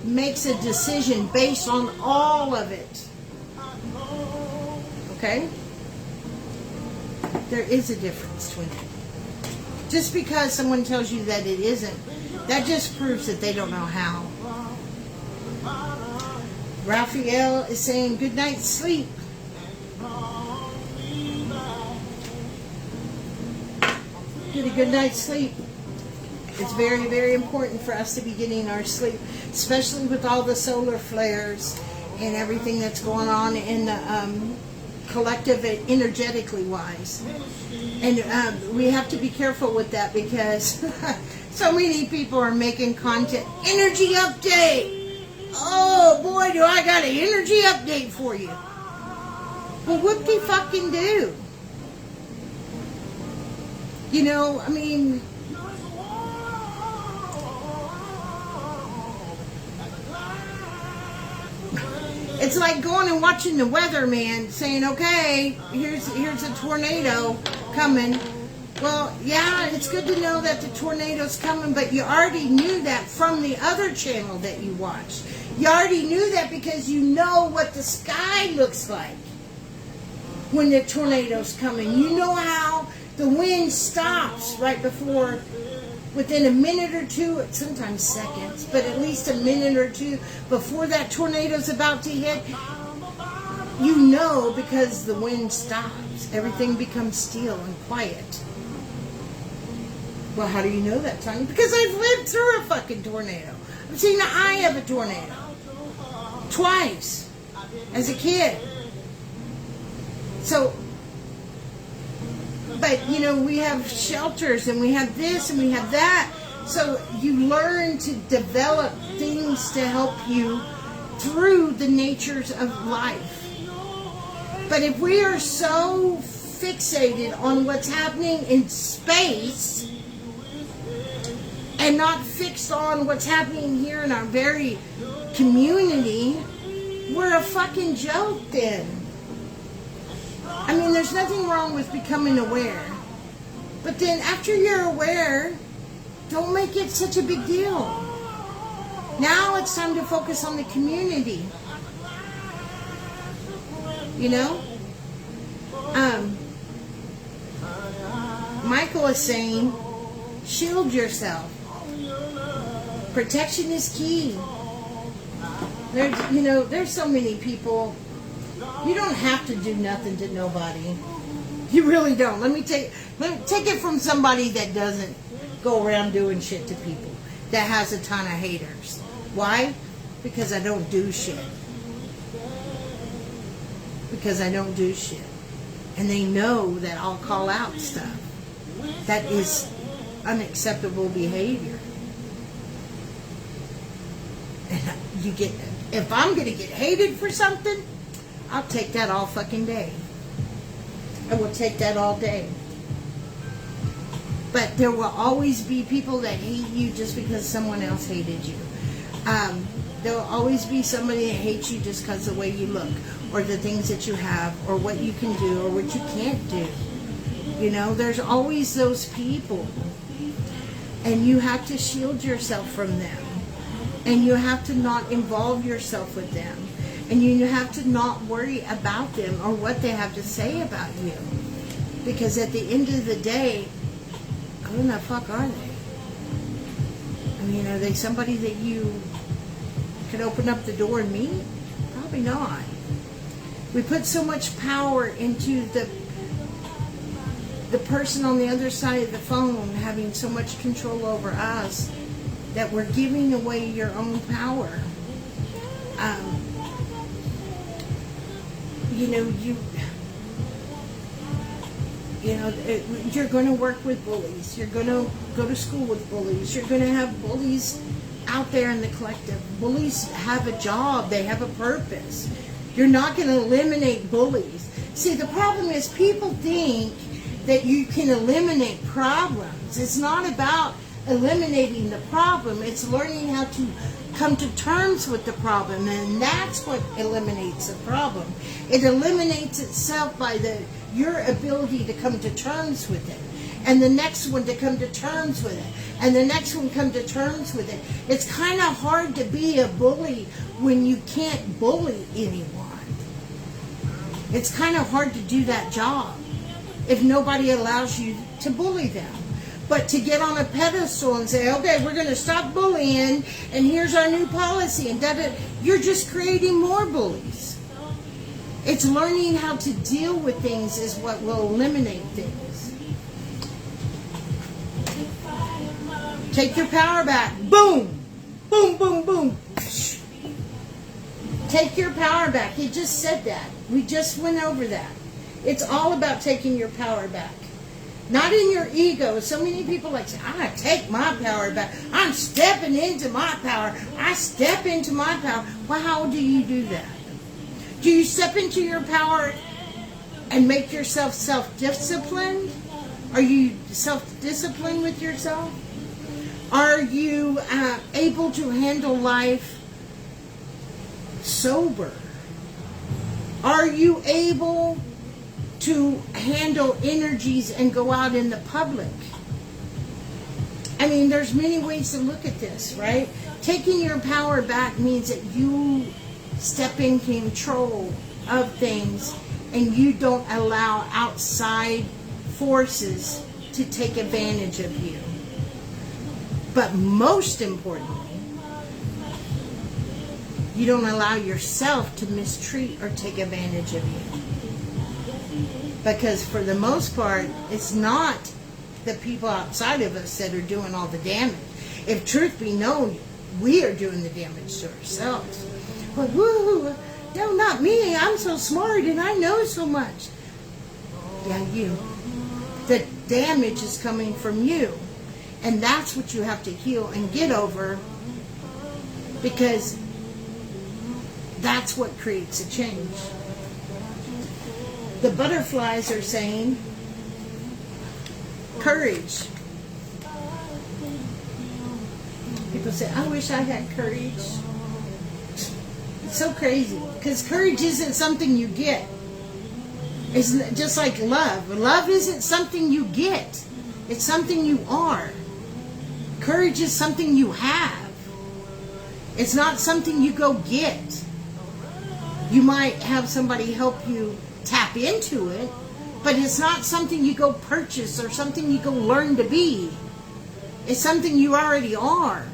makes a decision based on all of it. Okay? There is a difference between it. Just because someone tells you that it isn't, that just proves that they don't know how. Raphael is saying good night's sleep. Get a good night's sleep. It's very, very important for us to be getting our sleep, especially with all the solar flares and everything that's going on in the collective and energetically wise. And we have to be careful with that because so many people are making content. Energy update! Oh boy, do I got an energy update for you. Well, what do you fucking do? You know, I mean, it's like going and watching the weatherman saying, okay, here's a tornado coming. Well, yeah, it's good to know that the tornado's coming, but you already knew that from the other channel that you watched. You already knew that because you know what the sky looks like when the tornado's coming. You know how the wind stops right before, within a minute or two, sometimes seconds, but at least a minute or two before that tornado's about to hit. You know because the wind stops. Everything becomes still and quiet. Well, how do you know that, Tonya? Because I've lived through a fucking tornado. I've seen the eye of a tornado. Twice. As a kid. So, but, you know, we have shelters and we have this and we have that. So you learn to develop things to help you through the natures of life. But if we are so fixated on what's happening in space and not fixed on what's happening here in our very community, we're a fucking joke then. I mean, there's nothing wrong with becoming aware. But then after you're aware, don't make it such a big deal. Now it's time to focus on the community. You know? Michael is saying, shield yourself. Protection is key. There's so many people. You don't have to do nothing to nobody. You really don't. Let me take it from somebody that doesn't go around doing shit to people, that has a ton of haters. Why? Because I don't do shit. Because I don't do shit. And they know that I'll call out stuff that is unacceptable behavior. And if I'm going to get hated for something, I'll take that all fucking day. I will take that all day. But there will always be people that hate you just because someone else hated you. There will always be somebody that hates you just because of the way you look, or the things that you have, or what you can do, or what you can't do. You know, there's always those people. And you have to shield yourself from them. And you have to not involve yourself with them. And you have to not worry about them or what they have to say about you. Because at the end of the day, who the fuck are they? I mean, are they somebody that you could open up the door and meet? Probably not. We put so much power into the person on the other side of the phone having so much control over us that we're giving away your own power. You're going to work with bullies. You're going to go to school with bullies. You're going to have bullies out there in the collective. Bullies have a job. They have a purpose. You're not going to eliminate bullies. See, the problem is people think that you can eliminate problems. It's not about eliminating the problem. It's learning how to come to terms with the problem, and that's what eliminates the problem. It eliminates itself by your ability to come to terms with it, and the next one to come to terms with it, and the next one come to terms with it. It's kind of hard to be a bully when you can't bully anyone. It's kind of hard to do that job if nobody allows you to bully them. But to get on a pedestal and say, okay, we're going to stop bullying, and here's our new policy, and you're just creating more bullies. It's learning how to deal with things is what will eliminate things. Take your power back. Boom! Boom, boom, boom. Take your power back. He just said that. We just went over that. It's all about taking your power back. Not in your ego. So many people like say, I'm going to take my power back. I'm stepping into my power. I step into my power. Well, how do you do that? Do you step into your power and make yourself self-disciplined? Are you self-disciplined with yourself? Are you able to handle life sober? Are you able to handle energies and go out in the public? I mean, there's many ways to look at this, right? Taking your power back means that you step in control of things and you don't allow outside forces to take advantage of you. But most importantly, you don't allow yourself to mistreat or take advantage of you. Because for the most part, it's not the people outside of us that are doing all the damage. If truth be known, we are doing the damage to ourselves. But woo, no, not me. I'm so smart and I know so much. Yeah, you. The damage is coming from you. And that's what you have to heal and get over, because that's what creates a change. The butterflies are saying courage. People say, I wish I had courage. It's so crazy, because courage isn't something you get. It's just like love. Love isn't something you get. It's something you are. Courage is something you have. It's not something you go get. You might have somebody help you tap into it, but it's not something you go purchase or something you go learn to be. It's something you already are.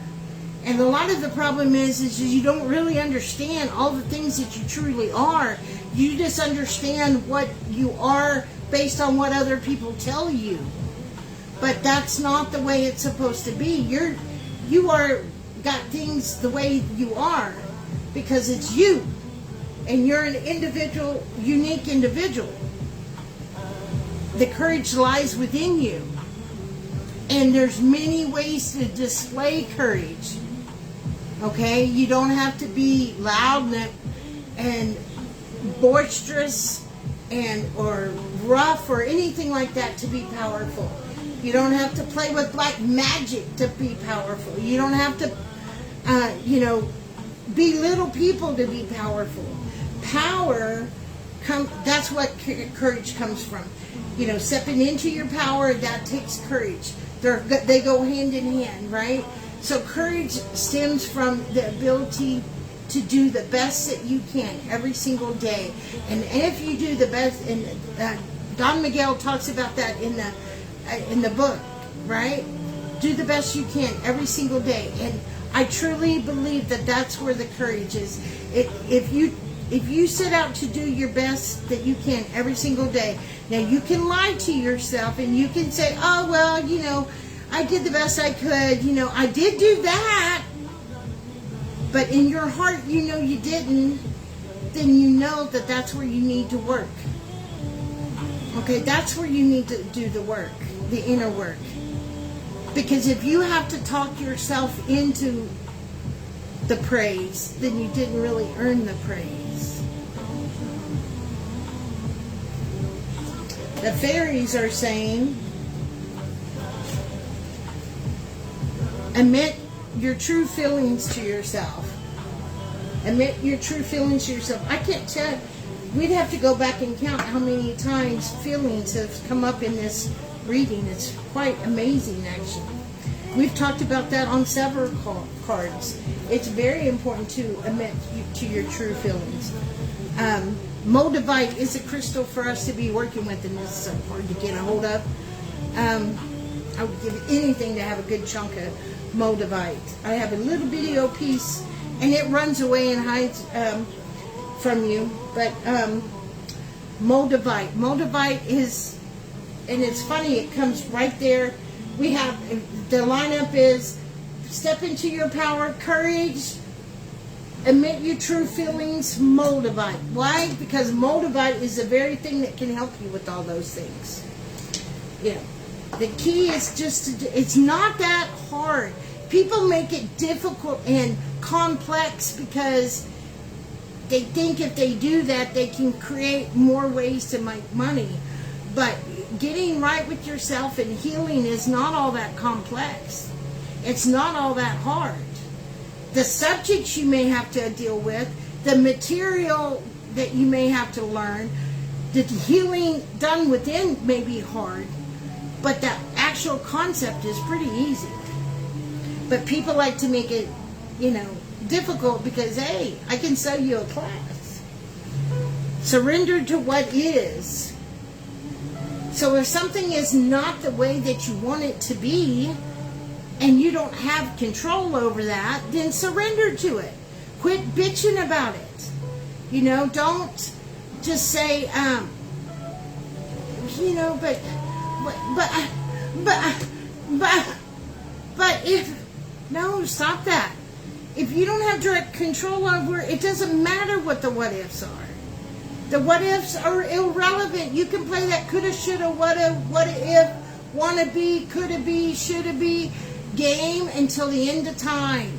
And a lot of the problem is you don't really understand all the things that you truly are. You just understand what you are based on what other people tell you. But that's not the way it's supposed to be. You are got things the way you are because it's you. And you're an individual, unique individual. The courage lies within you. And there's many ways to display courage. Okay? You don't have to be loud and boisterous or rough or anything like that to be powerful. You don't have to play with black magic to be powerful. You don't have to, belittle people to be powerful. Power That's what courage comes from. You know, stepping into your power, that takes courage. They go hand in hand, right? So courage stems from the ability to do the best that you can every single day. And if you do the best, and Don Miguel talks about that in the book, right? Do the best you can every single day. And I truly believe that that's where the courage is. If you set out to do your best that you can every single day, now you can lie to yourself and you can say, oh, well, you know, I did the best I could. You know, I did do that. But in your heart, you know you didn't. Then you know that that's where you need to work. Okay, that's where you need to do the work, the inner work. Because if you have to talk yourself into the praise, then you didn't really earn the praise. The fairies are saying, admit your true feelings to yourself. Admit your true feelings to yourself. I can't tell. We'd have to go back and count how many times feelings have come up in this reading. It's quite amazing, actually. We've talked about that on several cards. It's very important to admit to your true feelings. Moldavite is a crystal for us to be working with, and it's so hard to get a hold of. I would give anything to have a good chunk of Moldavite. I have a little video piece, and it runs away and hides from you. But Moldavite is, and it's funny, it comes right there. We have, the lineup is step into your power, courage, admit your true feelings, Moldavite. Why? Because Moldavite is the very thing that can help you with all those things. Yeah. The key is just to, it's not that hard. People make it difficult and complex because they think if they do that, they can create more ways to make money. But getting right with yourself and healing is not all that complex. It's not all that hard. The subjects you may have to deal with, the material that you may have to learn, the healing done within may be hard, but the actual concept is pretty easy. But people like to make it, you know, difficult because, hey, I can sell you a class. Surrender to what is. So if something is not the way that you want it to be, and you don't have control over that, then surrender to it. Quit bitching about it. You know, don't just say, you know, but if, no, stop that. If you don't have direct control over it, it doesn't matter what the what ifs are. The what ifs are irrelevant. You can play that coulda, shoulda, woulda, what if, wanna be, coulda be, shoulda be game until the end of time.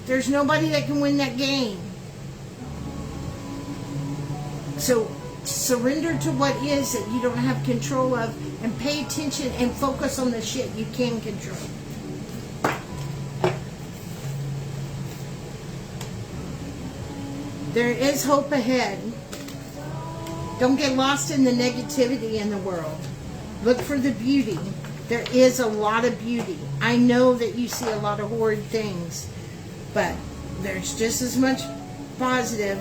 There's nobody that can win that game. So surrender to what is that you don't have control of, and pay attention and focus on the shit you can control. There is hope ahead. Don't get lost in the negativity in the world. Look for the beauty. There is a lot of beauty. I know that you see a lot of horrid things, but there's just as much positive.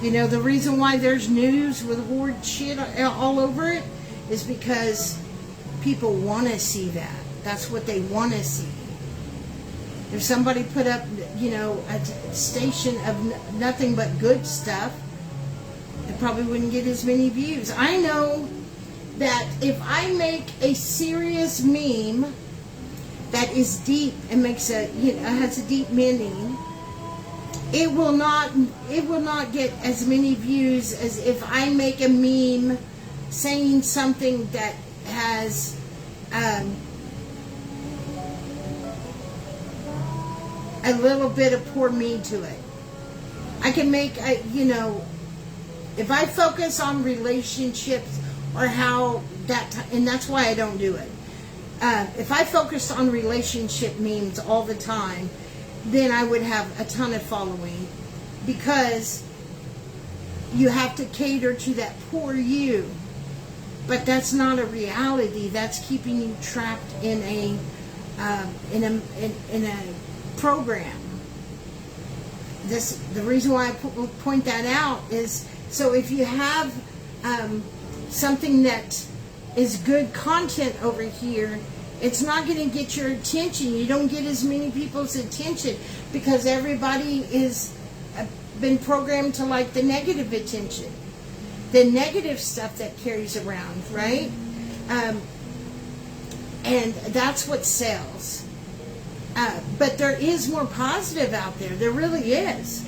You know, the reason why there's news with horrid shit all over it is because people want to see that. That's what they want to see. If somebody put up, you know, a station of nothing but good stuff, it probably wouldn't get as many views. I know that if I make a serious meme that is deep and makes a, you know, has a deep meaning, it will not get as many views as if I make a meme saying something that has a little bit of poor me to it. I can make a, you know, if I focus on relationships or how that, and that's why I don't do it. If I focused on relationship memes all the time, then I would have a ton of following, because you have to cater to that poor you. But that's not a reality. That's keeping you trapped in a program. The reason why I point that out is so if you have something that is good content over here, it's not going to get your attention. You don't get as many people's attention because everybody is been programmed to like the negative attention, the negative stuff that carries around, right? And that's what sells. But there is more positive out there. There really is.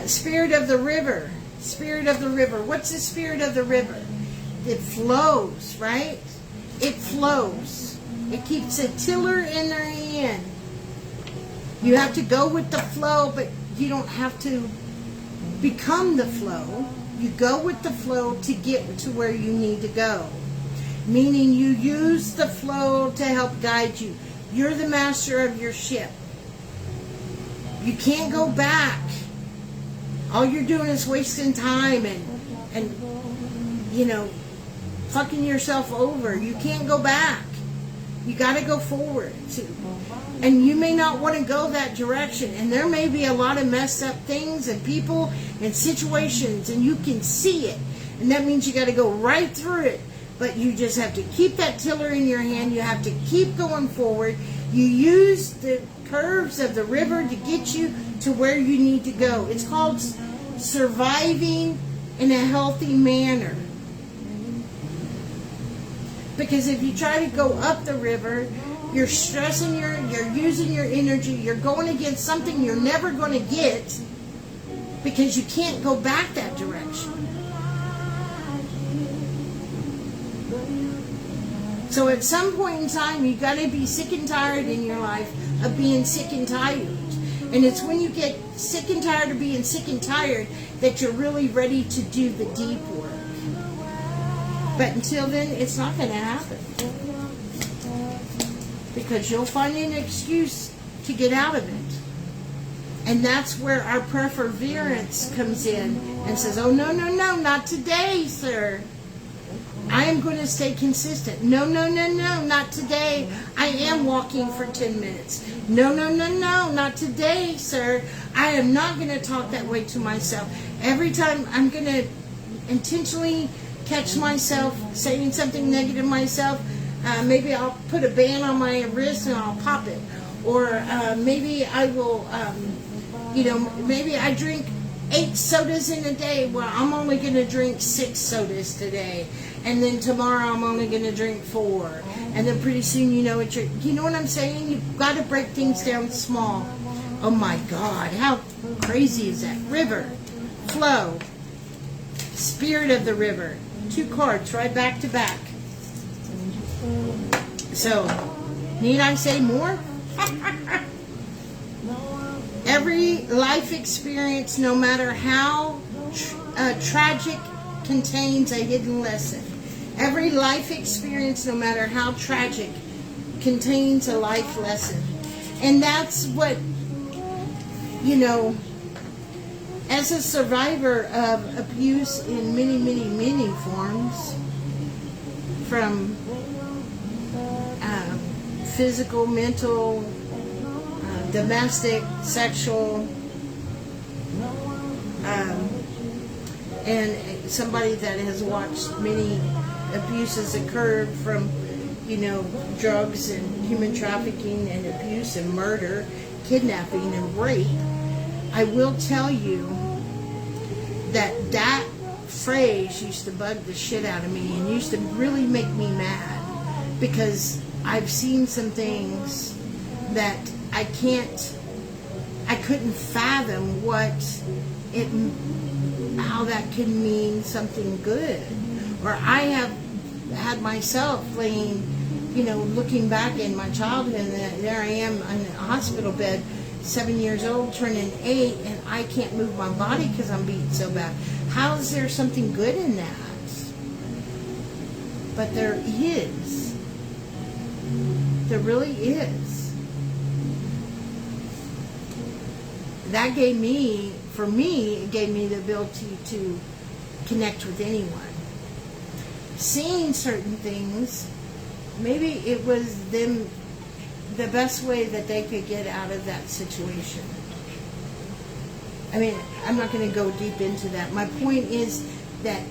Spirit of the river. Spirit of the river. What's the spirit of the river? It flows, right? It flows. It keeps a tiller in their hand. You have to go with the flow, but you don't have to become the flow. You go with the flow to get to where you need to go. Meaning you use the flow to help guide you. You're the master of your ship. You can't go back. All you're doing is wasting time and you know, fucking yourself over. You can't go back. You got to go forward. And you may not want to go that direction. And there may be a lot of messed up things and people and situations, and you can see it. And that means you got to go right through it. But you just have to keep that tiller in your hand. You have to keep going forward. You use the curves of the river to get you to where you need to go. It's called surviving in a healthy manner. Because if you try to go up the river, you're stressing, you're using your energy, you're going against something you're never going to get because you can't go back that direction. So at some point in time, you got to be sick and tired in your life of being sick and tired. And it's when you get sick and tired of being sick and tired that you're really ready to do the deep work. But until then, it's not going to happen. Because you'll find an excuse to get out of it. And that's where our perseverance comes in and says, oh, no, no, no, not today, sir. I am going to stay consistent. No, no, no, no, not today. I am walking for 10 minutes. No, no, no, no, not today, sir. I am not going to talk that way to myself. Every time I'm going to intentionally catch myself saying something negative to myself, maybe I'll put a band on my wrist and I'll pop it. Or maybe I will, maybe I drink 8 sodas in a day. Well, I'm only going to drink 6 sodas today. And then tomorrow I'm only going to drink 4. And then pretty soon you know what I'm saying? You've got to break things down small. Oh my God, how crazy is that? River, flow, spirit of the river. 2 cards right back to back. So, need I say more? Every life experience, no matter how tragic, contains a hidden lesson. Every life experience, no matter how tragic, contains a life lesson. And that's what, as a survivor of abuse in many, many, many forms, from physical, mental, domestic, sexual, and somebody that has watched many abuses occur from, drugs and human trafficking and abuse and murder, kidnapping and rape, I will tell you that phrase used to bug the shit out of me and used to really make me mad because I've seen some things that I couldn't fathom how that could mean something good. Or I have had myself laying, looking back in my childhood, and there I am in a hospital bed, 7 years old, turning 8, and I can't move my body because I'm beaten so bad. How is there something good in that? But there is. There really is. That gave me, it gave me the ability to connect with anyone. Seeing certain things, maybe it was them the best way that they could get out of that situation. I mean, I'm not going to go deep into that. My point is that,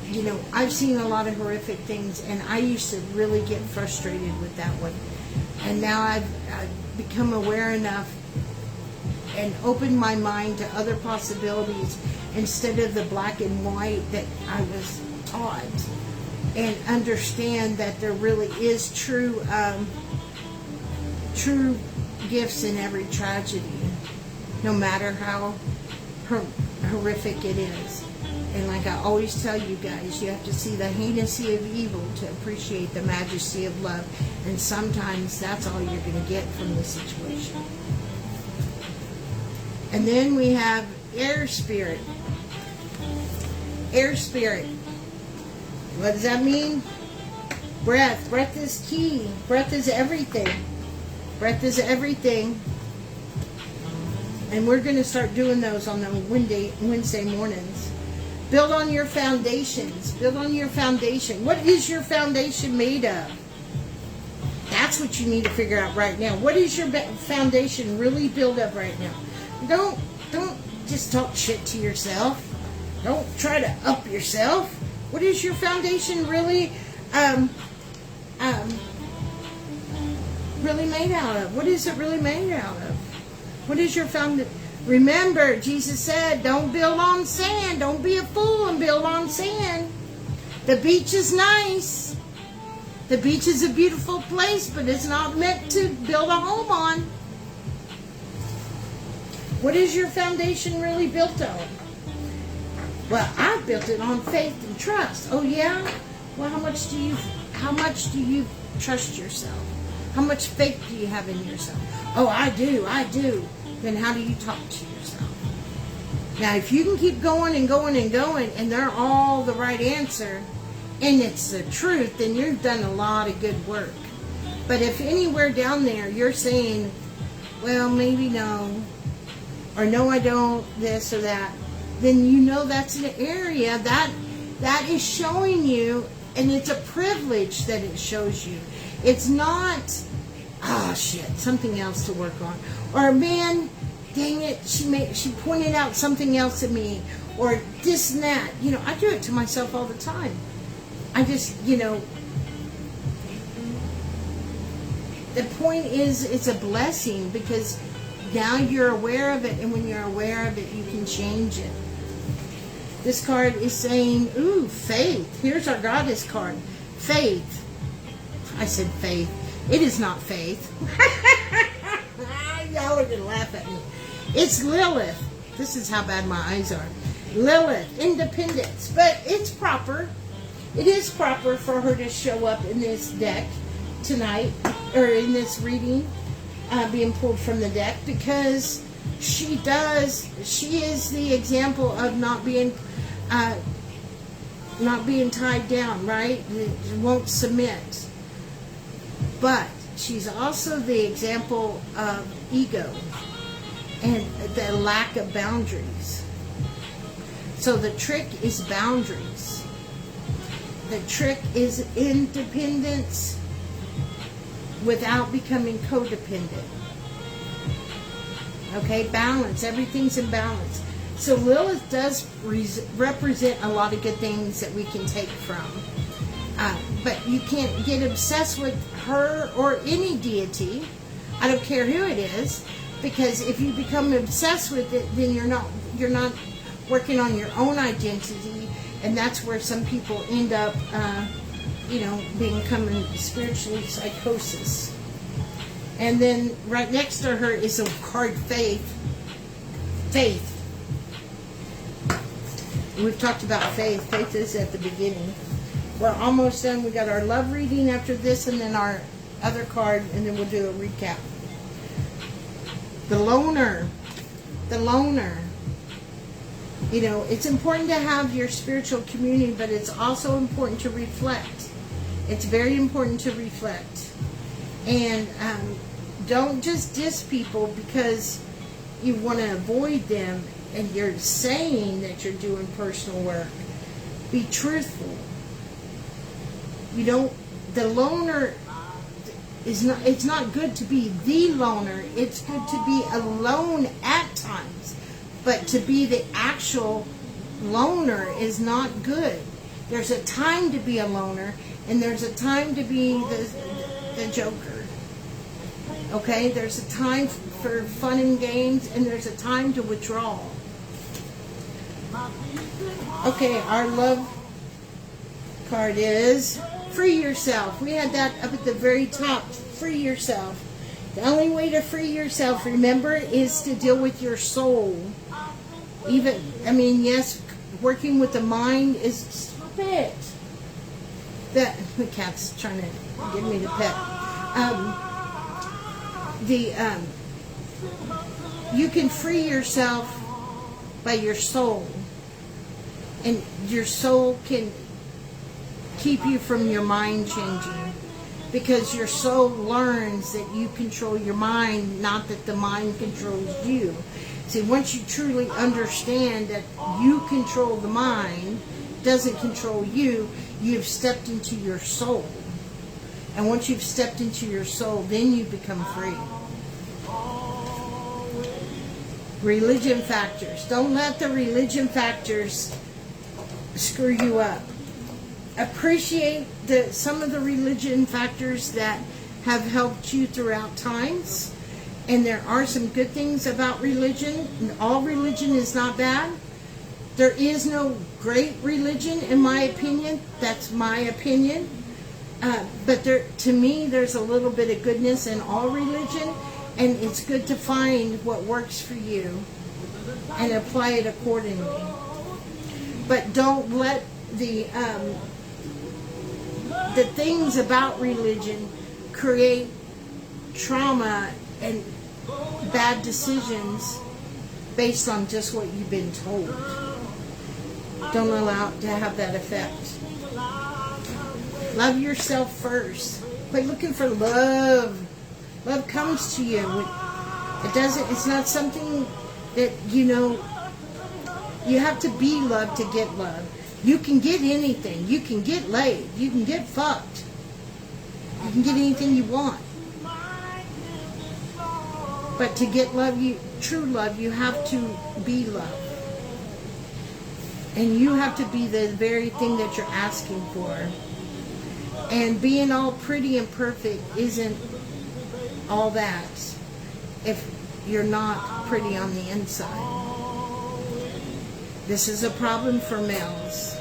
you know, I've seen a lot of horrific things, and I used to really get frustrated with that one. And now I've become aware enough and opened my mind to other possibilities instead of the black and white that I was taught, and understand that there really is true gifts in every tragedy, no matter how horrific it is. And like I always tell you guys, you have to see the heinousy of evil to appreciate the majesty of love. And sometimes that's all you're going to get from the situation. And then we have air spirit. Air spirit. What does that mean? Breath. Breath is key. Breath is everything. Breath is everything. And we're going to start doing those on the Wednesday mornings. Build on your foundations. Build on your foundation. What is your foundation made of? That's what you need to figure out right now. What is your foundation really built up right now? Don't just talk shit to yourself. Don't try to up yourself. What is your foundation really really made out of? What is it really made out of? What is your foundation? Remember, Jesus said, don't build on sand. Don't be a fool and build on sand. The beach is nice. The beach is a beautiful place, but it's not meant to build a home on. What is your foundation really built on? Well, I built it on faith and trust. Oh yeah? Well, how much do you trust yourself? How much faith do you have in yourself? Oh, I do. Then how do you talk to yourself? Now, if you can keep going and going and going, and they're all the right answer, and it's the truth, then you've done a lot of good work. But if anywhere down there you're saying, well, maybe no, or no, I don't, this or that, then you know that's an area that is showing you, and it's a privilege that it shows you. It's not, something else to work on. Or, man, dang it, she pointed out something else at me. Or this and that. You know, I do it to myself all the time. I just, you know, the point is it's a blessing because now you're aware of it, and when you're aware of it, you can change it. This card is saying, ooh, faith. Here's our goddess card. Faith. I said faith. It is not faith. Y'all are going to laugh at me. It's Lilith. This is how bad my eyes are. Lilith, independence. But it's proper. It is proper for her to show up in this deck tonight, or in this reading, being pulled from the deck, because she is the example of not being tied down, right? Won't submit. But she's also the example of ego and the lack of boundaries. So the trick is boundaries. The trick is independence without becoming codependent. Okay, balance. Everything's in balance. So Lilith does represent a lot of good things that we can take from. But you can't get obsessed with her or any deity. I don't care who it is, because if you become obsessed with it, then you're not working on your own identity, and that's where some people end up, becoming spiritually psychosis. And then right next to her is a card, faith. Faith. We've talked about faith. Faith is at the beginning. We're almost done. We got our love reading after this, and then our other card, and then we'll do a recap. The loner. The loner. You know, it's important to have your spiritual community, but it's also important to reflect. It's very important to reflect. And don't just diss people because you want to avoid them and you're saying that you're doing personal work. Be truthful. You don't, the loner is not, it's not good to be the loner. It's good to be alone at times. But to be the actual loner is not good. There's a time to be a loner, and there's a time to be the joker. Okay? There's a time for fun and games, and there's a time to withdraw. Okay, our love card is free yourself. We had that up at the very top. Free yourself. The only way to free yourself, remember, is to deal with your soul. Even, I mean, yes, working with the mind is, stop it. The cat's trying to get me to pet. You can free yourself by your soul. And your soul can keep you from your mind changing. Because your soul learns that you control your mind, not that the mind controls you. See, once you truly understand that you control the mind, doesn't control you, you've stepped into your soul. And once you've stepped into your soul, then you become free. Religion factors. Don't let the religion factors screw you up. Appreciate some of the religion factors that have helped you throughout times. And there are some good things about religion. All religion is not bad. There is no great religion, in my opinion. That's my opinion. But to me, there's a little bit of goodness in all religion. And it's good to find what works for you and apply it accordingly. But don't let the things about religion create trauma and bad decisions based on just what you've been told. Don't allow it to have that effect. Love yourself first. Quit looking for love. Love comes to you. It's not something that, you have to be loved to get love. You can get anything. You can get laid. You can get fucked. You can get anything you want. But to get love, true love, you have to be loved. And you have to be the very thing that you're asking for. And being all pretty and perfect isn't all that if you're not pretty on the inside. This is a problem for males.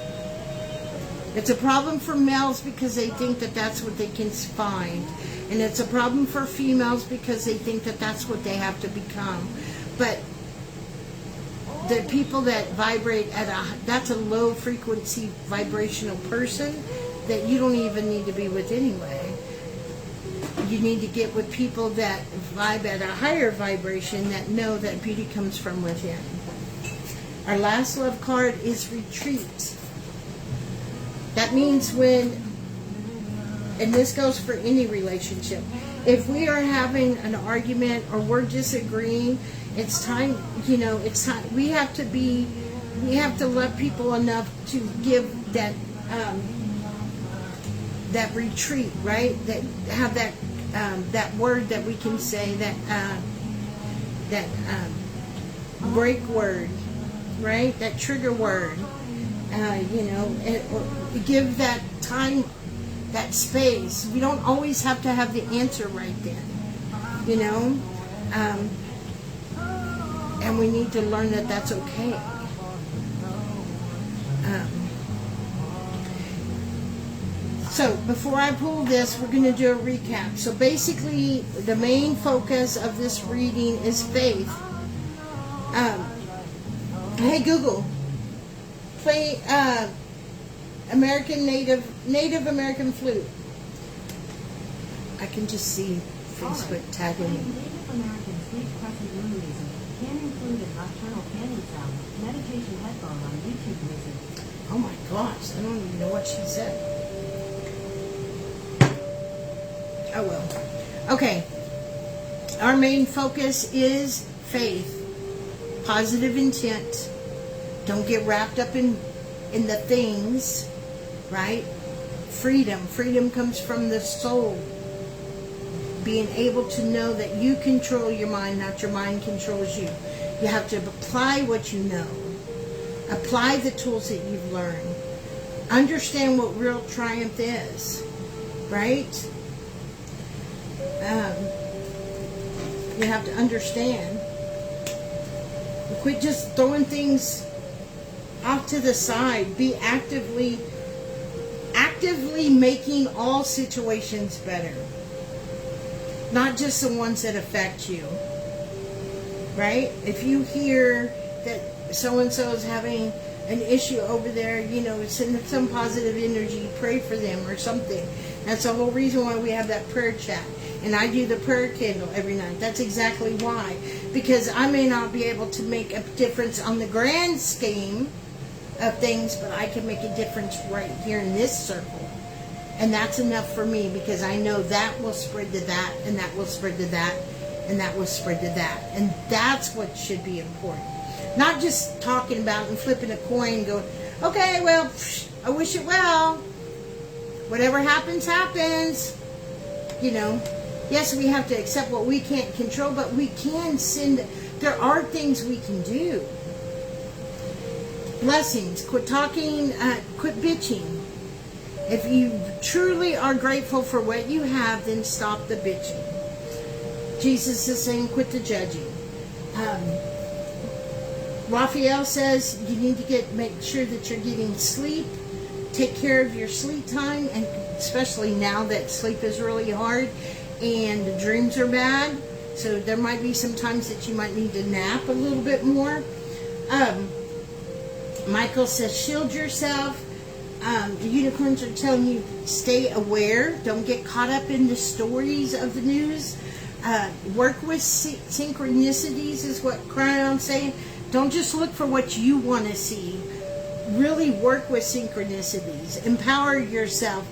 It's a problem for males because they think that that's what they can find. And it's a problem for females because they think that that's what they have to become. But the people that vibrate that's a low frequency vibrational person that you don't even need to be with anyway. You need to get with people that vibe at a higher vibration that know that beauty comes from within. Our last love card is retreat. That means when, and this goes for any relationship, if we are having an argument or we're disagreeing, it's time, it's time, we have to love people enough to give that, that retreat, right? That have that word that we can say, that break word, right? That trigger word, or give that time, that space. We don't always have to have the answer right then, and we need to learn that that's okay. So before I pull this, we're going to do a recap. So basically, the main focus of this reading is faith. Hey Google, play Native American flute. I can just see Facebook tagging me. Native American sleep crescent lunarism can include a nocturnal panning sound, meditation headphone on YouTube music. Oh my gosh, I don't even know what she said. Oh well. Okay. Our main focus is faith. Positive intent. Don't get wrapped up in in the things, right? Freedom comes from the soul. Being able to know that you control your mind, not your mind controls you. You have to apply what you know. Apply the tools that you've learned. Understand what real triumph is, right? You have to understand. Quit just throwing things off to the side. Be actively making all situations better. Not just the ones that affect you. Right? If you hear that so-and-so is having an issue over there, you know, send some positive energy, pray for them or something. That's the whole reason why we have that prayer chat. And I do the prayer candle every night. That's exactly why. Because I may not be able to make a difference on the grand scheme of things, but I can make a difference right here in this circle. And that's enough for me, because I know that will spread to that, and that will spread to that, and that will spread to that. And that's what should be important. Not just talking about and flipping a coin going, okay, well, I wish it well. Whatever happens, happens. You know, yes, we have to accept what we can't control, but we can send, there are things we can do. Blessings. Quit talking, quit bitching. If you truly are grateful for what you have, then stop the bitching. Jesus is saying, quit the judging. Raphael says you need to make sure that you're getting sleep. Take care of your sleep time, and especially now that sleep is really hard and the dreams are bad. So there might be some times that you might need to nap a little bit more. Michael says, shield yourself. The unicorns are telling you, stay aware. Don't get caught up in the stories of the news. Work with synchronicities is what Crion's saying. Don't just look for what you want to see. Really work with synchronicities. Empower yourself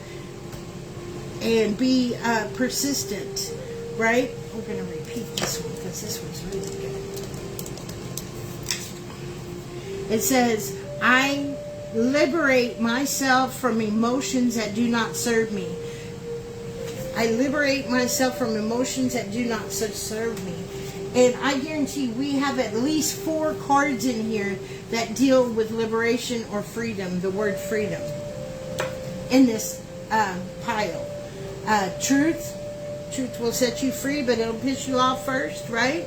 and be persistent, right? We're going to repeat this one because this one's really good. It says, I liberate myself from emotions that do not serve me. I liberate myself from emotions that do not serve me. And I guarantee we have at least 4 cards in here that deal with liberation or freedom, the word freedom, in this pile. Truth will set you free, but it'll piss you off first, right?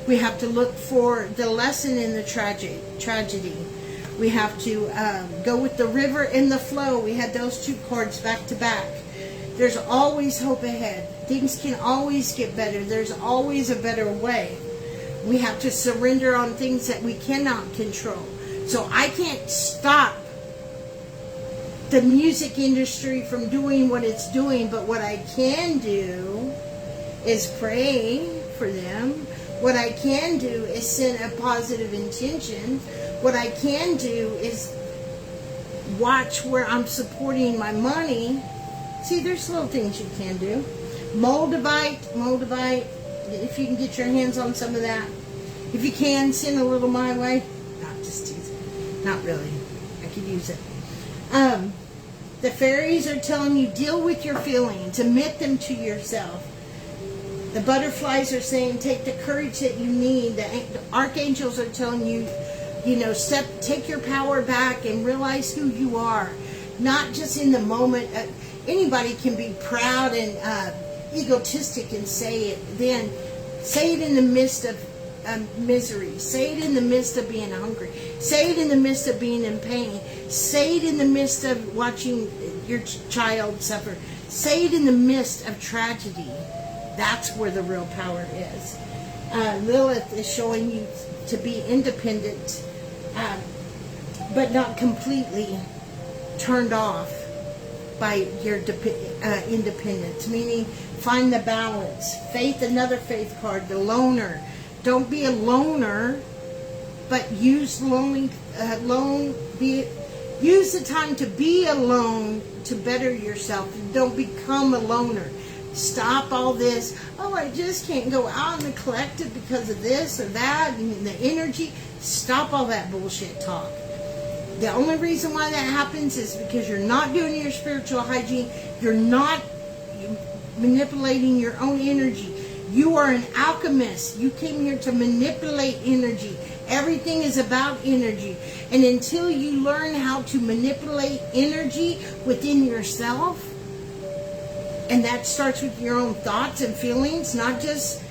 We have to look for the lesson in the tragedy. We have to go with the river and the flow. We had those 2 cards back to back. There's always hope ahead. Things can always get better. There's always a better way. We have to surrender on things that we cannot control. So I can't stop the music industry from doing what it's doing, but what I can do is pray for them. What I can do is send a positive intention. What I can do is watch where I'm supporting my money. See, there's little things you can do. Moldavite, if you can get your hands on some of that. If you can, send a little my way. Not just teasing. Not really. I could use it. The fairies are telling you, deal with your feelings. Admit them to yourself. The butterflies are saying, take the courage that you need. The archangels are telling you, take your power back and realize who you are. Not just in the moment. Anybody can be proud and egotistic and say it. Then say it in the midst of misery. Say it in the midst of being hungry. Say it in the midst of being in pain. Say it in the midst of watching your child suffer. Say it in the midst of tragedy. That's where the real power is. Lilith is showing you to be independent, but not completely turned off by your independence, meaning find the balance. Faith, another faith card, the loner. Don't be a loner, but use use the time to be alone to better yourself. Don't become a loner. Stop all this, oh, I just can't go out in the collective because of this or that and the energy. Stop all that bullshit talk. The only reason why that happens is because you're not doing your spiritual hygiene. You're not manipulating your own energy. You are an alchemist. You came here to manipulate energy. Everything is about energy. And until you learn how to manipulate energy within yourself, and that starts with your own thoughts and feelings, not just,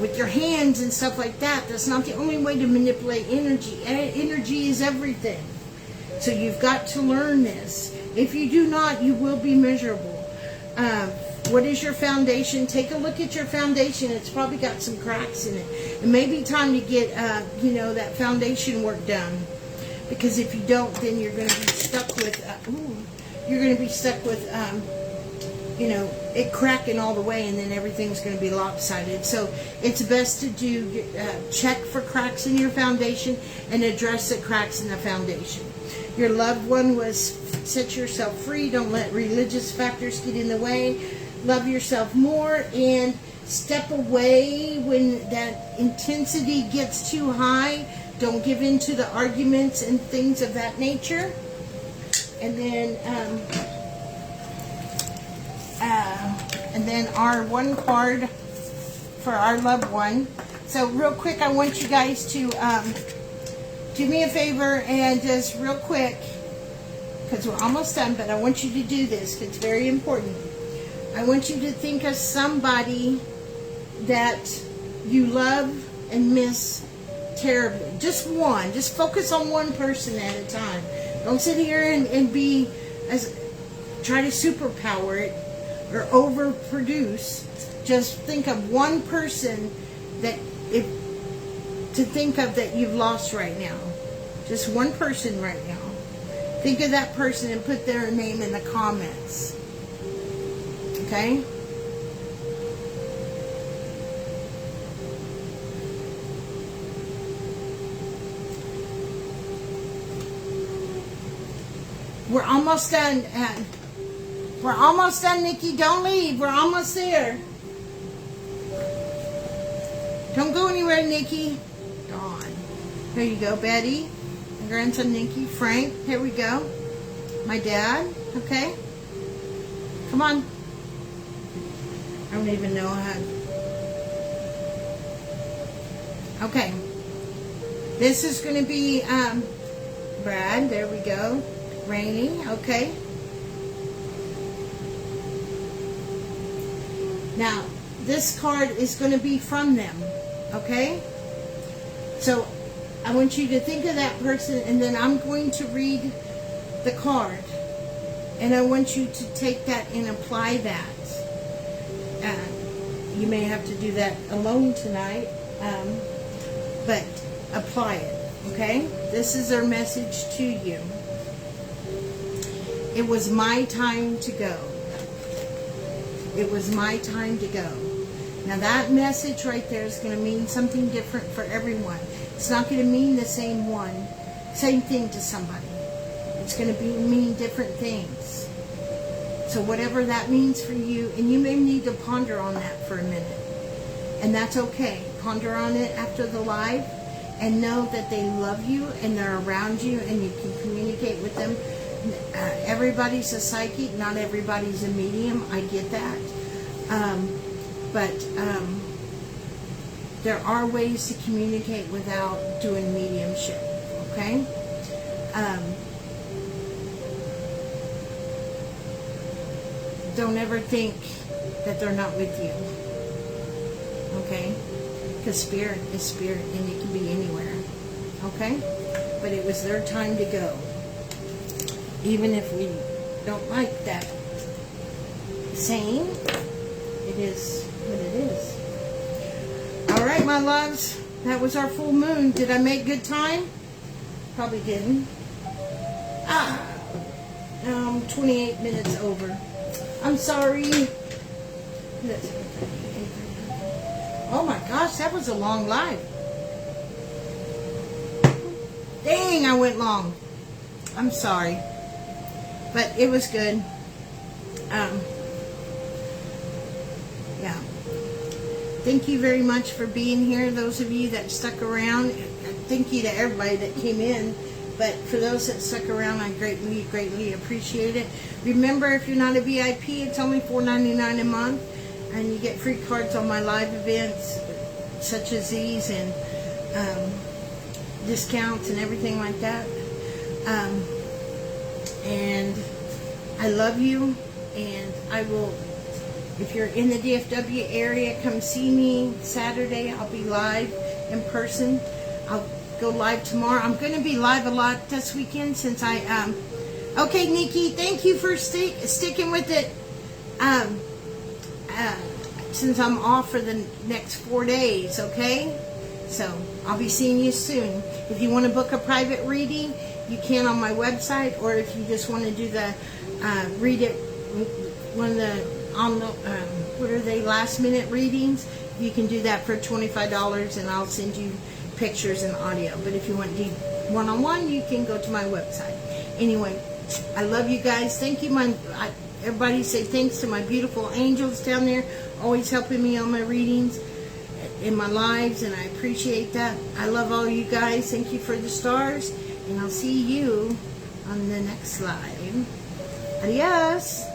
with your hands and stuff like that. That's not the only way to manipulate energy. Energy is everything. So you've got to learn this. If you do not, you will be miserable. What is your foundation? Take a look at your foundation. It's probably got some cracks in it. It may be time to get, that foundation work done. Because if you don't, then you're going to be stuck with, it cracking all the way, and then everything's going to be lopsided. So it's best to do check for cracks in your foundation and address the cracks in the foundation. Your loved one was set yourself free. Don't let religious factors get in the way. Love yourself more and step away when that intensity gets too high. Don't give in to the arguments and things of that nature. And then our one card for our loved one. So real quick, I want you guys to do me a favor and just real quick, because we're almost done, but I want you to do this because it's very important. I want you to think of somebody that you love and miss terribly. Just one. Just focus on one person at a time. Don't sit here and try to superpower it or overproduce. Just think of one person that that you've lost right now. Just one person right now. Think of that person and put their name in the comments. Okay? We're almost done. We're almost done, Nikki. Don't leave. We're almost there. Don't go anywhere, Nikki. Dawn. There you go, Betty. My grandson, Nikki. Frank. Here we go. My dad. Okay. Come on. I don't even know how. Okay. This is going to be Brad. There we go. Rainy. Okay. Now, this card is going to be from them. Okay? So, I want you to think of that person, and then I'm going to read the card. And I want you to take that and apply that. You may have to do that alone tonight, but apply it. Okay? This is their message to you. It was my time to go. It was my time to go. Now that message right there is going to mean something different for everyone. It's not going to mean the same thing to somebody. It's going to mean different things. So whatever that means for you, and you may need to ponder on that for a minute. And that's okay. Ponder on it after the live and know that they love you and they're around you and you can communicate with them. Everybody's a psychic, not everybody's a medium. I get that. But there are ways to communicate without doing mediumship. Okay? Don't ever think that they're not with you. Okay? Because spirit is spirit and it can be anywhere. Okay? But it was their time to go. Even if we don't like that saying, it is what it is. Alright, my loves. That was our full moon. Did I make good time? Probably didn't. 28 minutes over. I'm sorry. Oh my gosh, that was a long live. Dang, I went long. I'm sorry. But it was good. Yeah. Thank you very much for being here. Those of you that stuck around. thank you to everybody that came in. But for those that stuck around, I greatly, greatly appreciate it. Remember, if you're not a VIP, it's only $4.99 a month, and you get free cards on my live events, such as these, and discounts and everything like that. And I love you, and I will, if you're in the DFW area, come see me Saturday. I'll be live in person. I'll go live tomorrow. I'm going to be live a lot this weekend since I, okay, Nikki, thank you for sticking with it. Since I'm off for the next 4 days, okay? So, I'll be seeing you soon. If you want to book a private reading, you can on my website, or if you just want to do the, read it, one of the, on the, what are they, last minute readings, you can do that for $25, and I'll send you pictures and audio. But if you want to do one-on-one, you can go to my website. Anyway, I love you guys. Thank you, everybody say thanks to my beautiful angels down there, always helping me on my readings, in my lives, and I appreciate that. I love all you guys. Thank you for the stars, and I'll see you on the next live. Adios.